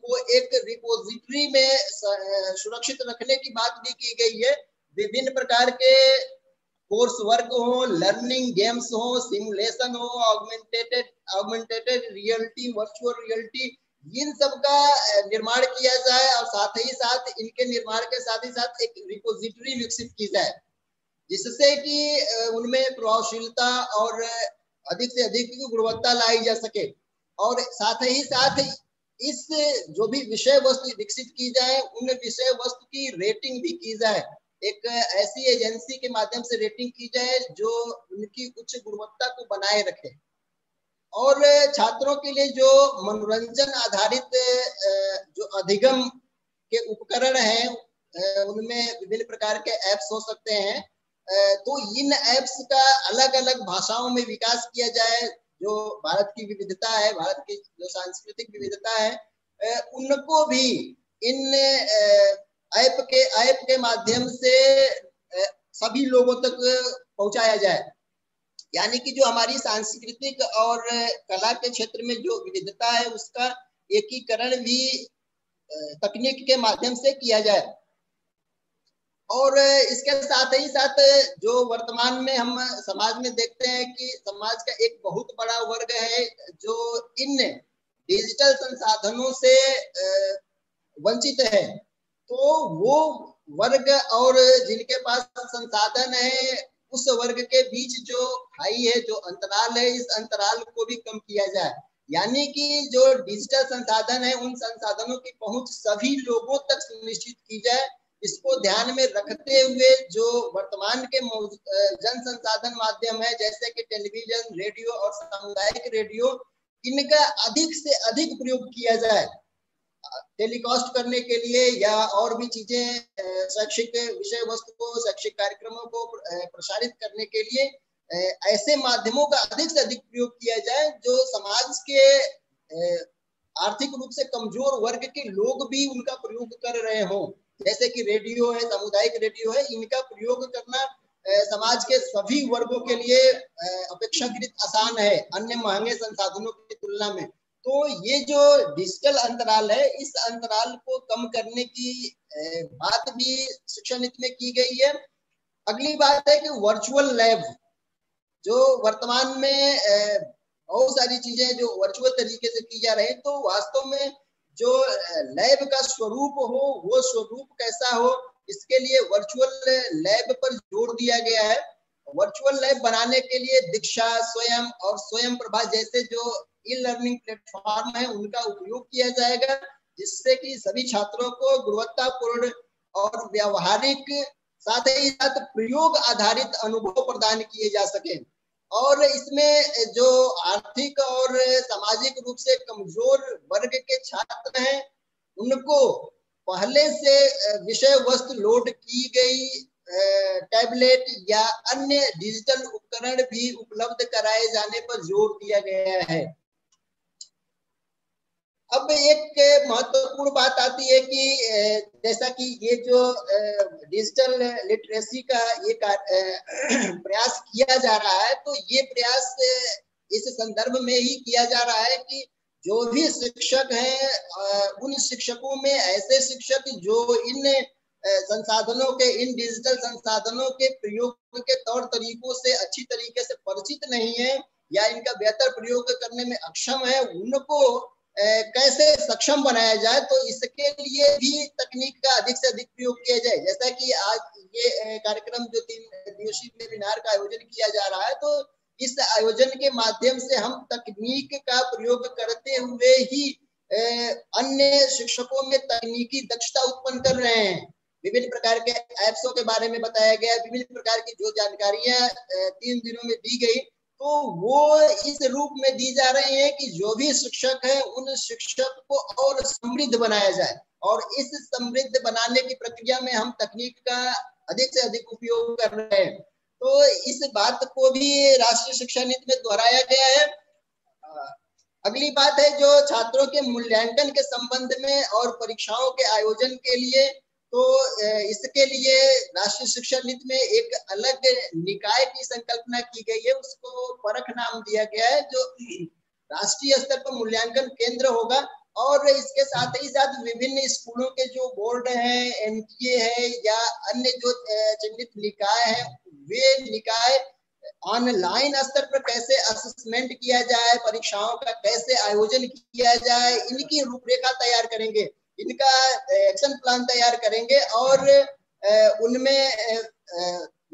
को एक रिपोजिटरी में सुरक्षित रखने की बात भी की गई है। विभिन्न प्रकार के कोर्स वर्क हो, लर्निंग गेम्स हो, सिमुलेशन हो, ऑगमेंटेड रियलिटी, वर्चुअल रियलिटी, इन सब का निर्माण किया जाए और साथ ही साथ इनके निर्माण के साथ ही साथ एक रिपोजिटरी विकसित की जाए, जिससे कि उनमें प्रभावशीलता और अधिक से अधिक गुणवत्ता लाई जा सके। और साथ ही साथ इस जो भी विषय वस्तु विकसित की जाए, उन विषय वस्तु की रेटिंग भी की जाए, एक ऐसी एजेंसी के माध्यम से रेटिंग की जाए जो उनकी उच्च गुणवत्ता को बनाए रखे। और छात्रों के लिए जो मनोरंजन आधारित जो अधिगम के उपकरण हैं, उनमें विभिन्न प्रकार के ऐप्स हो सकते हैं। तो इन ऐप्स का अलग अलग भाषाओं में विकास किया जाए। जो भारत की विविधता है, भारत की जो सांस्कृतिक विविधता है, उनको भी इन ऐप के माध्यम से सभी लोगों तक पहुंचाया जाए। यानी कि जो हमारी सांस्कृतिक और कला के क्षेत्र में जो विविधता है उसका एकीकरण भी तकनीक के माध्यम से किया जाए। और इसके साथ ही साथ जो वर्तमान में हम समाज में देखते हैं कि समाज का एक बहुत बड़ा वर्ग है जो इन डिजिटल संसाधनों से वंचित है। तो वो वर्ग और जिनके पास संसाधन है, उस वर्ग के बीच जो खाई है, जो अंतराल है, इस अंतराल को भी कम किया जाए। यानी कि जो डिजिटल संसाधन है, उन संसाधनों की पहुंच सभी लोगों तक सुनिश्चित की जाए। इसको ध्यान में रखते हुए जो वर्तमान के जन संसाधन माध्यम है, जैसे कि टेलीविजन, रेडियो और सामुदायिक रेडियो, इनका अधिक से अधिक प्रयोग किया जाए टेलीकास्ट करने के लिए या और भी चीजें, शैक्षिक विषय वस्तु को, शैक्षिक कार्यक्रमों को प्रसारित करने के लिए ऐसे माध्यमों का अधिक से अधिक प्रयोग किया जाए जो समाज के आर्थिक रूप से कमजोर वर्ग के लोग भी उनका प्रयोग कर रहे हों। जैसे कि रेडियो है, सामुदायिक रेडियो है, इनका प्रयोग करना समाज के सभी वर्गों के लिए अपेक्षाकृत आसान है अन्य महंगे संसाधनों की तुलना में। तो ये जो डिजिटल अंतराल है, इस अंतराल को कम करने की बात भी शिक्षा नीति में की गई है। अगली बात है कि वर्चुअल लैब, जो वर्तमान में बहुत सारी चीजें जो वर्चुअल तरीके से की जा रही है, तो वास्तव में जो लैब का स्वरूप हो, वो स्वरूप कैसा हो, इसके लिए वर्चुअल लैब पर जोर दिया गया है। वर्चुअल लैब बनाने के लिए दीक्षा, स्वयं और स्वयं प्रभा जैसे जो ई लर्निंग प्लेटफॉर्म है, उनका उपयोग किया जाएगा, जिससे कि सभी छात्रों को गुणवत्तापूर्ण और व्यावहारिक साथ ही साथ प्रयोग आधारित अनुभव प्रदान किए जा सके। और इसमें जो आर्थिक और सामाजिक रूप से कमजोर वर्ग के छात्र हैं, उनको पहले से विषय वस्तु लोड की गई टैबलेट या अन्य डिजिटल उपकरण भी उपलब्ध कराए जाने पर जोर दिया गया है। अब एक महत्वपूर्ण बात आती है कि जैसा कि ये जो डिजिटल लिटरेसी का ये प्रयास किया जा रहा है, तो ये प्रयास इस संदर्भ में ही किया जा रहा है कि जो भी शिक्षक हैं, उन शिक्षकों में ऐसे शिक्षक जो इन संसाधनों के, इन डिजिटल संसाधनों के प्रयोग के तौर तरीकों से अच्छी तरीके से परिचित नहीं है या इनका बेहतर प्रयोग करने में अक्षम है, उनको कैसे सक्षम बनाया जाए। तो इसके लिए भी तकनीक का अधिक से अधिक प्रयोग किया जाए। जैसा कि आज ये कार्यक्रम जो 3 दिवसीय वेबिनार का आयोजन किया जा रहा है, तो इस आयोजन के माध्यम से हम तकनीक का प्रयोग करते हुए ही अन्य शिक्षकों में तकनीकी दक्षता उत्पन्न कर रहे हैं। विभिन्न प्रकार के ऐप्सों के बारे में बताया गया, विभिन्न प्रकार की जो जानकारियां 3 दिनों में दी गई, तो वो इस रूप में दी जा रही है कि जो भी शिक्षक है, उन शिक्षक को और समृद्ध बनाया जाए। और इस समृद्ध बनाने की प्रक्रिया में हम तकनीक का अधिक से अधिक उपयोग कर रहे हैं। तो इस बात को भी राष्ट्रीय शिक्षा नीति में दोहराया गया है। अगली बात है जो छात्रों के मूल्यांकन के संबंध में और परीक्षाओं के आयोजन के लिए, तो इसके लिए राष्ट्रीय शिक्षा नीति में एक अलग निकाय की संकल्पना की गई है, उसको परख नाम दिया गया है, जो राष्ट्रीय स्तर पर मूल्यांकन केंद्र होगा। और इसके साथ ही साथ विभिन्न स्कूलों के जो बोर्ड हैं, एनटीए है या अन्य जो चिन्हित निकाय है, वे निकाय ऑनलाइन स्तर पर कैसे असेसमेंट किया जाए, परीक्षाओं का कैसे आयोजन किया जाए, इनकी रूपरेखा तैयार करेंगे, इनका एक्शन प्लान तैयार करेंगे और उनमें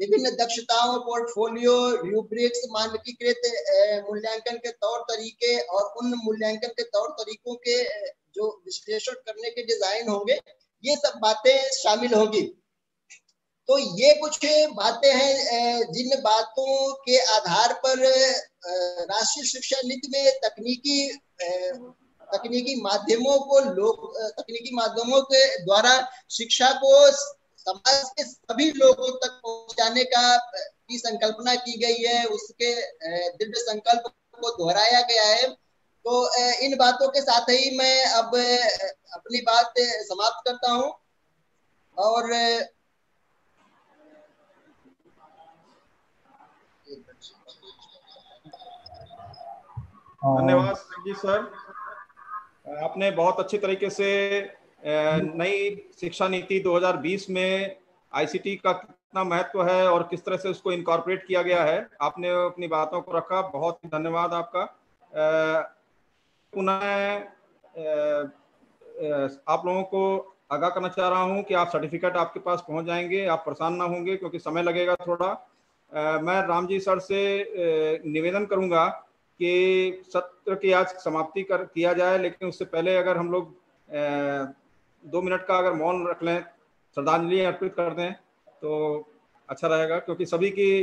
विभिन्न दक्षताओं, पोर्टफोलियो, रूब्रिक्स, मानकीकृत मूल्यांकन के तौर तरीके और उन मूल्यांकन के तौर तरीकों के जो विश्लेषण करने के डिजाइन होंगे, ये सब बातें शामिल होंगी। तो ये कुछ बातें हैं जिन बातों के आधार पर राष्ट्रीय शिक्षा नीति में तकनीकी माध्यमों के द्वारा शिक्षा को समाज के सभी लोगों तक पहुंचाने की संकल्पना की गई है, उसके दृढ़ संकल्प को दोहराया गया है। तो इन बातों के साथ ही मैं अब अपनी बात समाप्त करता हूं और धन्यवाद जी सर, आपने बहुत अच्छी तरीके से नई शिक्षा नीति 2020 में आईसीटी का कितना महत्व है और किस तरह से उसको इनकॉर्पोरेट किया गया है, आपने अपनी बातों को रखा। बहुत धन्यवाद आपका। पुनः आप लोगों को आगाह करना चाह रहा हूं कि आप सर्टिफिकेट आपके पास पहुंच जाएंगे, आप परेशान ना होंगे क्योंकि समय लगेगा थोड़ा। मैं रामजी सर से निवेदन करूंगा कि सत्र की आज समाप्ति किया जाए, लेकिन उससे पहले अगर हम लोग 2 मिनट का अगर मौन रख लें, श्रद्धांजलि अर्पित कर दें तो अच्छा रहेगा, क्योंकि सभी की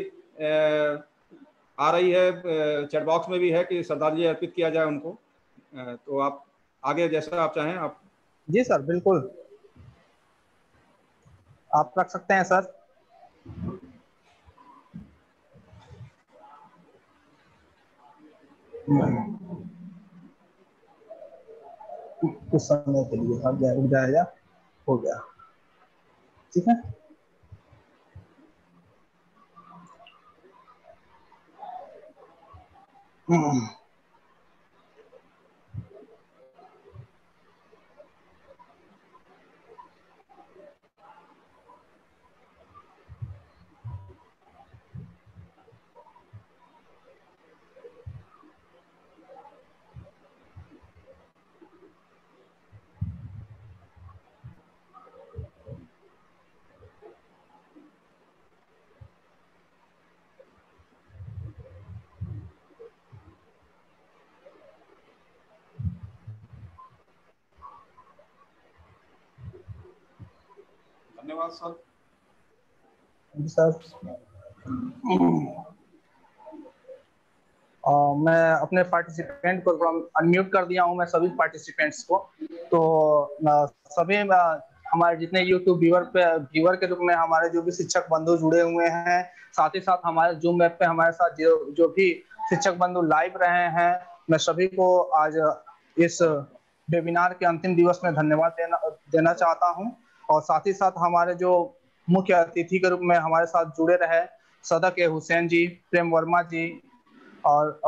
आ रही है, चैट बॉक्स में भी है कि श्रद्धांजलि अर्पित किया जाए उनको। तो आप आगे जैसा आप चाहें आप। जी सर, बिल्कुल आप रख सकते हैं सर। कुछ समय के लिए रुक जाएगा, हो गया, ठीक है। धन्यवाद सर। मैं अपने पार्टिसिपेंट को अनम्यूट कर दिया हूं, मैं सभी पार्टिसिपेंट्स को। तो सभी हमारे जितने यूट्यूब व्यूअर के रूप में हमारे जो भी शिक्षक बंधु जुड़े हुए हैं, साथ ही साथ हमारे जूम ऐप पे हमारे साथ जो भी शिक्षक बंधु लाइव रहे हैं, मैं सभी को आज इस वेबिनार के अंतिम दिवस में धन्यवाद देना चाहता हूं। और साथ ही साथ हमारे जो मुख्य अतिथि के रूप में हमारे साथ जुड़े रहे सदक ए हुसैन जी, प्रेम वर्मा जी और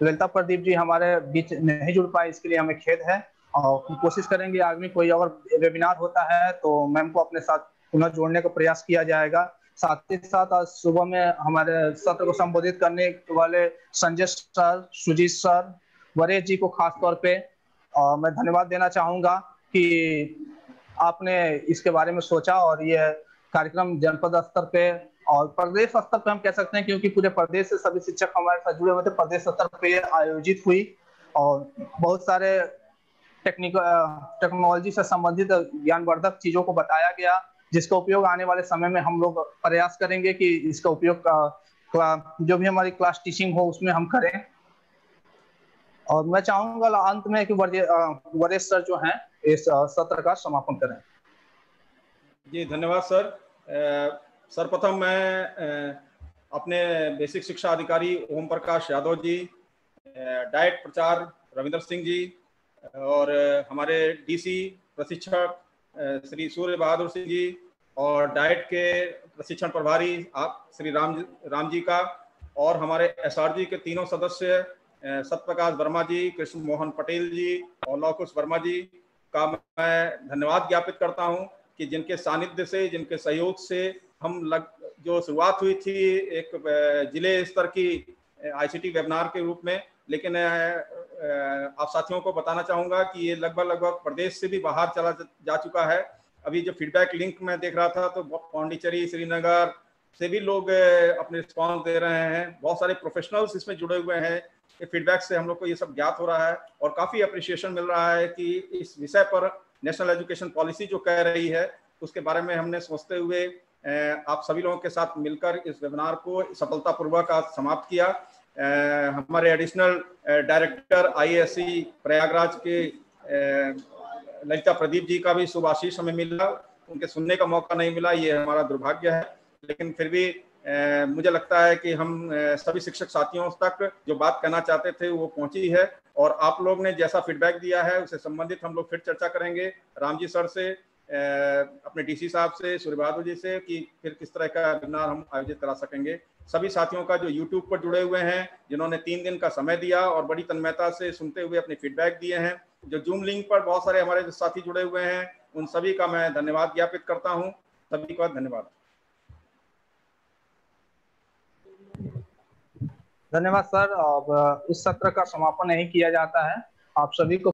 ललिता प्रदीप जी हमारे बीच नहीं जुड़ पाए, इसके लिए हमें खेद है। और कोशिश करेंगे आगे कोई और वेबिनार होता है तो मैम को अपने साथ पुनः जोड़ने का प्रयास किया जाएगा। साथ ही साथ आज सुबह में हमारे सत्र को संबोधित करने वाले संजय सर, सुजीत सर, वरेश जी को खास तौर पे मैं धन्यवाद देना चाहूंगा कि आपने इसके बारे में सोचा और यह कार्यक्रम जनपद स्तर पे और प्रदेश स्तर पे हम कह सकते हैं, क्योंकि पूरे प्रदेश से सभी शिक्षक हमारे साथ जुड़े हुए थे। प्रदेश स्तर पे आयोजित हुई और बहुत सारे टेक्नोलॉजी से संबंधित ज्ञानवर्धक चीजों को बताया गया, जिसका उपयोग आने वाले समय में हम लोग प्रयास करेंगे कि इसका उपयोग जो भी हमारी क्लास टीचिंग हो उसमें हम करें। और मैं चाहूंगा अंत में कि वरेश सर जो हैं इस सत्र का समापन करें। जी धन्यवाद सर। सर्वप्रथम मैं अपने बेसिक शिक्षा अधिकारी ओम प्रकाश यादव जी, डाइट प्रचार रविंद्र सिंह जी और हमारे डीसी प्रशिक्षक श्री सूर्य बहादुर सिंह जी और डाइट के प्रशिक्षण प्रभारी आप श्री राम जी का और हमारे एसआरजी के तीनों सदस्य सत्यप्रकाश वर्मा जी, कृष्ण मोहन पटेल जी और लवकुश वर्मा जी का मैं धन्यवाद ज्ञापित करता हूं कि जिनके सानिध्य से, जिनके सहयोग से हम जो शुरुआत हुई थी एक जिले स्तर की आईसीटी वेबिनार के रूप में, लेकिन आप साथियों को बताना चाहूंगा कि ये लगभग प्रदेश से भी बाहर चला जा चुका है। अभी जो फीडबैक लिंक में देख रहा था तो पौंडीचेरी, श्रीनगर से भी लोग अपने रिस्पॉन्स दे रहे हैं। बहुत सारे प्रोफेशनल्स इसमें जुड़े हुए हैं। फीडबैक से हम लोग को ये सब ज्ञात हो रहा है और काफ़ी अप्रिशिएशन मिल रहा है कि इस विषय पर नेशनल एजुकेशन पॉलिसी जो कह रही है उसके बारे में हमने सोचते हुए आप सभी लोगों के साथ मिलकर इस वेबिनार को सफलतापूर्वक आज समाप्त किया। हमारे एडिशनल डायरेक्टर आईएएससी प्रयागराज के ललिता प्रदीप जी का भी शुभ आशीष हमें मिला, उनके सुनने का मौका नहीं मिला, ये हमारा दुर्भाग्य है। लेकिन फिर भी मुझे लगता है कि हम सभी शिक्षक साथियों तक जो बात कहना चाहते थे वो पहुंची है और आप लोग ने जैसा फीडबैक दिया है उससे संबंधित हम लोग फिर चर्चा करेंगे राम जी सर से, अपने डीसी साहब से, सूर्य बहादुर जी से कि फिर किस तरह का वेबिनार हम आयोजित करा सकेंगे। सभी साथियों का जो यूट्यूब पर जुड़े हुए हैं, जिन्होंने 3 दिन का समय दिया और बड़ी तन्मयता से सुनते हुए अपने फीडबैक दिए हैं, जो जूम लिंक पर बहुत सारे हमारे साथी जुड़े हुए हैं, उन सभी का मैं धन्यवाद ज्ञापित करता हूँ। सभी का धन्यवाद। धन्यवाद सर। अब इस सत्र का समापन नहीं किया जाता है। आप सभी को